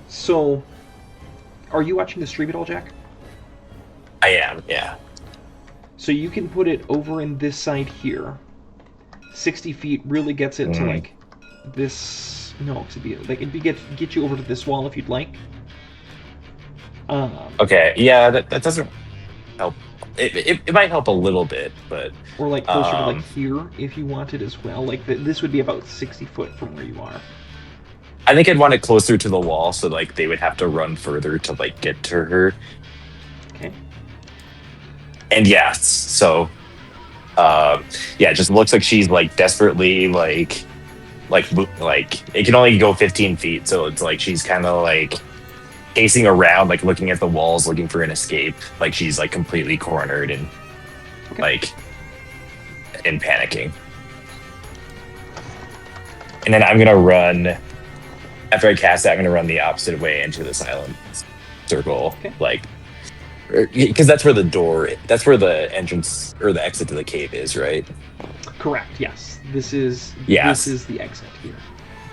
So, are you watching the stream at all, Jack? I am, yeah. So you can put it over in this side here. 60 feet really gets it to like this. No, it'd be get you over to this wall if you'd like. Okay, yeah, that doesn't help. It might help a little bit, but or like closer to like here if you wanted as well. Like this would be about 60 foot from where you are. I think I'd want it closer to the wall, so like they would have to run further to like get to her. Okay. And yeah, so yeah, it just looks like she's like desperately like it can only go 15 feet, so it's like she's kind of like pacing around, like looking at the walls, looking for an escape. Like she's like completely cornered and like and panicking. And then I'm gonna run after I cast it. I'm gonna run the opposite way into the silent circle, like because that's where the entrance or the exit to the cave is, right? Correct. Yes. This is the exit here.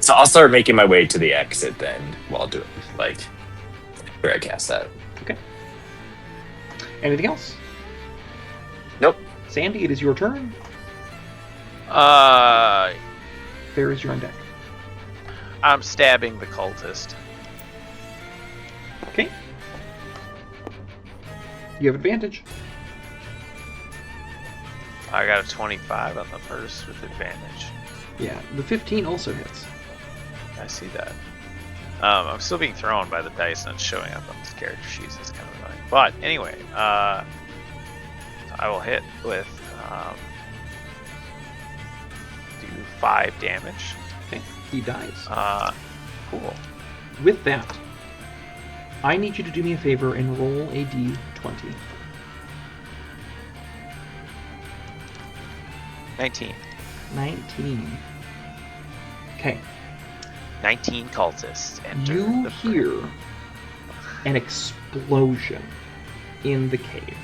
So I'll start making my way to the exit then while doing like where I cast that. Okay. Anything else? Nope. Sandy, it is your turn. There is your on deck. I'm stabbing the cultist. Okay. You have advantage. I got a 25 on the first with advantage. Yeah, the 15 also hits. I see that. I'm still being thrown by the dice and it's showing up on this character sheet. It's kind of annoying. But anyway, I will hit with do 5 damage. Okay, he dies. Cool. With that, I need you to do me a favor and roll a d20. 19. 19. Okay. 19 cultists enter. You hear an explosion in the cave.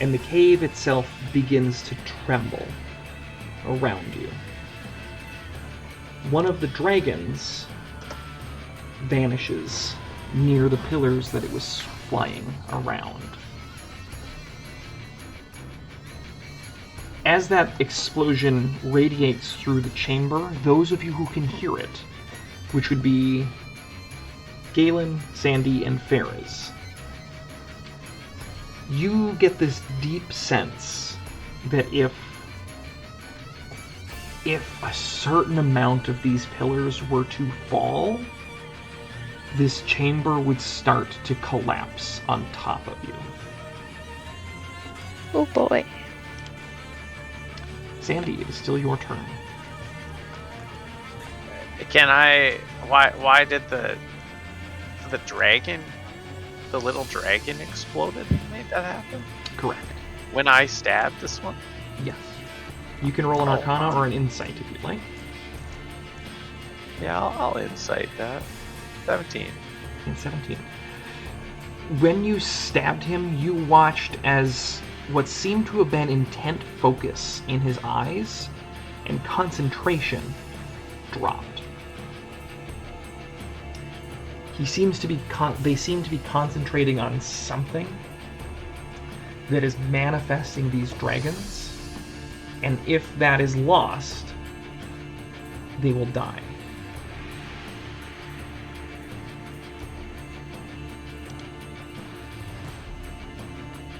And the cave itself begins to tremble around you. One of the dragons vanishes near the pillars that it was flying around. As that explosion radiates through the chamber, those of you who can hear it, which would be Galen, Sandy, and Ferris, you get this deep sense that if a certain amount of these pillars were to fall, this chamber would start to collapse on top of you. Oh boy. Sandy, it is still your turn. Can I? Why did the dragon, the little dragon, exploded and made that happen? Correct. When I stabbed this one? Yes. You can roll an Arcana or an Insight if you'd like. Yeah, I'll insight that. 17. And 17. When you stabbed him, you watched as what seemed to have been intent focus in his eyes and concentration dropped. They seem to be concentrating on something that is manifesting these dragons, and if that is lost, they will die.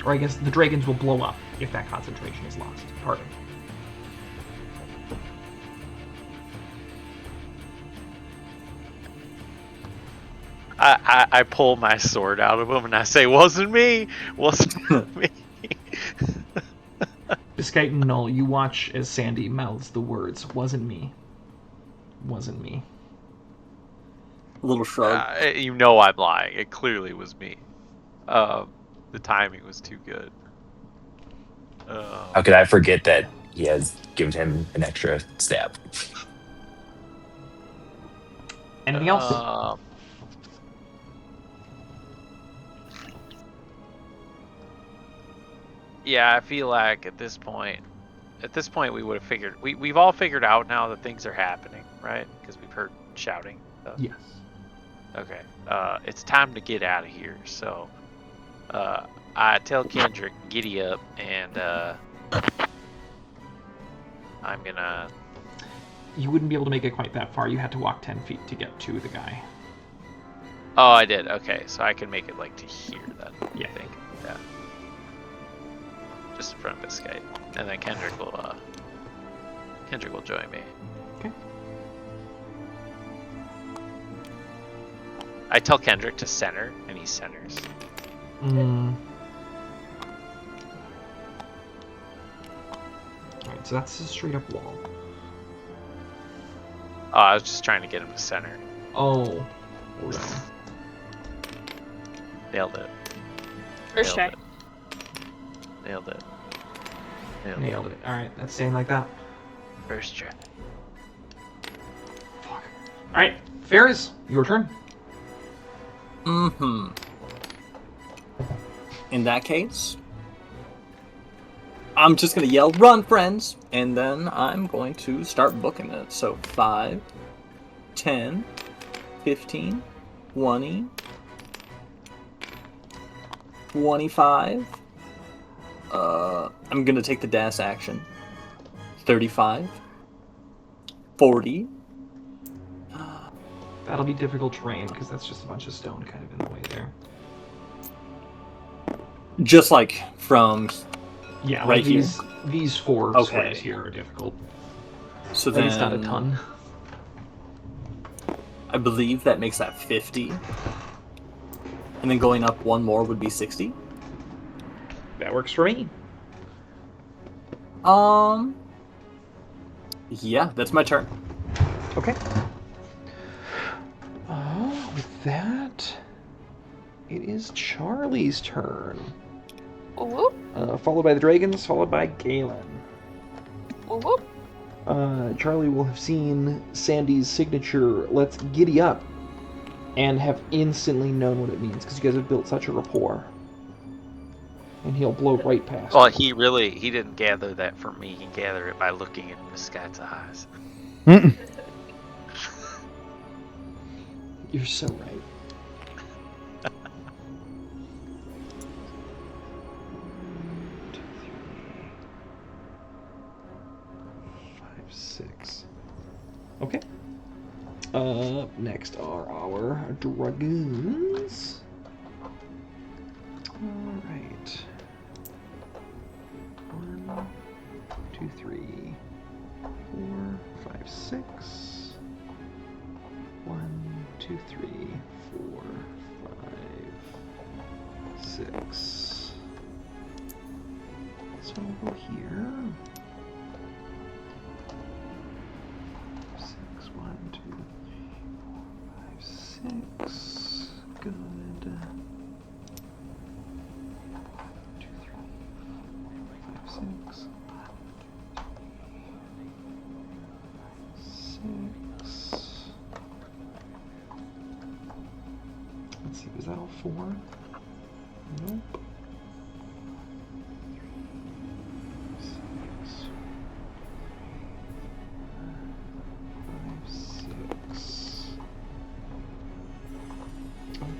Or I guess the dragons will blow up if that concentration is lost. Pardon. I pull my sword out of him and I say, "Wasn't me. Wasn't me." Biscite and Null, you watch as Sandy mouths the words, "Wasn't me. Wasn't me." A little shrug. You know I'm lying. It clearly was me. The timing was too good. How could I forget that he has given him an extra stab. Anything else? Yeah, I feel like at this point we would have figured we've all figured out now that things are happening, right? Because we've heard shouting stuff. Yes. Okay. It's time to get out of here. So I tell Kendrick, giddy up, and I'm gonna. You wouldn't be able to make it quite that far. You had to walk 10 feet to get to the guy. Oh, I did. Okay, so I can make it like to here then. Yeah. I think. Yeah. Just in front of Biscayne, and then Kendrick will join me. Okay. I tell Kendrick to center, and he centers. Alright, so that's a straight up wall. Oh, I was just trying to get him to center. Oh. Nailed it. First try. Nailed it. Nailed it. Alright, that's staying like that. First try. Fuck. Alright, Ferris, your turn. Mm-hmm. In that case, I'm just gonna yell, "Run, friends!" And then I'm going to start booking it. So 5, 10, 15, 20, 25. I'm gonna take the dash action. 35, 40. That'll be difficult terrain because that's just a bunch of stone kind of in the way there. Just like from Yeah, right like here. These four Okay. squares here are difficult. So At then, least not a ton. I believe that makes that 50. And then going up one more would be 60. That works for me. Yeah, that's my turn. Okay. With that, it is Charlie's turn. Whoop, Followed by the dragons, followed by Galen. whoop, whoop. Charlie will have seen Sandy's signature, "Let's giddy up," and have instantly known what it means because you guys have built such a rapport. And he'll blow right past. Well, he didn't gather that from me. He gathered it by looking in Biscayne's eyes. Mm-mm. You're so right. 5, 6. Okay. Next are our dragoons. Alright. 1, 2, 3, 4, 5, 6. 1, 2, 3, 4, 5, 6. So we'll go here. 6, 1, 2, 3, 4, 5, 6. Good. 2, 3, 4, 5, 6. 6. Let's see, was that all 4? Nope. 6. 5, 6.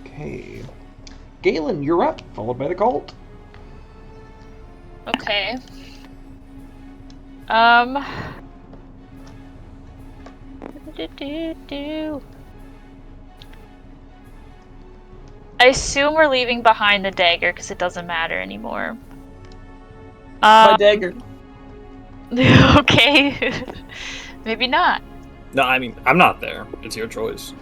Okay. Galen, you're up, followed by the cult. Okay. I assume we're leaving behind the dagger because it doesn't matter anymore. My dagger. Okay. Maybe not. No, I mean, I'm not there. It's your choice.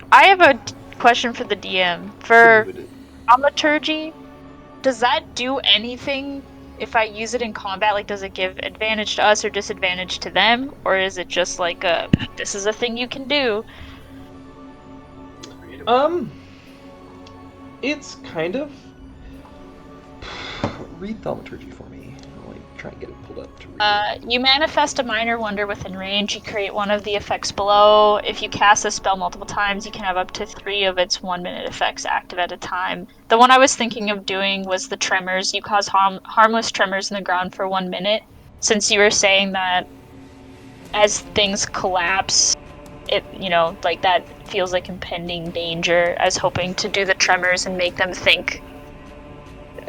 I have a question for the DM. For thaumaturgy, does that do anything if I use it in combat? Like, does it give advantage to us or disadvantage to them? Or is it just like this is a thing you can do? It's kind of... read thaumaturgy for me. I'll try and get it pulled up to read. You manifest a minor wonder within range. You create one of the effects below. If you cast a spell multiple times, you can have up to 3 of its 1-minute effects active at a time. The one I was thinking of doing was the tremors. You cause harmless tremors in the ground for 1 minute. Since you were saying that as things collapse, it, like that feels like impending danger. I was hoping to do the tremors and make them think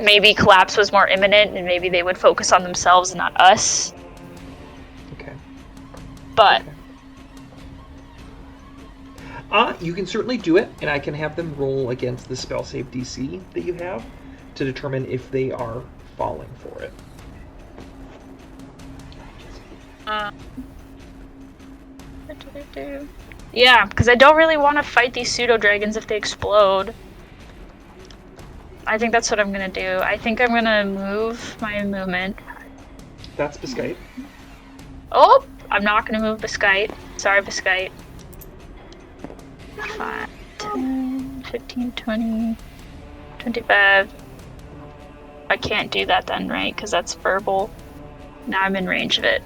maybe collapse was more imminent and maybe they would focus on themselves and not us. Okay. But you can certainly do it, and I can have them roll against the spell save DC that you have to determine if they are falling for it. What do they do? Yeah, because I don't really want to fight these pseudo-dragons if they explode. I think that's what I'm gonna do. I think I'm gonna move my movement. That's Biscite. Oh! I'm not gonna move Biscite. Sorry, Biscite. 5, 10, 15, 20, 25. I can't do that then, right? Because that's verbal. Now I'm in range of it.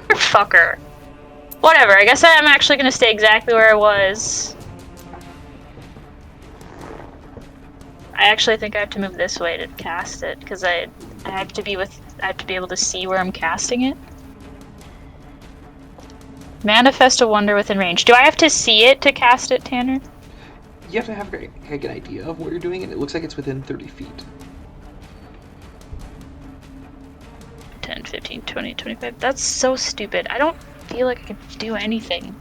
Fucker. Whatever, I guess I'm actually gonna stay exactly where I was. I actually think I have to move this way to cast it, because I have to be able to see where I'm casting it. Manifest a wonder within range. Do I have to see it to cast it, Tanner? You have to have a good idea of what you're doing, and it looks like it's within 30 feet. 10, 15, 20, 25. That's so stupid. I don't feel like I can do anything.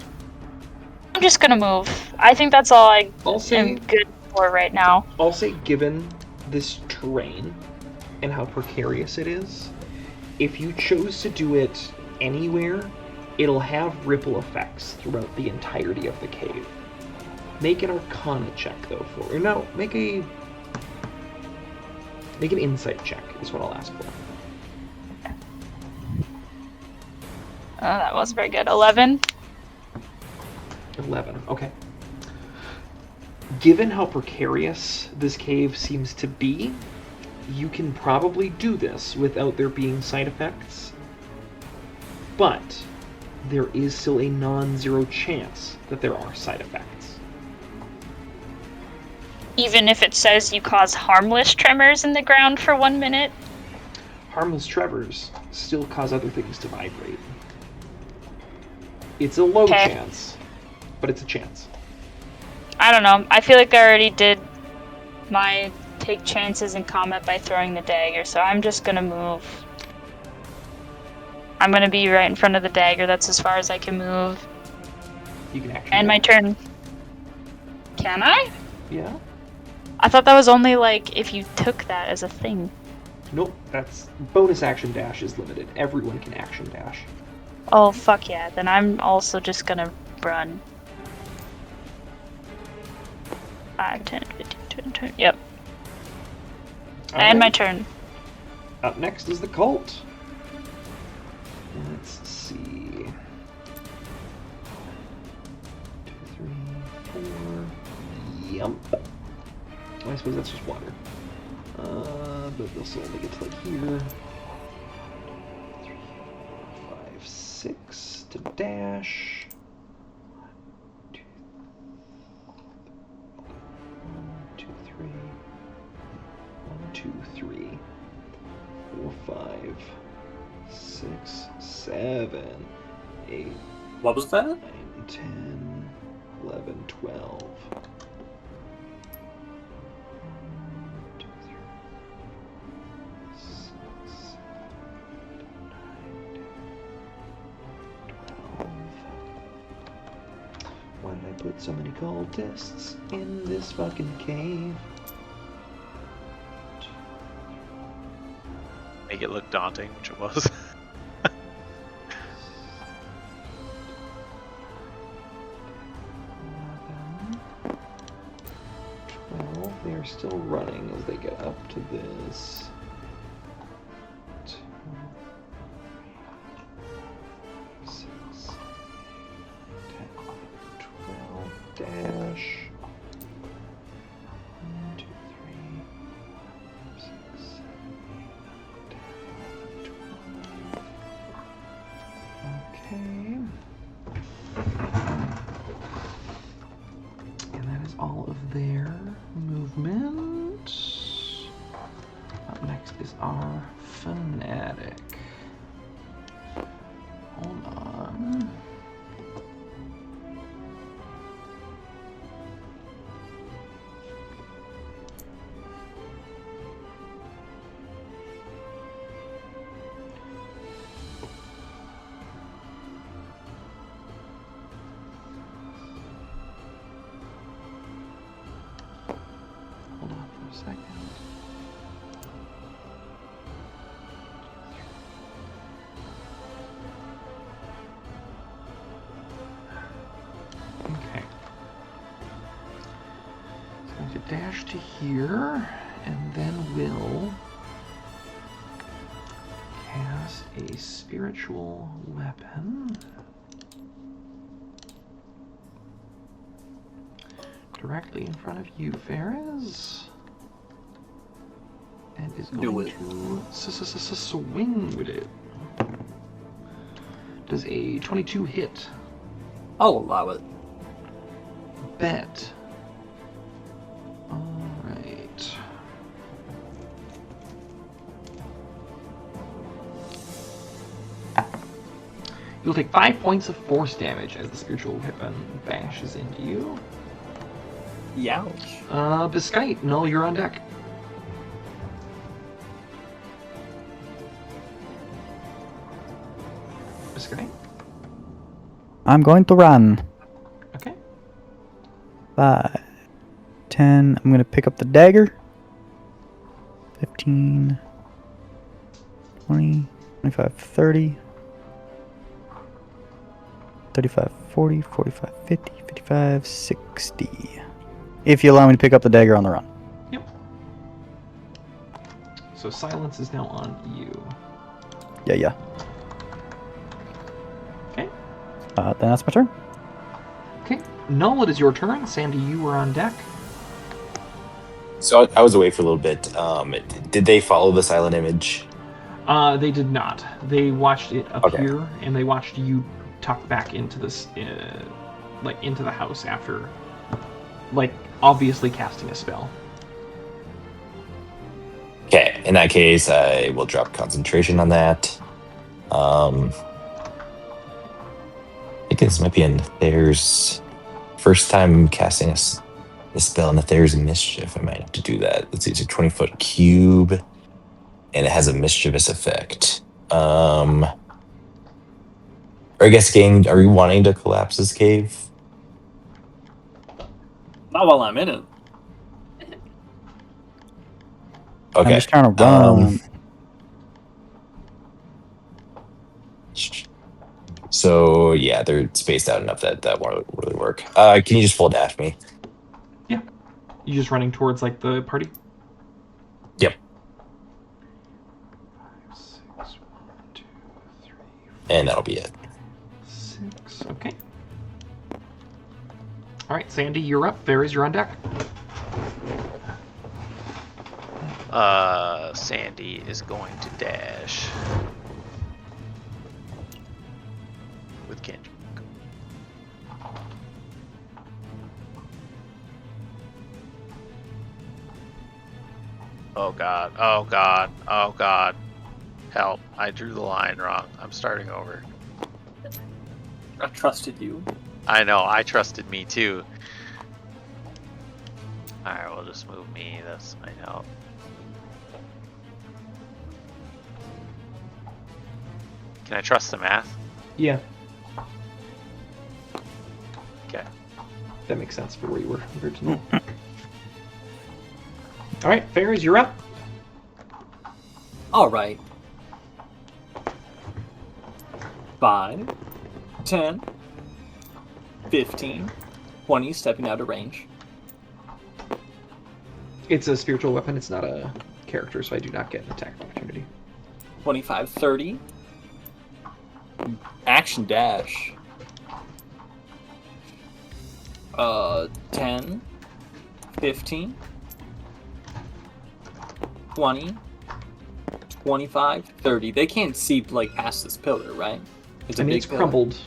I'm just gonna move. I think that's all I am good for right now. I'll say, given this terrain and how precarious it is, if you chose to do it anywhere, it'll have ripple effects throughout the entirety of the cave. Make an Arcana check, though, make an Insight check, is what I'll ask for. That was very good. 11? 11, okay. Given how precarious this cave seems to be, you can probably do this without there being side effects, but there is still a non-zero chance that there are side effects. Even if it says you cause harmless tremors in the ground for 1 minute? Harmless tremors still cause other things to vibrate. It's a low chance, but it's a chance. I don't know. I feel like I already did my take chances in combat by throwing the dagger, so I'm just gonna move. I'm gonna be right in front of the dagger. That's as far as I can move. You can actually. And my turn. Can I? Yeah. I thought that was only like if you took that as a thing. Nope, that's bonus action dash is limited. Everyone can action dash. Oh, fuck yeah. Then I'm also just gonna run. 5, 10, 15, 20, 20. Yep. And my turn. Up next is the cult. Let's see. 2, 3, 4. Yep. I suppose that's just water. But they'll still only get to like here. 3, 4, 5, 6 to dash. 1, 2, 3. 1, 2, 3. 4, 5, 6, 7, 8. What was that? 9, 10, 11, 12. 1, 2, 3, 6, 7, 8, 9, 10, 12. Why did I put so many cultists in this fucking cave? Make it look daunting, which it was. 12. They are still running as they get up to this. 2, 6, 10, 12 dash. 1, 2, 3, 4, 5, 6, 7, 8. is our fanatic. Hold on. Hold on for a second. Okay. So I'm going to dash to here, and then we'll cast a spiritual weapon. Directly in front of you, Ferris. And is going to swing with it. Does a 22 hit? I'll allow it. Bet. Alright. You'll take 5 points of force damage as the spiritual weapon bashes into you. Youch. Biscite, no, you're on deck. Biscite? I'm going to run. Okay. 5, 10. I'm going to pick up the dagger. 15, 20, 25, 30, 35, 40, 45, 50, 55, 60. If you allow me to pick up the dagger on the run. Yep. So silence is now on you. Yeah. Okay. Then that's my turn. Okay. Null, it is your turn. Sandy, you were on deck. So I was away for a little bit. Did they follow the silent image? They did not. They watched it appear, Okay. and they watched you tuck back into this, into the house after, obviously casting a spell. Okay, in that case, I will drop concentration on that. I think this might be in Thayer's first time casting a spell in the Thayer's Mischief. I might have to do that. Let's see, it's a 20-foot cube, and it has a mischievous effect. Or I guess, gang, are you wanting to collapse this cave? Not while I'm in it. Okay. I'm just trying to run. So yeah, they're spaced out enough that won't really work. Can you just full dash me? Yeah. You just running towards, the party? Yep. 5, 6, 1, 2, 3, 4, And that'll be it. 6. Okay. All right, Sandy, you're up. Varys, you're on deck. Sandy is going to dash with Kendrick. Oh god, oh god, oh god. Help, I drew the line wrong. I'm starting over. I trusted you. I know, I trusted me too. Alright, we'll just move me, this might help. Can I trust the math? Yeah. Okay. That makes sense for where you were compared to me. All right, Varys, you're up. All right. 5, 10, 15, 20, stepping out of range. It's a spiritual weapon. It's not a character, so I do not get an attack opportunity. 25, 30. Action dash. 10, 15, 20, 25, 30. They can't see, past this pillar, right? It's a big it's pillar. crumbled.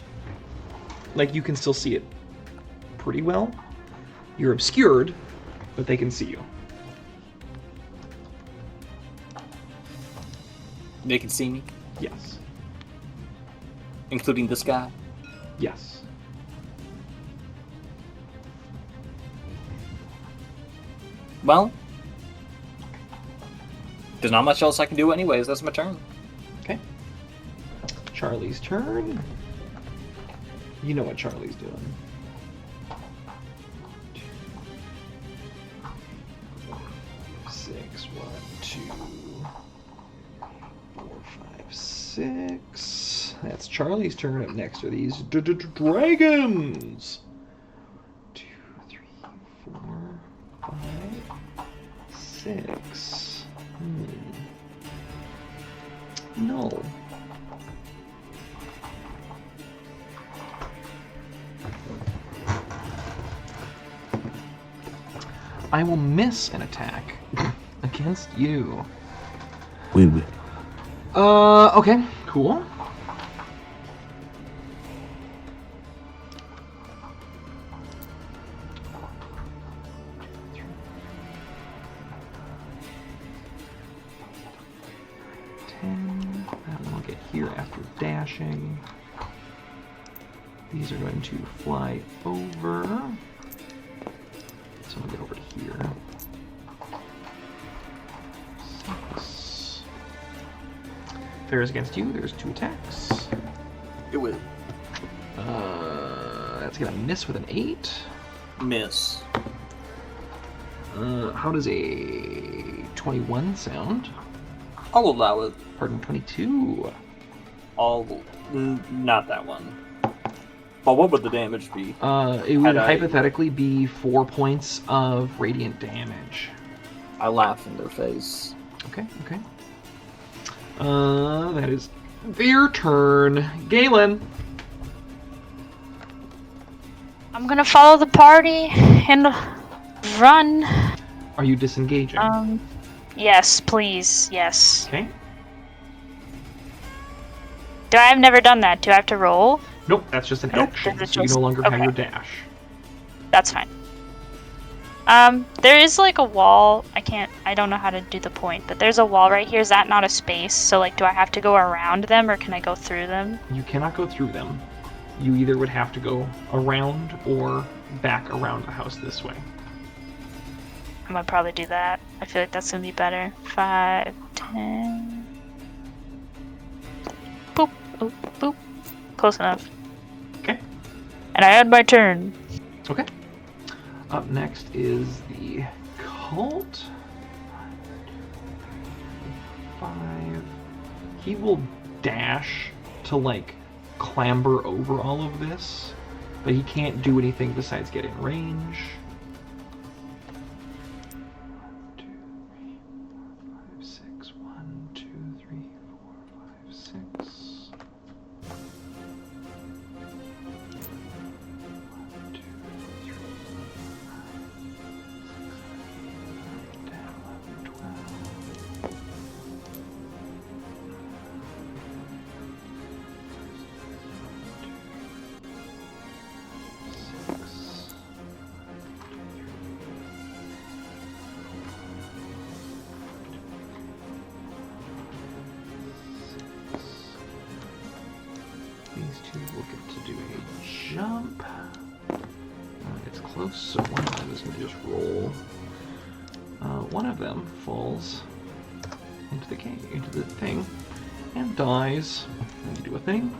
You can still see it pretty well. You're obscured, but they can see you. They can see me, Yes. including this guy. Yes. Well, there's not much else I can do anyways. That's my turn. Okay. Charlie's turn. You know what Charlie's doing. 6, 1, 2, 4, 5, 6. That's Charlie's turn. Up next are these dragons. 2, 3, 4, 5, 6. No. I will miss an attack against you. Oui, oui. Okay, cool. That one will get here after dashing. These are going to fly over. So I'll get over to here. 6. There's against you. There's 2 attacks. It will That's gonna miss with an 8. miss. How does a 21 sound? I'll allow it. Pardon, 22. Not that one. But what would the damage be? It would Had I- hypothetically be 4 points of radiant damage. I laugh in their face. Okay, okay. That is their turn. Galen. I'm gonna follow the party and run. Are you disengaging? Yes, please. Yes. Okay. I've never done that. Do I have to roll? Nope, that's just an action, Is it so you just- no longer have okay. your dash. That's fine. There is like a wall. I don't know how to do the point, but there's a wall right here. Is that not a space? So like, do I have to go around them or can I go through them? You cannot go through them. You either would have to go around or back around the house this way. I'm gonna probably do that. I feel like that's gonna be better. 5, 10. Boop, boop, boop. Close enough. Okay. And I had my turn. Okay. Up next is the cult. 5. He will dash to like clamber over all of this, but he can't do anything besides get in range. 1, 2, 3, 4, 5, 6. 1, 2, 3, 4, 5, 6. 1, 2, 3, 5, 6, 7, 8, 9, 10, 11, 12. These two will get to do a jump. It's close, so one of them is going to just roll. One of them falls into the thing, and dies. Let me do a thing.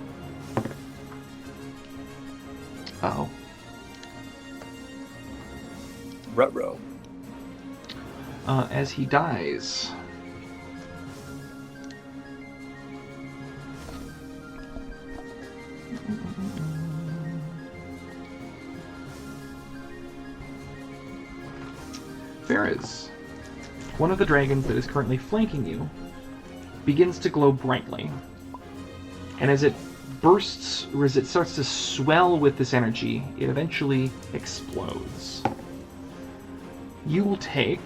Uh-oh. Ruh-roh. As he dies, Ferris, one of the dragons that is currently flanking you, begins to glow brightly. And as it bursts, or as it starts to swell with this energy, it eventually explodes. You will take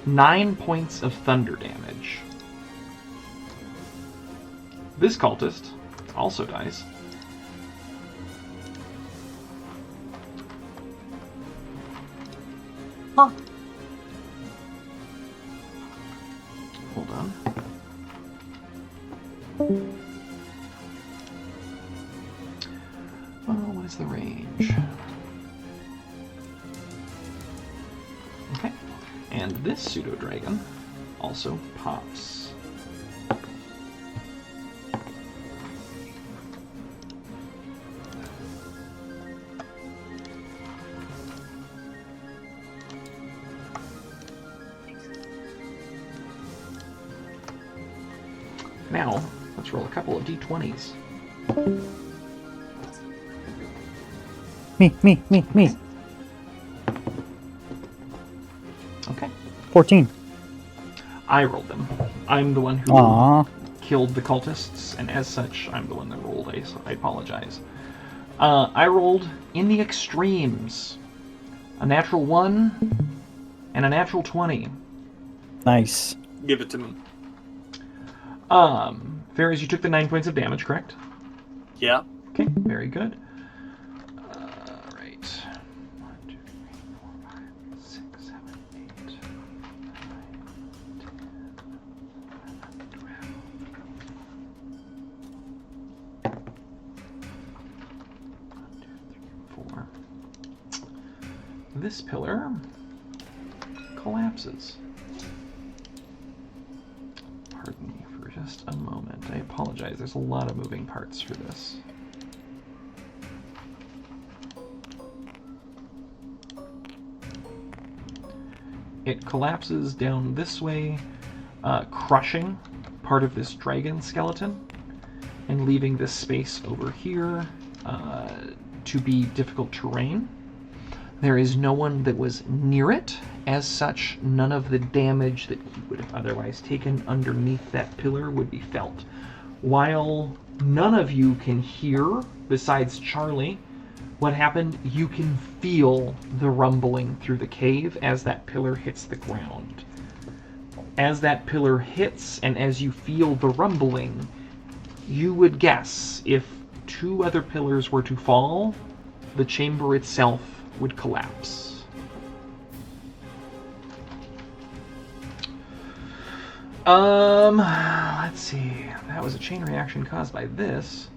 9 points of thunder damage. This cultist also dies. Huh. Hold on. pseudo dragon also pops. Now, let's roll a couple of d20s. Me. Okay. 14. I rolled them. I'm the one who Aww. killed the cultists, and as such, I'm the one that rolled a, so I apologize. I rolled in the extremes. A natural 1 and a natural 20. Nice. Give it to me. Ferris, you took the 9 points of damage, correct? Yeah. Okay, very good. Right. 1, 2, 3, 4, 5, 6, 7, 8, 9, 10, 11, 12. 1, 2, 3, 4. This pillar collapses. Pardon me for just a moment. I apologize. There's a lot of moving parts for this. It collapses down this way, crushing part of this dragon skeleton and leaving this space over here to be difficult terrain. There is no one that was near it. As such, none of the damage that he would have otherwise taken underneath that pillar would be felt. While none of you can hear, besides Charlie, what happened, you can feel the rumbling through the cave as that pillar hits the ground. As that pillar hits, and as you feel the rumbling, you would guess if 2 other pillars were to fall, the chamber itself would collapse. Let's see. That was a chain reaction caused by this.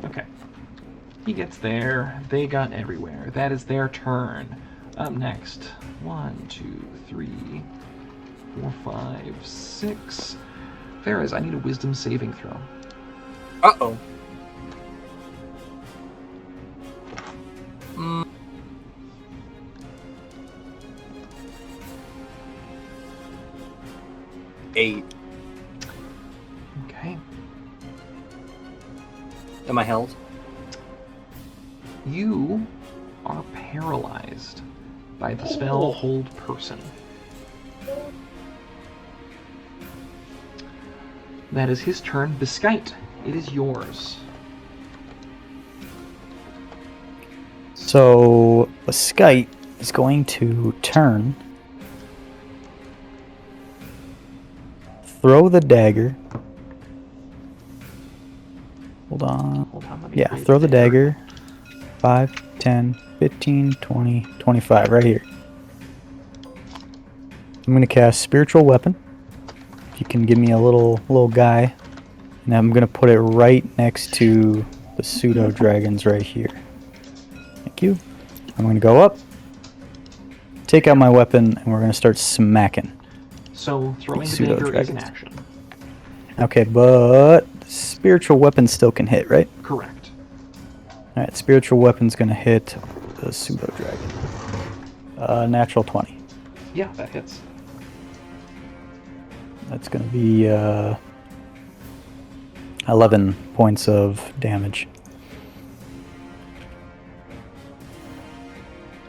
Okay. He gets there. They got everywhere. That is their turn. Up next. 1, 2, 3, 4, 5, 6. Ferris, I need a wisdom saving throw. Uh-oh. 8. Okay. Am I held? You are paralyzed by the spell Hold Person. That is his turn. Biscite, it is yours. So, Biscite is going to turn, throw the dagger. Hold on. Let me Yeah, read throw the dagger. 5, 10, 15, 20, 25, right here. I'm going to cast Spiritual Weapon. If you can give me a little guy. And I'm going to put it right next to the pseudo dragons right here. Thank you. I'm going to go up, take out my weapon, and we're going to start smacking. So, throwing the Pseudo dagger is an dragons. action. Okay, but spiritual weapon still can hit, right? Correct. Alright, spiritual weapon's going to hit the pseudo dragon. Natural 20. Yeah, that hits. That's going to be 11 points of damage.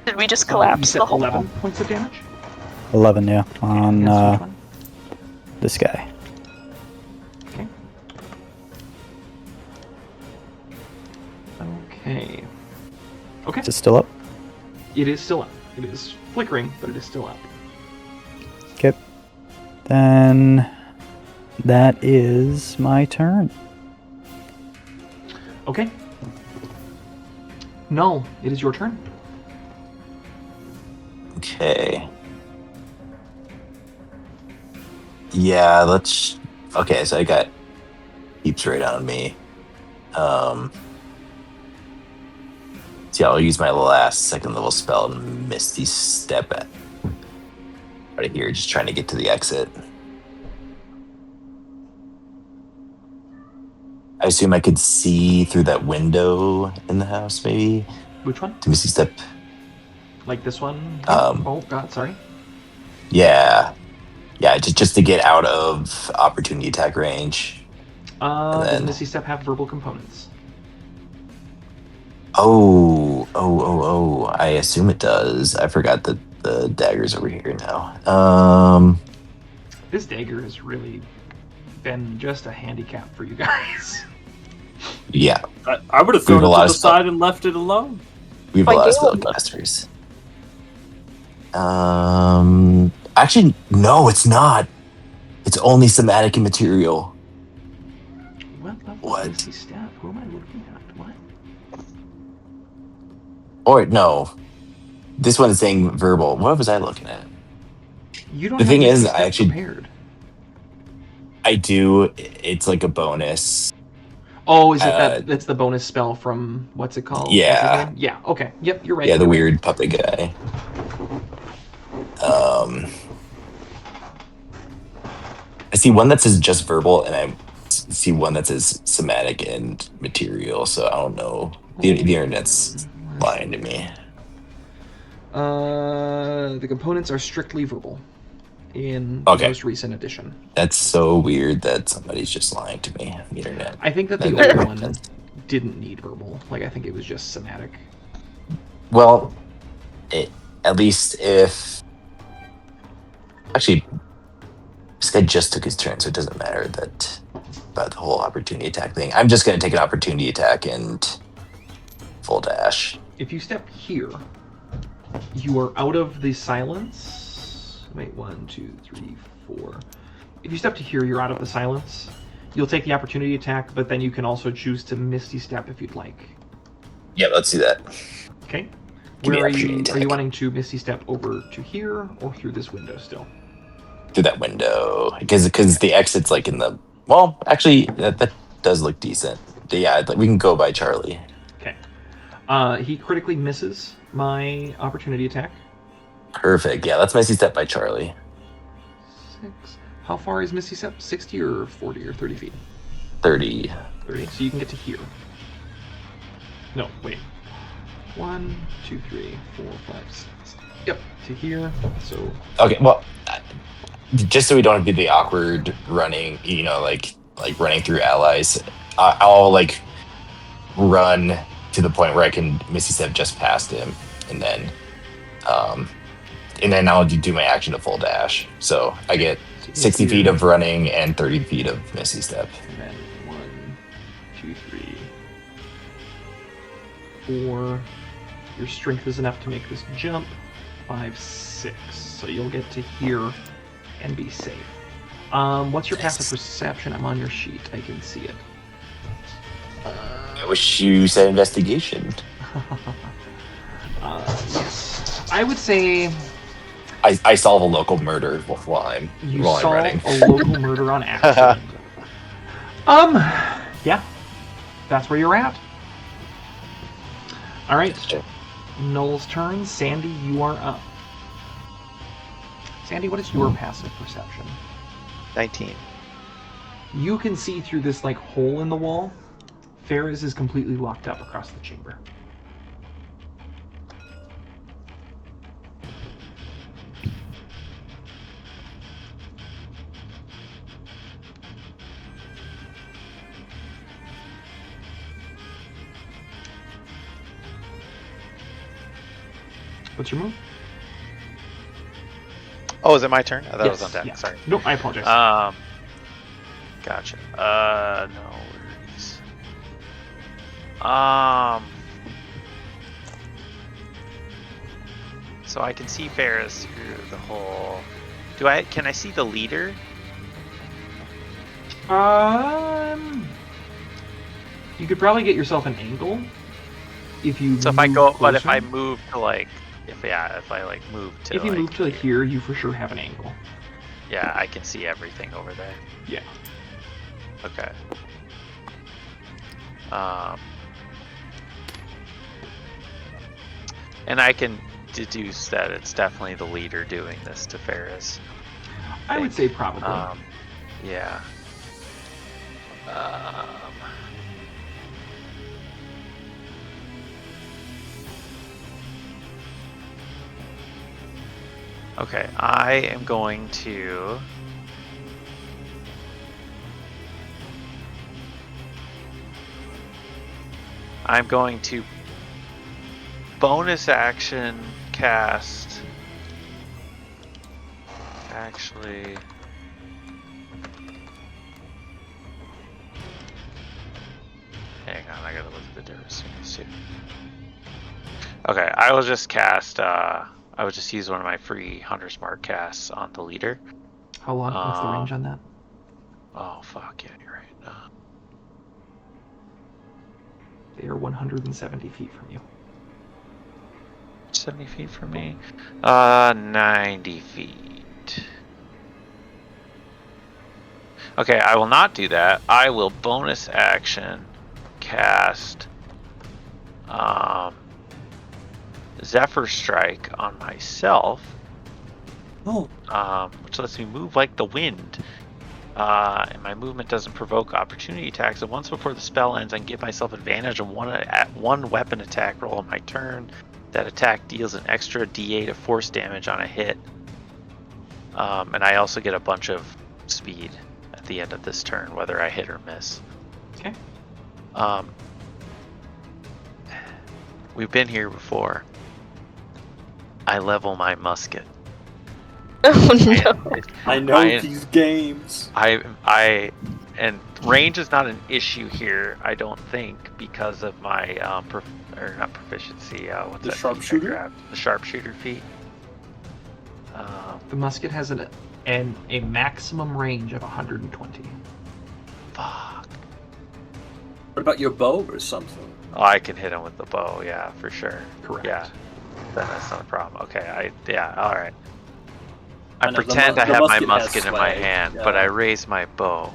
Did we just You collapse said the whole 11 points of damage? 11, yeah, on Against which one? this guy. Okay. Okay. Okay. Is it still up? It is still up. It is flickering, but it is still up. Okay. Then that is my turn. Okay. Null, it is your turn. Okay. Yeah, let's. Okay, so I got heaps right on me. So yeah, I'll use my last second level spell and Misty Step out of here, just trying to get to the exit. I assume I could see through that window in the house, maybe. Which one? To Misty Step. Like this one? Um, Oh God, sorry. Yeah, just to get out of opportunity attack range. And Does then, Misty Step have verbal components? oh! I assume it does. I forgot that the dagger's over here now. This dagger has really been just a handicap for you guys. Yeah, I would have We have thrown a it lot to of the spell- side and left it alone. we have a lot of spellcasters. Actually, no, it's not. It's only somatic and material. What level What? is Misty Step? Who am I looking at? What? Or no, this one is saying verbal. What was I looking at? You don't The have thing Misty is, Step I actually prepared. I do. It's like a bonus. Oh, is it that? That's the bonus spell from what's it called? Yeah. What's his name? Yeah. Okay. Yep. You're right. Yeah, the you're right. weird puppet guy. I see one that says just verbal, and I see one that says somatic and material. So I don't know. The internet's lying to me. The components are strictly verbal in Okay. the most recent edition. That's so weird that somebody's just lying to me. The internet. I think that the That- old one didn't need verbal. Like I think it was just somatic. Well, at least if actually, this guy just took his turn, so it doesn't matter that about the whole opportunity attack thing. I'm just gonna take an opportunity attack and full dash. If you step here, you are out of the silence. Wait, 1, 2, 3, 4. If you step to here, you're out of the silence. You'll take the opportunity attack, but then you can also choose to Misty Step if you'd like. Yeah, let's do that. Okay. Give me Where are opportunity you? attack. Are you wanting to Misty Step over to here or through this window still? Through that window, because the exit's like in the well. Actually, that does look decent. Yeah, we can go by Charlie. Okay. He critically misses my opportunity attack. Perfect. Yeah, that's Misty Step by Charlie. 6. How far is Misty Step? 60 or 40 or 30 feet? 30. 30. So you can get to here. No, wait. 1, 2, 3, 4, 5, 6. Yep, to here. So Okay, well, just so we don't do the awkward running, like running through allies, I'll like run to the point where I can Misty Step just past him, and then I'll do my action to full dash. So I get 60 feet of running and 30 feet of Misty Step. and then 1, 2, 3, 4. Your strength is enough to make this jump. 5, 6. So you'll get to here and be safe. What's your passive perception? I'm on your sheet. I can see it. I wish you said investigation. Yes. I would say I solve a local murder while I'm you running. solve a local murder on accident. Yeah. That's where you're at. All right. Noel's turn. Sandy, you are up. Sandy, what is your passive perception? 19. You can see through this like hole in the wall. Ferris is completely locked up across the chamber. What's your move? Oh, is it my turn? I thought it was Yes, on deck. yeah. Sorry. Nope, I apologize. Gotcha. No worries. So I can see Ferris through the hole. Can I see the leader? You could probably get yourself an angle if you. So if I go, but if closer. I move to like, if I like move to. If you like, move to here, you for sure have an angle. Yeah, I can see everything over there. Yeah. Okay. And I can deduce that it's definitely the leader doing this to Ferris. I would say probably. Yeah. Okay, I am going to... I'm going to bonus action cast... Actually... Hang on, I gotta look at the difference between these two. Okay, I will just cast... I would just use one of my free Hunter's Mark casts on the leader. How long? What's the range on that? Oh, fuck, yeah, you're right. They are 170 feet from you. 70 feet from me? 90 feet. Okay, I will not do that. I will bonus action cast Zephyr Strike on myself. Oh. Which lets me move like the wind. And my movement doesn't provoke opportunity attacks. And once before the spell ends, I can give myself advantage on one weapon attack roll on my turn. That attack deals an extra D8 of force damage on a hit. And I also get a bunch of speed at the end of this turn, whether I hit or miss. Okay. We've been here before. I level my musket. Oh no. I know these games. And range is not an issue here, I don't think, because of my not proficiency. What's The that sharpshooter? feat I grabbed? The sharpshooter feat. The musket has a maximum range of 120. Fuck. What about your bow or something? Oh, I can hit him with the bow. Yeah, for sure. Correct. Yeah, then that's not a problem. Okay. All right. I know, pretend the I have my musket has musket in my swag, hand, yeah. but I raise my bow.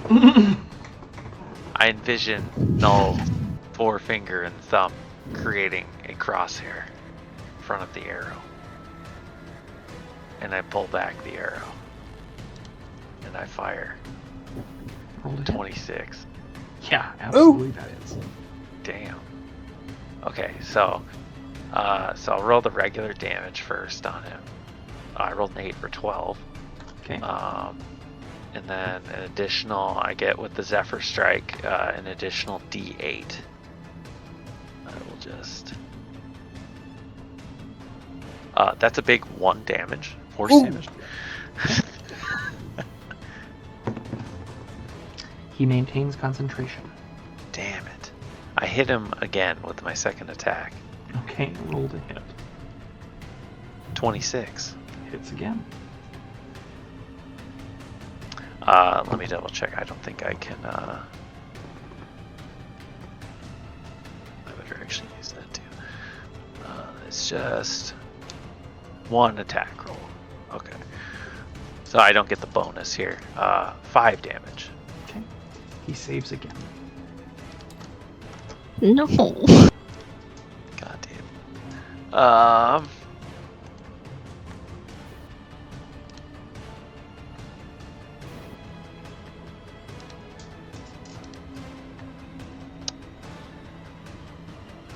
I envision Null's forefinger and thumb creating a crosshair in front of the arrow. And I pull back the arrow. And I fire. Roll to hit. 26. Yeah, absolutely that is. Damn. Okay, so I'll roll the regular damage first on him. I rolled an 8 for 12. Okay. And then an additional, I get with the Zephyr Strike, an additional D8. I will just... that's a big 1 damage. Force damage. He maintains concentration. Damn it. I hit him again with my second attack. Okay, roll to hit. 26. Hits again. Let me double check. I don't think I can, I better actually use that too. It's just 1 attack roll. Okay. So I don't get the bonus here. 5 damage. Okay. He saves again. No. God damn.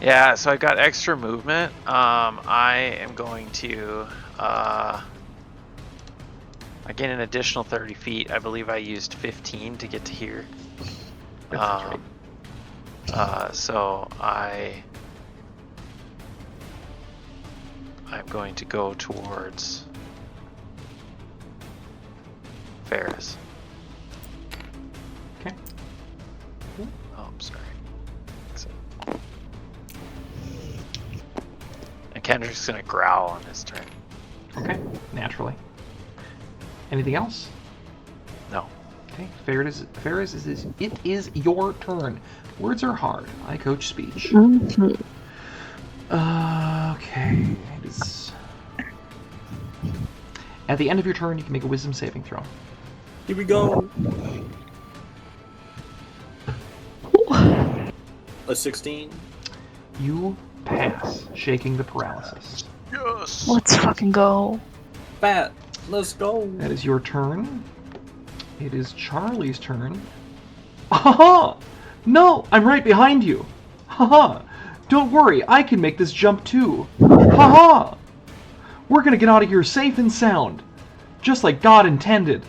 Yeah, so I've got extra movement. I am going to I get an additional 30 feet. I believe I used 15 to get to here. That's right. So I'm going to go towards Ferris. Okay. Oh, I'm sorry. And Kendrick's gonna growl on his turn. Okay, naturally. Anything else? No. Okay, Ferris, it is your turn. Words are hard. I coach speech. Mhm. Okay. It is... At the end of your turn, you can make a wisdom saving throw. Here we go. A 16. You pass, shaking the paralysis. Yes. Let's fucking go. Bat, let's go. That is your turn. It is Charlie's turn. Haha! No, I'm right behind you. Haha! Don't worry, I can make this jump too. Haha! We're gonna get out of here safe and sound, just like God intended.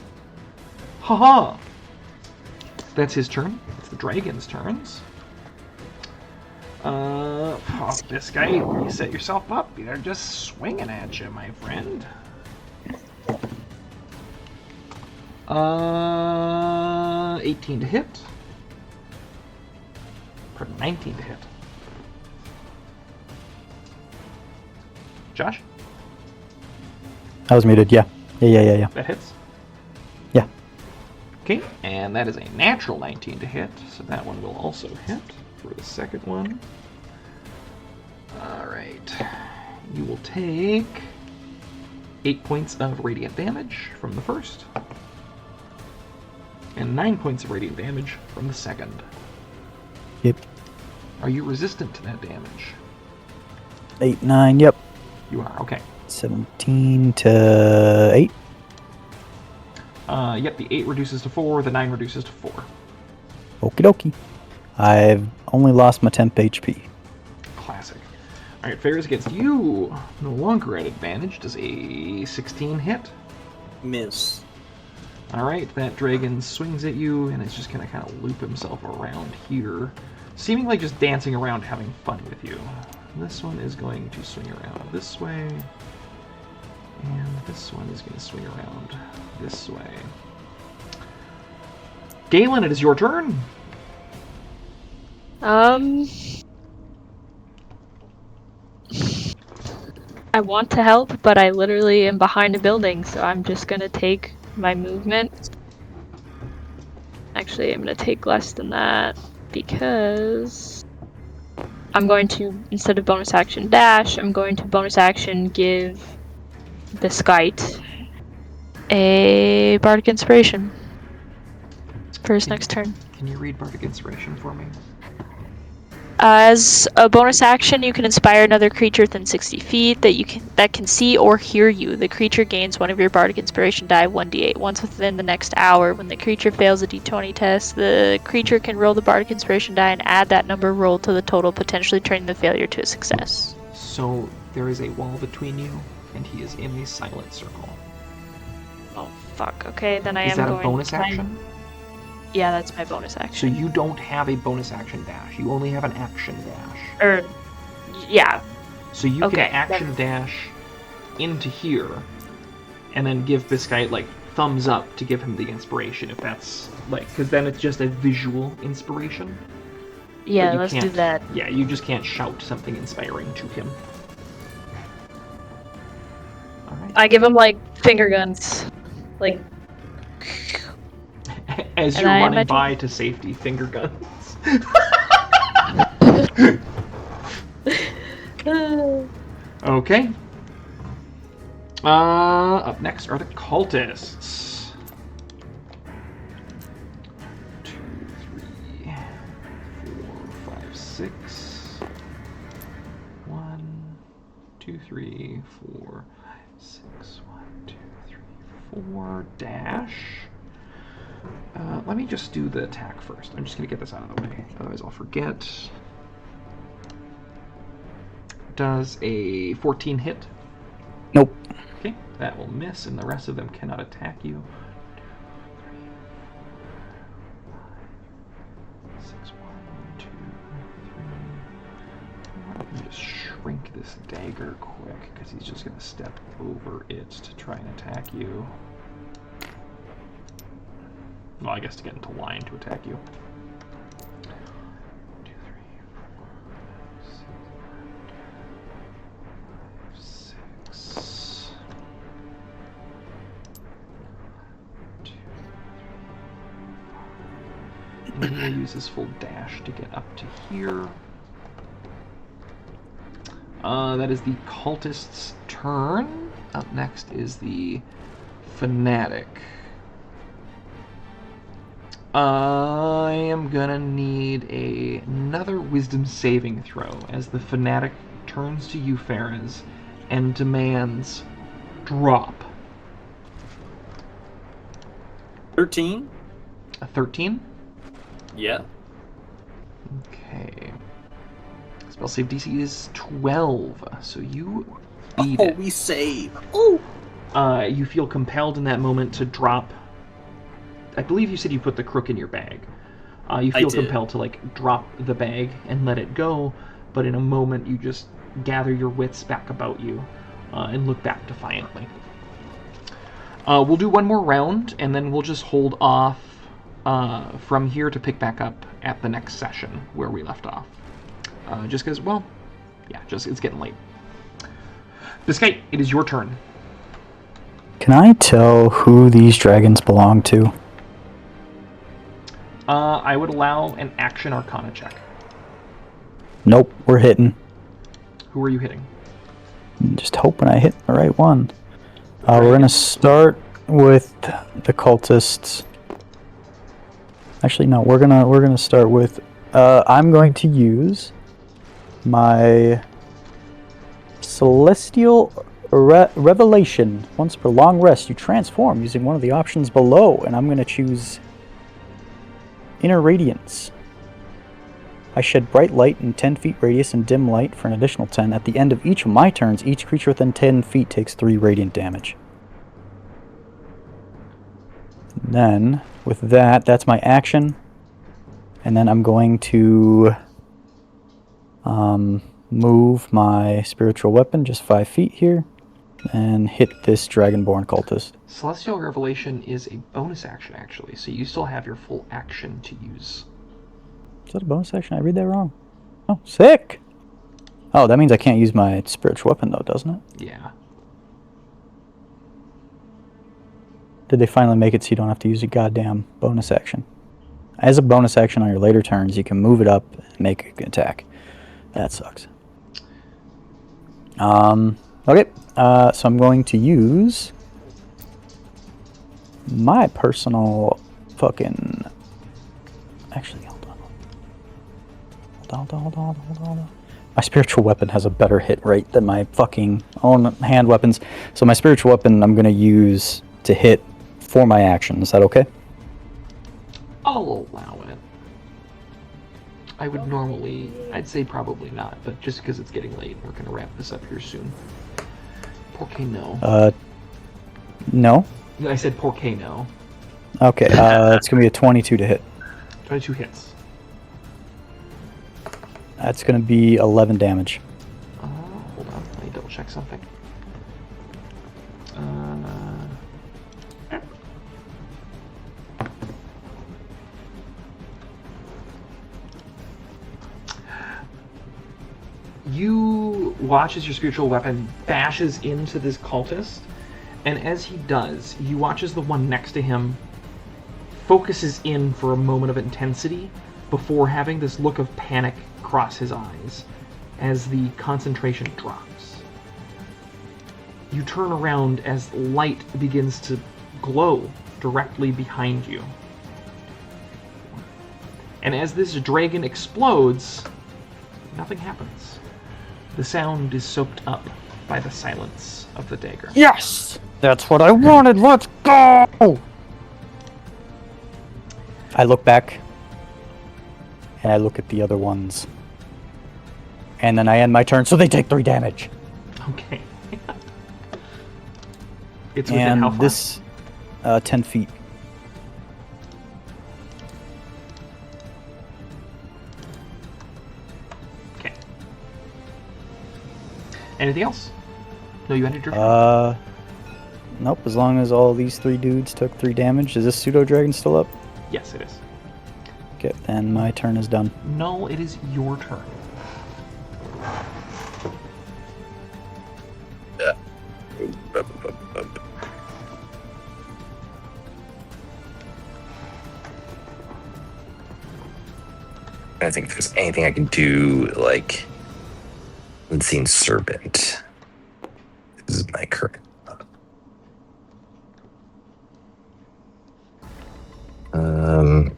Haha! That's his turn. It's the dragon's turns. This guy, you set yourself up. They're just swinging at you, my friend. 18 to hit. Pardon, 19 to hit. Josh? I was muted, yeah. Yeah. That hits. Yeah. Okay, and that is a natural 19 to hit, so that one will also hit for the second one. Alright. You will take 8 points of radiant damage from the first, and 9 points of radiant damage from the second. Yep. Are you resistant to that damage? 8, 9, yep. You are, okay. 17 to 8. Yep, the 8 reduces to 4, the 9 reduces to 4. Okie dokie. I've only lost my temp HP. Classic. Alright, fares against you. No longer at advantage. Does a 16 hit? Miss. Alright, that dragon swings at you and is just going to kind of loop himself around here, seeming like just dancing around having fun with you. This one is going to swing around this way, and this one is going to swing around this way. Galen, it is your turn. I want to help, but I literally am behind a building, so I'm just gonna take my movement. Actually, I'm gonna take less than that because I'm going to, instead of bonus action dash, I'm going to bonus action give the Skite a Bardic Inspiration for his next turn. Can you read Bardic Inspiration for me? As a bonus action, you can inspire another creature within 60 feet that can see or hear you. The creature gains one of your Bardic Inspiration die 1d8 once within the next hour. When the creature fails a d20 test, the creature can roll the Bardic Inspiration die and add that number rolled to the total, potentially turning the failure to a success. So there is a wall between you, and he is in a silent circle. Oh fuck. Okay, then I Is am that going. a bonus action? Yeah, that's my bonus So action. you don't have a bonus action dash. You only have an action dash. Yeah. So you Okay, can action dash into here, and then give Biscite like thumbs up to give him the inspiration, if that's like, because then it's just a visual inspiration. Yeah, But you let's do can't- that. Yeah, you just can't shout something inspiring to him. All right. I give him like finger guns, like. As And you're I running imagine- by to safety, finger guns. Okay. Up next are the cultists. 2, 3, 4, 5, 6. 1, 2, 3, 4, 5, 6. 1, 2, 3, 4. Dash. Let me just do the attack first. I'm just going to get this out of the way, otherwise I'll forget. Does a 14 hit? Nope. Okay, that will miss, and the rest of them cannot attack you. 2, 3, 4, 5, 6, 1, 2, 3, 4. Let me just shrink this dagger quick, because he's just going to step over it to try and attack you. Well, I guess to get into line to attack you. 2, 3, 4, 5, 6. 2, 3, 4. And he'll use his full dash to get up to here. That is the cultist's turn. Up next is the fanatic. I am gonna need another wisdom saving throw as the fanatic turns to you, Faraz, and demands drop. 13? A 13? Yeah. Okay. Spell save DC is 12, so you beat Oh, it. we save. Oh! You feel compelled in that moment to drop. I believe you said you put the crook in your bag. You feel compelled to drop the bag and let it go, but in a moment you just gather your wits back about you and look back defiantly. We'll do one more round, and then we'll just hold off from here to pick back up at the next session where we left off. Just because, it's getting late. Biscite, it is your turn. Can I tell who these dragons belong to? I would allow an action arcana check. Nope, we're hitting. Who are you hitting? Just hoping I hit the right one. We're gonna start with the cultists. Actually, no, we're gonna start with. I'm going to use my celestial revelation. Once per long rest, you transform using one of the options below, and I'm gonna choose inner radiance. I shed bright light in 10 feet radius and dim light for an additional 10. At the end of each of my turns, each creature within 10 feet takes 3 radiant damage. Then, with that, that's my action. And then I'm going to move my spiritual weapon just 5 feet here and hit this dragonborn cultist. Celestial Revelation is a bonus action, actually, so you still have your full action to use. Is that a bonus action? I read that wrong. Oh, sick! Oh, that means I can't use my spiritual weapon, though, doesn't it? Yeah. Did they finally make it so you don't have to use a goddamn bonus action? As a bonus action on your later turns, you can move it up and make an attack. That sucks. Okay, so I'm going to use my personal fucking... Actually, hold on. My spiritual weapon has a better hit rate than my fucking own hand weapons. So my spiritual weapon I'm going to use to hit for my action. Is that okay? I'll allow it. I would normally... I'd say probably not, but just because it's getting late, we're going to wrap this up here soon. Porque no. No? I said porque no. Okay, it's going to be a 22 to hit. 22 hits. That's going to be 11 damage. Hold on, let me double check something. You watch as your spiritual weapon bashes into this cultist, and as he does, you watch as the one next to him focuses in for a moment of intensity before having this look of panic cross his eyes as the concentration drops. You turn around as light begins to glow directly behind you. And as this dragon explodes, nothing happens. The sound is soaked up by the silence of the dagger. Yes! That's what I wanted! Let's go! I look back, and I look at the other ones. And then I end my turn, so they take 3 damage. Okay. It's within how far? This, 10 feet. Okay. Anything else? No, you ended your turn? Nope, as long as all these 3 dudes took 3 damage. Is this pseudo dragon still up? Yes, it is. Okay, then my turn is done. Null, it is your turn. I think if there's anything I can do, like Unseen Serpent. This is my current. How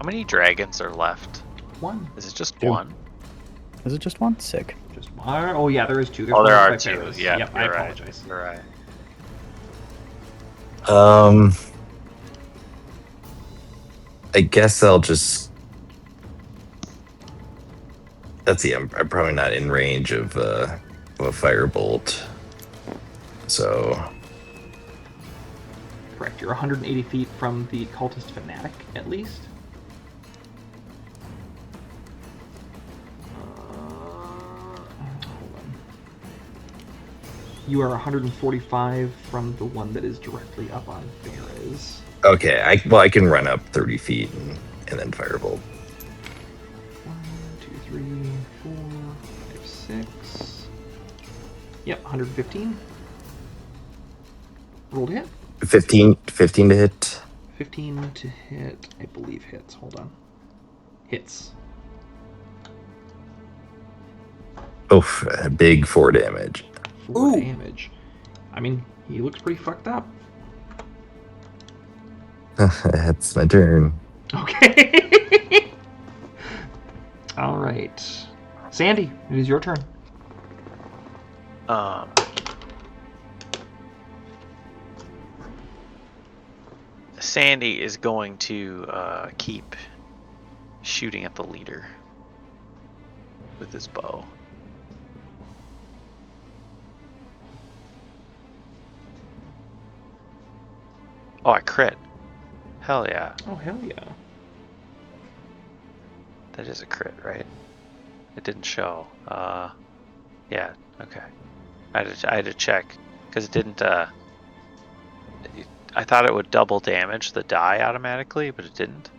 many dragons are left? 1. Is it just 2. one? Is it just 1? Sick. Just one. Oh yeah, there is two. There's Oh, there one are by two. Paris. Yeah, Yep, I you're right. apologize. You're right. I guess I'll just. Let's see. I'm probably not in range of a firebolt. So Correct. You're 180 feet from the cultist fanatic, at least. Hold on. You are 145 from the one that is directly up on Ferris. okay. I can run up 30 feet and then firebolt. 1, 2, 3, 4, 5, 6. Yep, 115. Roll to hit. 15 to hit. 15 to hit. I believe hits. Hold on. Hits. Oof, a big 4 damage. 4 damage. I mean, he looks pretty fucked up. That's my turn. Okay. All right. Sandy, it is your turn. Sandy is going to keep shooting at the leader with his bow. Oh, I crit. Hell yeah. Oh, hell yeah. That is a crit, right? It didn't show. Yeah, okay. I had to check, because it didn't, I thought it would double damage the die automatically, but it didn't.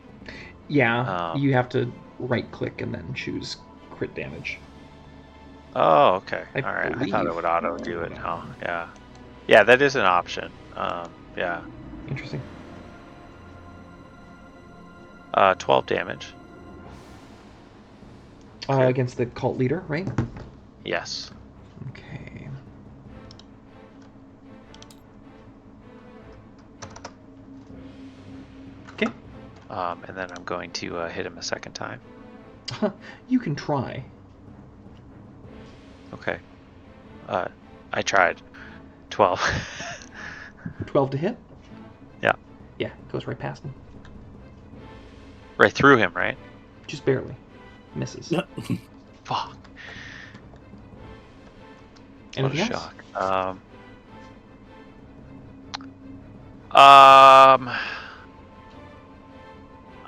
Yeah, you have to right-click and then choose crit damage. Oh, okay. I Alright, I thought believe. it would auto do it. Oh, yeah. Yeah, that is an option. Yeah. Interesting. 12 damage. Against the cult leader, right? Yes. Okay. Okay. And then I'm going to hit him a second time. You can try. Okay. I tried. 12. 12 to hit? Yeah. Yeah, goes right past him. Right through him, right? Just barely. Misses. Fuck. Anything What a else? shock.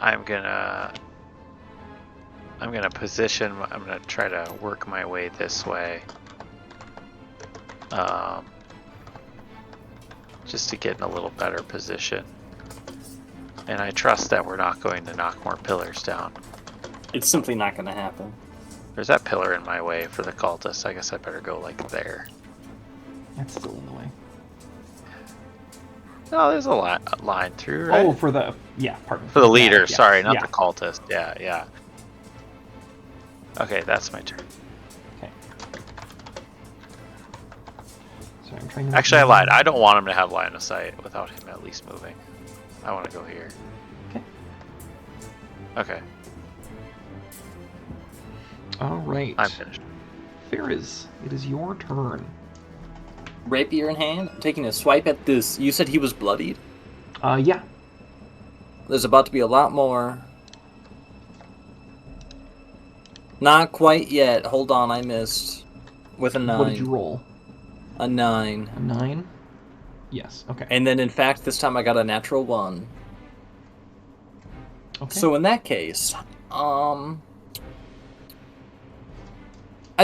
I'm gonna position. I'm gonna try to work my way this way. Just to get in a little better position. And I trust that we're not going to knock more pillars down. It's simply not going to happen. There's that pillar in my way for the cultists. I guess I better go like there. That's still in the way. No, there's a line through, right? Oh, for the... Yeah, pardon. For the leader, yes, sorry, not yeah. the cultist. Yeah, yeah. Okay, that's my turn. Okay. Sorry, I'm trying to... Actually, I lied. I don't want him to have line of sight without him at least moving. I want to go here. Okay. Okay, All right. I'm finished. Ferris, it is your turn. Rapier in hand, I'm taking a swipe at this. You said he was bloodied? Yeah. There's about to be a lot more. Not quite yet. Hold on, I missed. With a 9. What did you roll? A 9. A 9? Yes, okay. And then, in fact, this time I got a natural 1. Okay. So in that case, I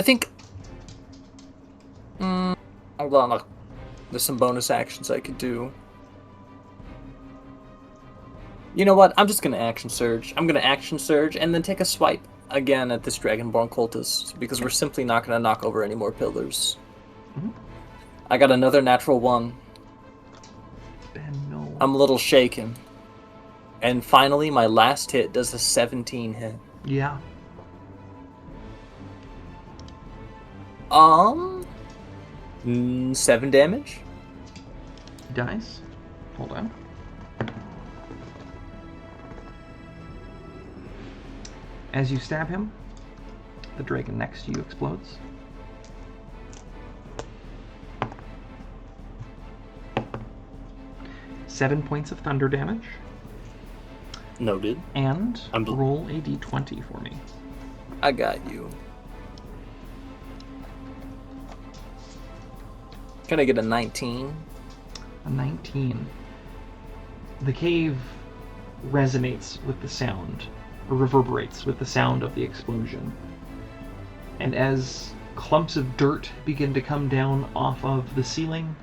think... hold on, there's some bonus actions I could do. You know what? I'm just going to action surge. I'm going to action surge and then take a swipe again at this Dragonborn cultist, because we're simply not going to knock over any more pillars. Mm-hmm. I got another natural 1. No. I'm a little shaken. And finally, my last hit does a 17 hit. Yeah. 7 damage? Dice. Hold on. As you stab him, the dragon next to you explodes. 7 points of thunder damage. Noted. And I'm roll a d20 for me. I got you. Can I get a 19? A 19. The cave resonates with the sound, or reverberates with the sound of the explosion. And as clumps of dirt begin to come down off of the ceiling,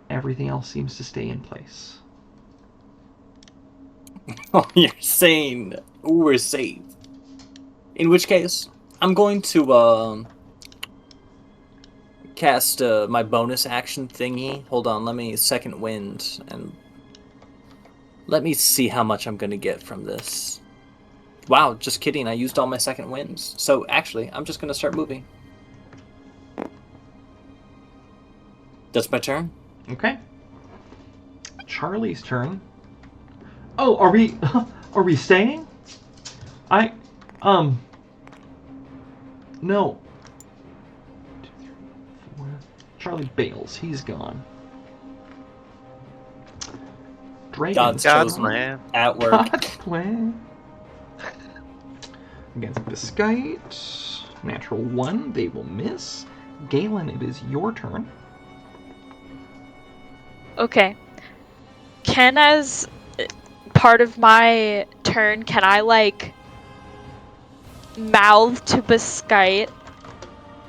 everything else seems to stay in place. Oh, you're saying we're safe. In which case, I'm going to cast my bonus action thingy. Hold on, let me second wind and let me see how much I'm gonna get from this. Wow, just kidding. I used all my second winds. So actually, I'm just gonna start moving. That's my turn. Okay. Charlie's turn. Oh, are we staying? No. 2, 3, 4. Charlie bails. He's gone. Dragon's God's turn. plan. At work. God's plan. Against Biscite. Natural 1. They will miss. Galen, it is your turn. Okay. Can, as part of my turn, can I, like, mouth to Biscite,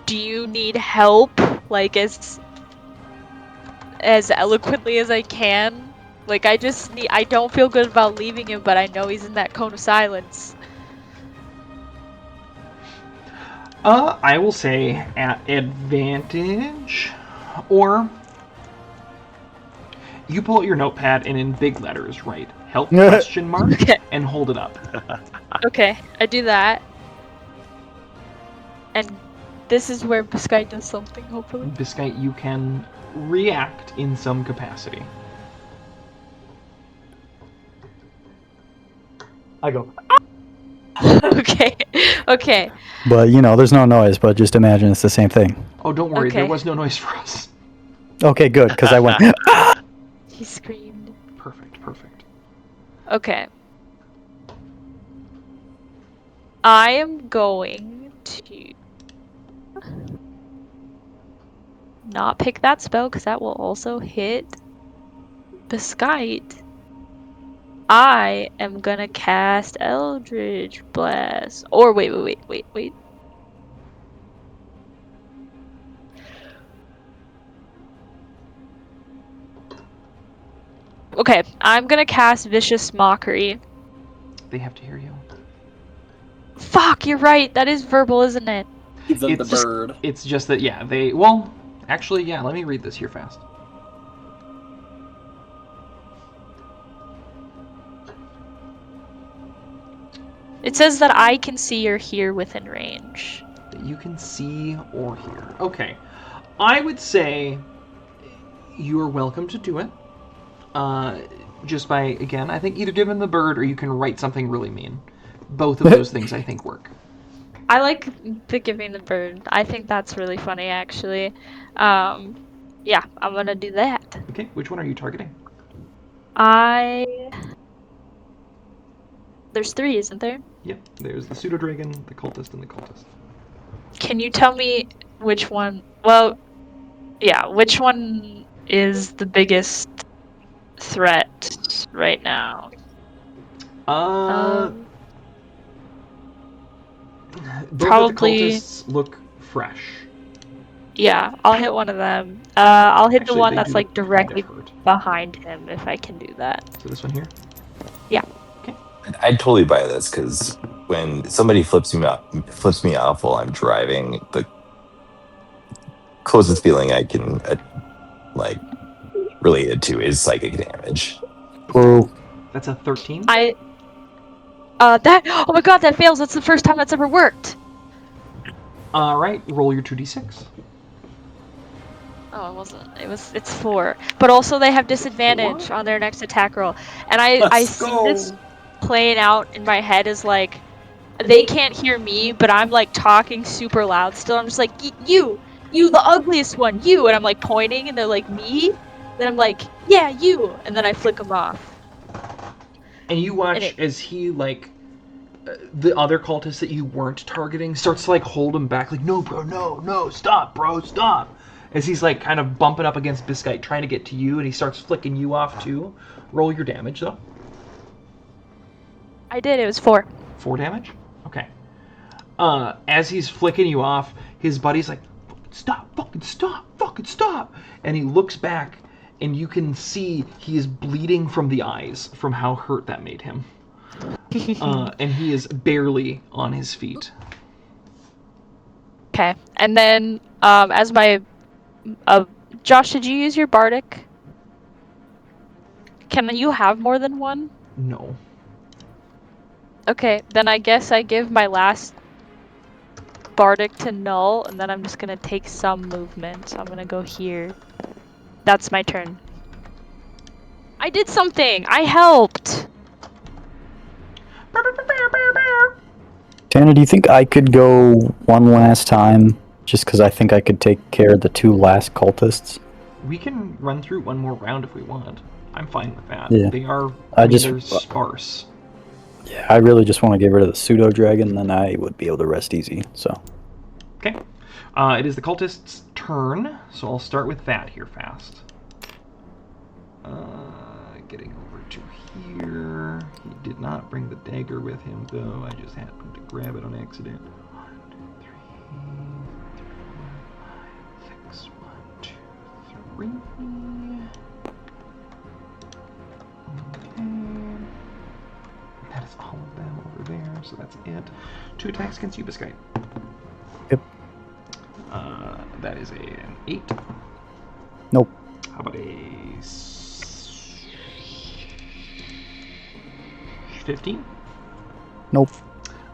do you need help? Like, as eloquently as I can? Like, I don't feel good about leaving him, but I know he's in that cone of silence. I will say at advantage, or you pull out your notepad and in big letters write help question mark Okay. and hold it up. Okay, I do that. And this is where Biscite does something, hopefully. Biscite, you can react in some capacity. I go. Okay, okay. But there's no noise. But just imagine it's the same thing. Oh, don't worry, there Okay. was no noise for us. Okay, good, because I went. He screamed. Perfect. Okay. I am going to not pick that spell because that will also hit Biscite. I am gonna cast Eldritch Blast. Or wait. Okay, I'm gonna cast Vicious Mockery. They have to hear you. Fuck, you're right. That is verbal, isn't it? Give them It's the just- bird. It's just that, yeah, let me read this here fast. It says that I can see or hear within range. That you can see or hear. Okay. I would say you are welcome to do it. Just by, again, I think either give him the bird or you can write something really mean. Both of those things I think work. I like the giving the bird. I think that's really funny, actually. Yeah, I'm gonna do that. Okay, which one are you targeting? There's 3, isn't there? Yep, there's the pseudo-dragon, the cultist, and the cultist. Can you tell me which one? Well, yeah, which one is the biggest threat right now? Both probably- of the cultists look fresh. Yeah, I'll hit one of them. I'll hit Actually, the one they that's do like look kind of directly hurt. behind him, if I can do that. So this one here? I'd totally buy this because when somebody flips me off while I'm driving, the closest feeling I can relate it to is psychic damage. True. That's a 13? Oh my god, that fails. That's the first time that's ever worked. Alright, roll your 2d6. Oh, it wasn't. It's 4. But also they have disadvantage on their next attack roll. And I see this playing out in my head as like, they can't hear me, but I'm like talking super loud still. I'm just like, you, the ugliest one, you. And I'm like pointing and they're like, me? Then I'm like, yeah, you, and then I flick him off. And you watch as he, like, the other cultist that you weren't targeting starts to, like, hold him back. Like, no, bro, no, stop, bro, stop. As he's, like, kind of bumping up against Biscuit, trying to get to you, and he starts flicking you off, too. Roll your damage, though. I did. It was 4. 4 damage? Okay. As he's flicking you off, his buddy's like, fucking stop. And he looks back, and you can see he is bleeding from the eyes from how hurt that made him. And he is barely on his feet. Okay. And then, as my... Josh, did you use your Bardic? Can you have more than one? No. Okay, then I guess I give my last Bardic to Null, and then I'm just gonna take some movement. So I'm gonna go here. That's my turn. I did something! I helped! Tanner, do you think I could go one last time? Just because I think I could take care of the 2 last cultists? We can run through one more round if we want. I'm fine with that. Yeah. They are... they're sparse. Yeah, I really just want to get rid of the pseudo-dragon, then I would be able to rest easy, so... Okay. It is the cultist's turn, so I'll start with that here fast. Getting over to here. He did not bring the dagger with him, though. I just happened to grab it on accident. 1, 2, 3, 4, 5, 6. 1, 2, 3. Okay. That is all of them over there, so that's it. 2 attacks against you, Biscuit. Yep. That is an 8. Nope. How about a 15? Nope.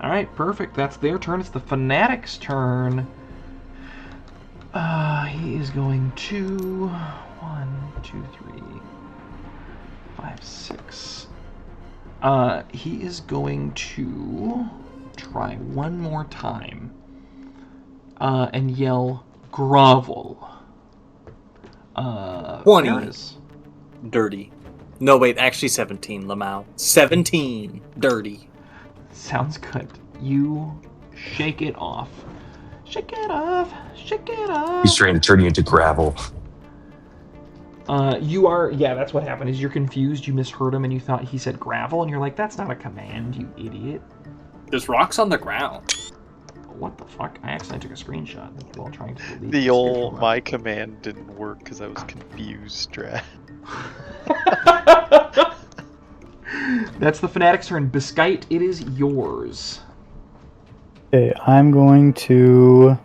Alright, perfect. That's their turn. It's the Fanatic's turn. He is going to... 1, 2, 3, 5, 6. He is going to try one more time and yell, grovel. 20. Paris. Dirty. No, wait, actually 17, Lamau. 17. Dirty. Sounds good. You shake it off. Shake it off. Shake it off. He's trying to turn you into gravel. You are, yeah, that's what happened, is you're confused, you misheard him, and you thought he said gravel, and you're like, that's not a command, you idiot. There's rocks on the ground. What the fuck? I accidentally took a screenshot while trying to delete The this old picture. my command didn't work because I was confused, Strat. That's the Fanatic's turn. Biscuit, it is yours. Okay, I'm going to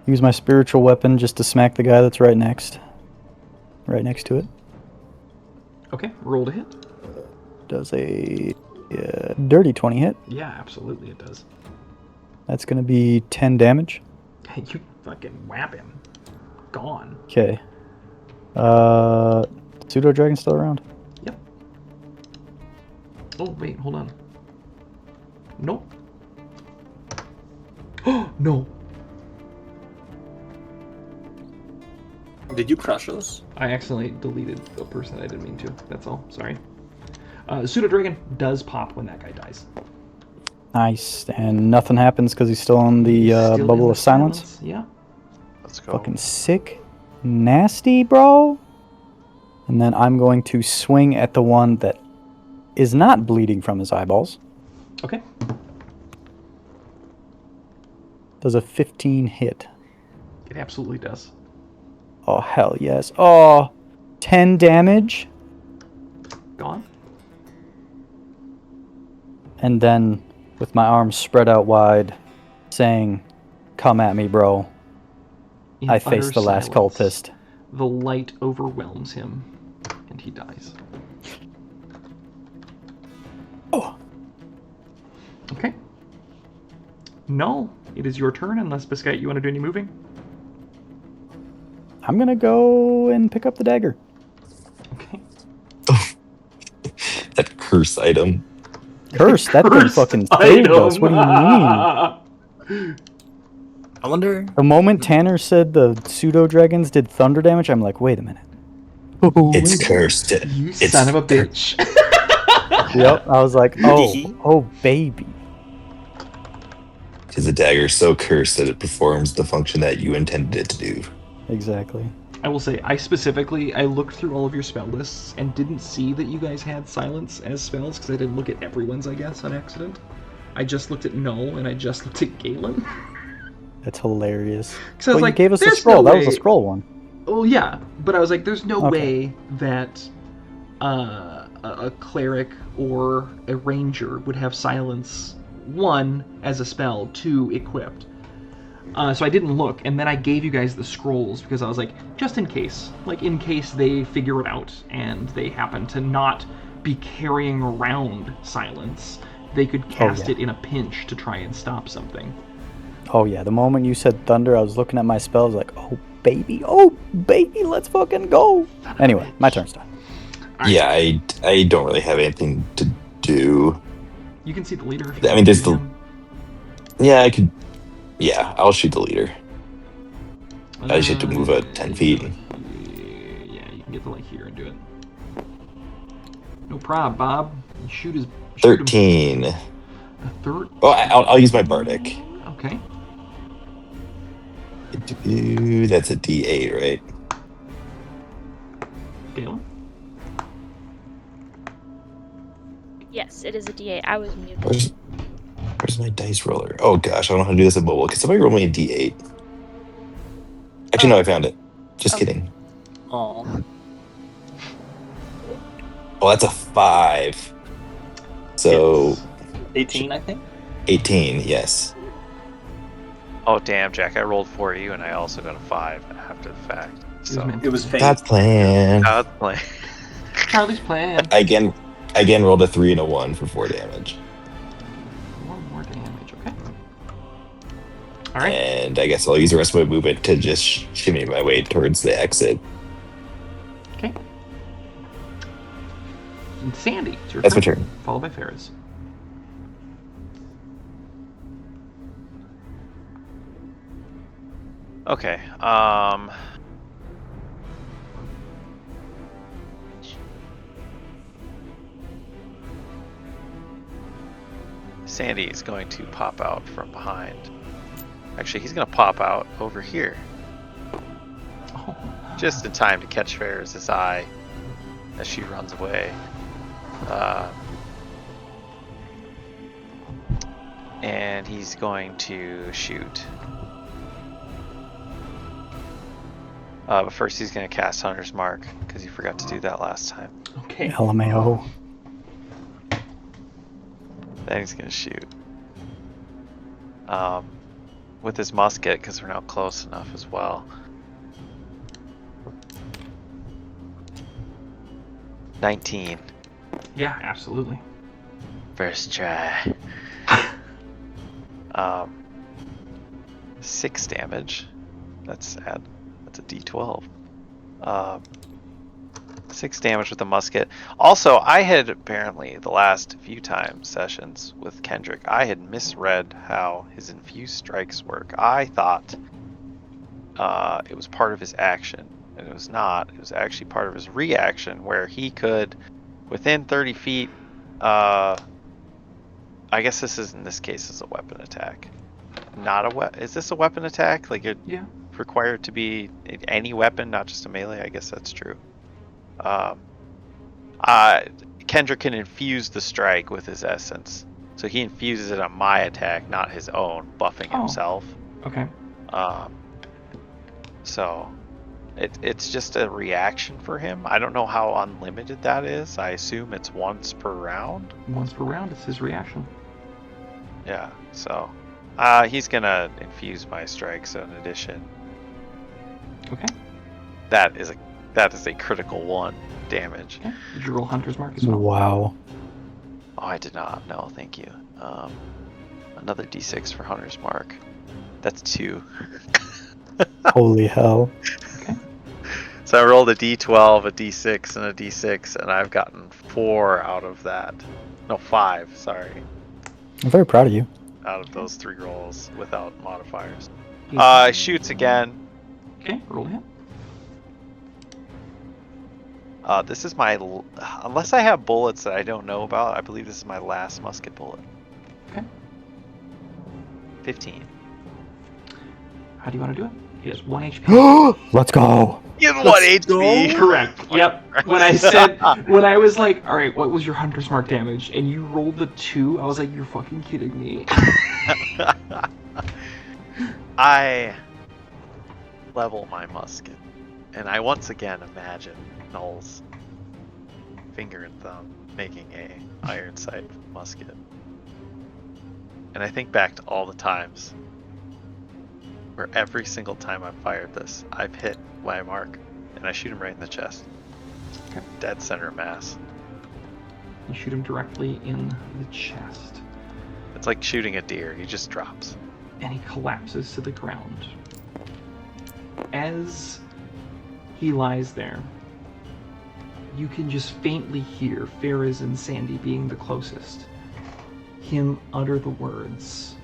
use my spiritual weapon just to smack the guy that's right next to it. Okay, roll to hit. Does a dirty 20 hit. Yeah, absolutely it does. That's going to be 10 damage. You fucking whap him. Gone. Okay. Pseudo dragon still around? Yep. Oh, wait, hold on. Nope. Oh, no. Did you crush us? I accidentally deleted a person I didn't mean to. That's all. Sorry. Pseudo dragon does pop when that guy dies. Nice. And nothing happens because he's still on the Still in bubble the of silence? Yeah. Let's go. Fucking sick. Nasty, bro. And then I'm going to swing at the one that is not bleeding from his eyeballs. Okay. Does a 15 hit. It absolutely does. Oh, hell yes. Oh, 10 damage. Gone. And then, with my arms spread out wide, saying, "Come at me, bro." In I face utter the last silence, cultist. The light overwhelms him, and he dies. Oh. Okay. No, it is your turn, unless, Biscuit, you want to do any moving? I'm gonna go and pick up the dagger. Okay. That curse item. Curse? That thing fucking saved us. What do you mean? I wonder. The moment Tanner said the pseudo dragons did thunder damage, I'm like, wait a minute. It's cursed. You It's son of a bitch. Yep. I was like, oh, baby. Is a dagger so cursed that it performs the function that you intended it to do. Exactly. I will say, I looked through all of your spell lists and didn't see that you guys had silence as spells because I didn't look at everyone's, I guess, on accident. I just looked at Null and I just looked at Galen. That's hilarious. So I was Well, like, you gave us the "There's scroll. no That was a way." scroll one. Well, yeah, but I was like, there's no Okay. way that a cleric or a ranger would have silence, 1, as a spell, 2, equipped. So I didn't look, and then I gave you guys the scrolls because I was like, just in case. Like, in case they figure it out and they happen to not be carrying around silence, they could cast it in a pinch to try and stop something. Oh yeah, the moment you said thunder, I was looking at my spells like, oh baby, let's fucking go. Anyway, my turn's done. Right. Yeah, I don't really have anything to do. You can see the leader. I mean, there's the. Yeah, I could. Yeah, I'll shoot the leader. I just have to move 10 feet. Yeah, you can get to like here and do it. No prob, Bob. You shoot his. 13. A third. Oh, I'll use my bardic. Okay. That's a D8, right? Galen? Yes, it is a D8. I was muted. Where's my dice roller? Oh gosh, I don't know how to do this at mobile. Can somebody roll me a D8? Actually, no, I found it. Just kidding. Oh. Oh, that's a 5. So It's 18, I think. 18, yes. Oh damn, Jack! I rolled for you, and I also got a 5 after the fact. So It was fake. That's plan. God's plan. Charlie's plan. Again, rolled a 3 and a 1 for 4 damage. 1 more damage, okay. Alright. And I guess I'll use the rest of my movement to just shimmy my way towards the exit. Okay. And Sandy, it's your That's my turn. Followed by Ferris. Okay. Sandy is going to pop out from behind. Actually, he's going to pop out over here. Oh. Just in time to catch Ferris' eye as she runs away. And he's going to shoot. But first he's going to cast Hunter's Mark, because he forgot to do that last time. Okay. LMAO. Then he's going to shoot. With his musket, because we're now close enough as well. 19. Yeah, absolutely. First try. 6 damage. That's a D12. 6 damage with the musket. Also, I had apparently the last few sessions with Kendrick, I had misread how his infused strikes work. I thought it was part of his action, and it was not. It was actually part of his reaction, where he could, within 30 feet, I guess in this case is a weapon attack. Not a weapon. Is this a weapon attack? Like it required to be any weapon, not just a melee? I guess that's true. Kendrick can infuse the strike with his essence, so he infuses it on my attack, not his own, buffing himself. Okay. So it's just a reaction for him. I don't know how unlimited that is. I assume it's once per round. Once per round, it's his reaction. Yeah. So he's gonna infuse my strike. So in addition, okay, that is a critical 1 damage. Okay. Did you roll Hunter's Mark as well? Wow. Oh, I did not. No, thank you. Another D6 for Hunter's Mark. That's 2. Holy hell. Okay. So I rolled a D12, a D6, and a D6, and I've gotten 4 out of that. No, 5. Sorry. I'm very proud of you. Out of those 3 rolls without modifiers. Shoots again. Okay, roll hit. This is my, unless I have bullets that I don't know about, I believe this is my last musket bullet. Okay. 15. How do you want to do it? He has 1 HP. Let's go. Give 1 Let's HP. go. Correct. Yep. When I was like, all right, what was your Hunter's Mark damage? And you rolled the 2, I was like, you're fucking kidding me. I level my musket, and I once again imagine Null's finger and thumb making a iron sight musket. And I think back to all the times where every single time I've fired this, I've hit my mark, and I shoot him right in the chest. Okay. Dead center of mass. You shoot him directly in the chest, It's like shooting a deer, he just drops. and he collapses to the ground. As he lies there, you can just faintly hear Ferris and Sandy being the closest. Him utter the words,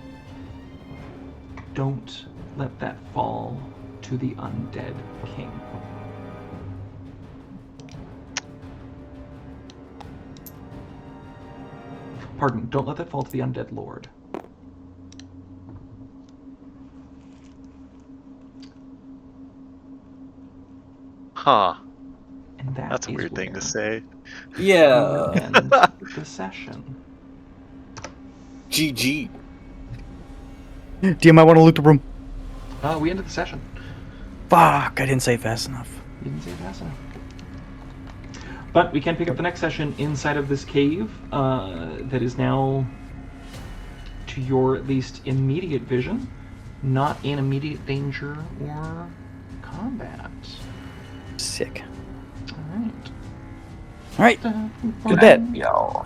"Don't let that fall to the undead king." Pardon, don't let that fall to the undead lord. Huh. And That's a is weird thing to where say. we will Yeah. end the session. GG. DM, I want to loot the room. We ended the session. Fuck, I didn't say it fast enough. You didn't say it fast enough. But we can pick up the next session inside of this cave that is now, to your at least immediate vision, not in immediate danger or combat. Sick. All right. All right. Good Good bet. Yo.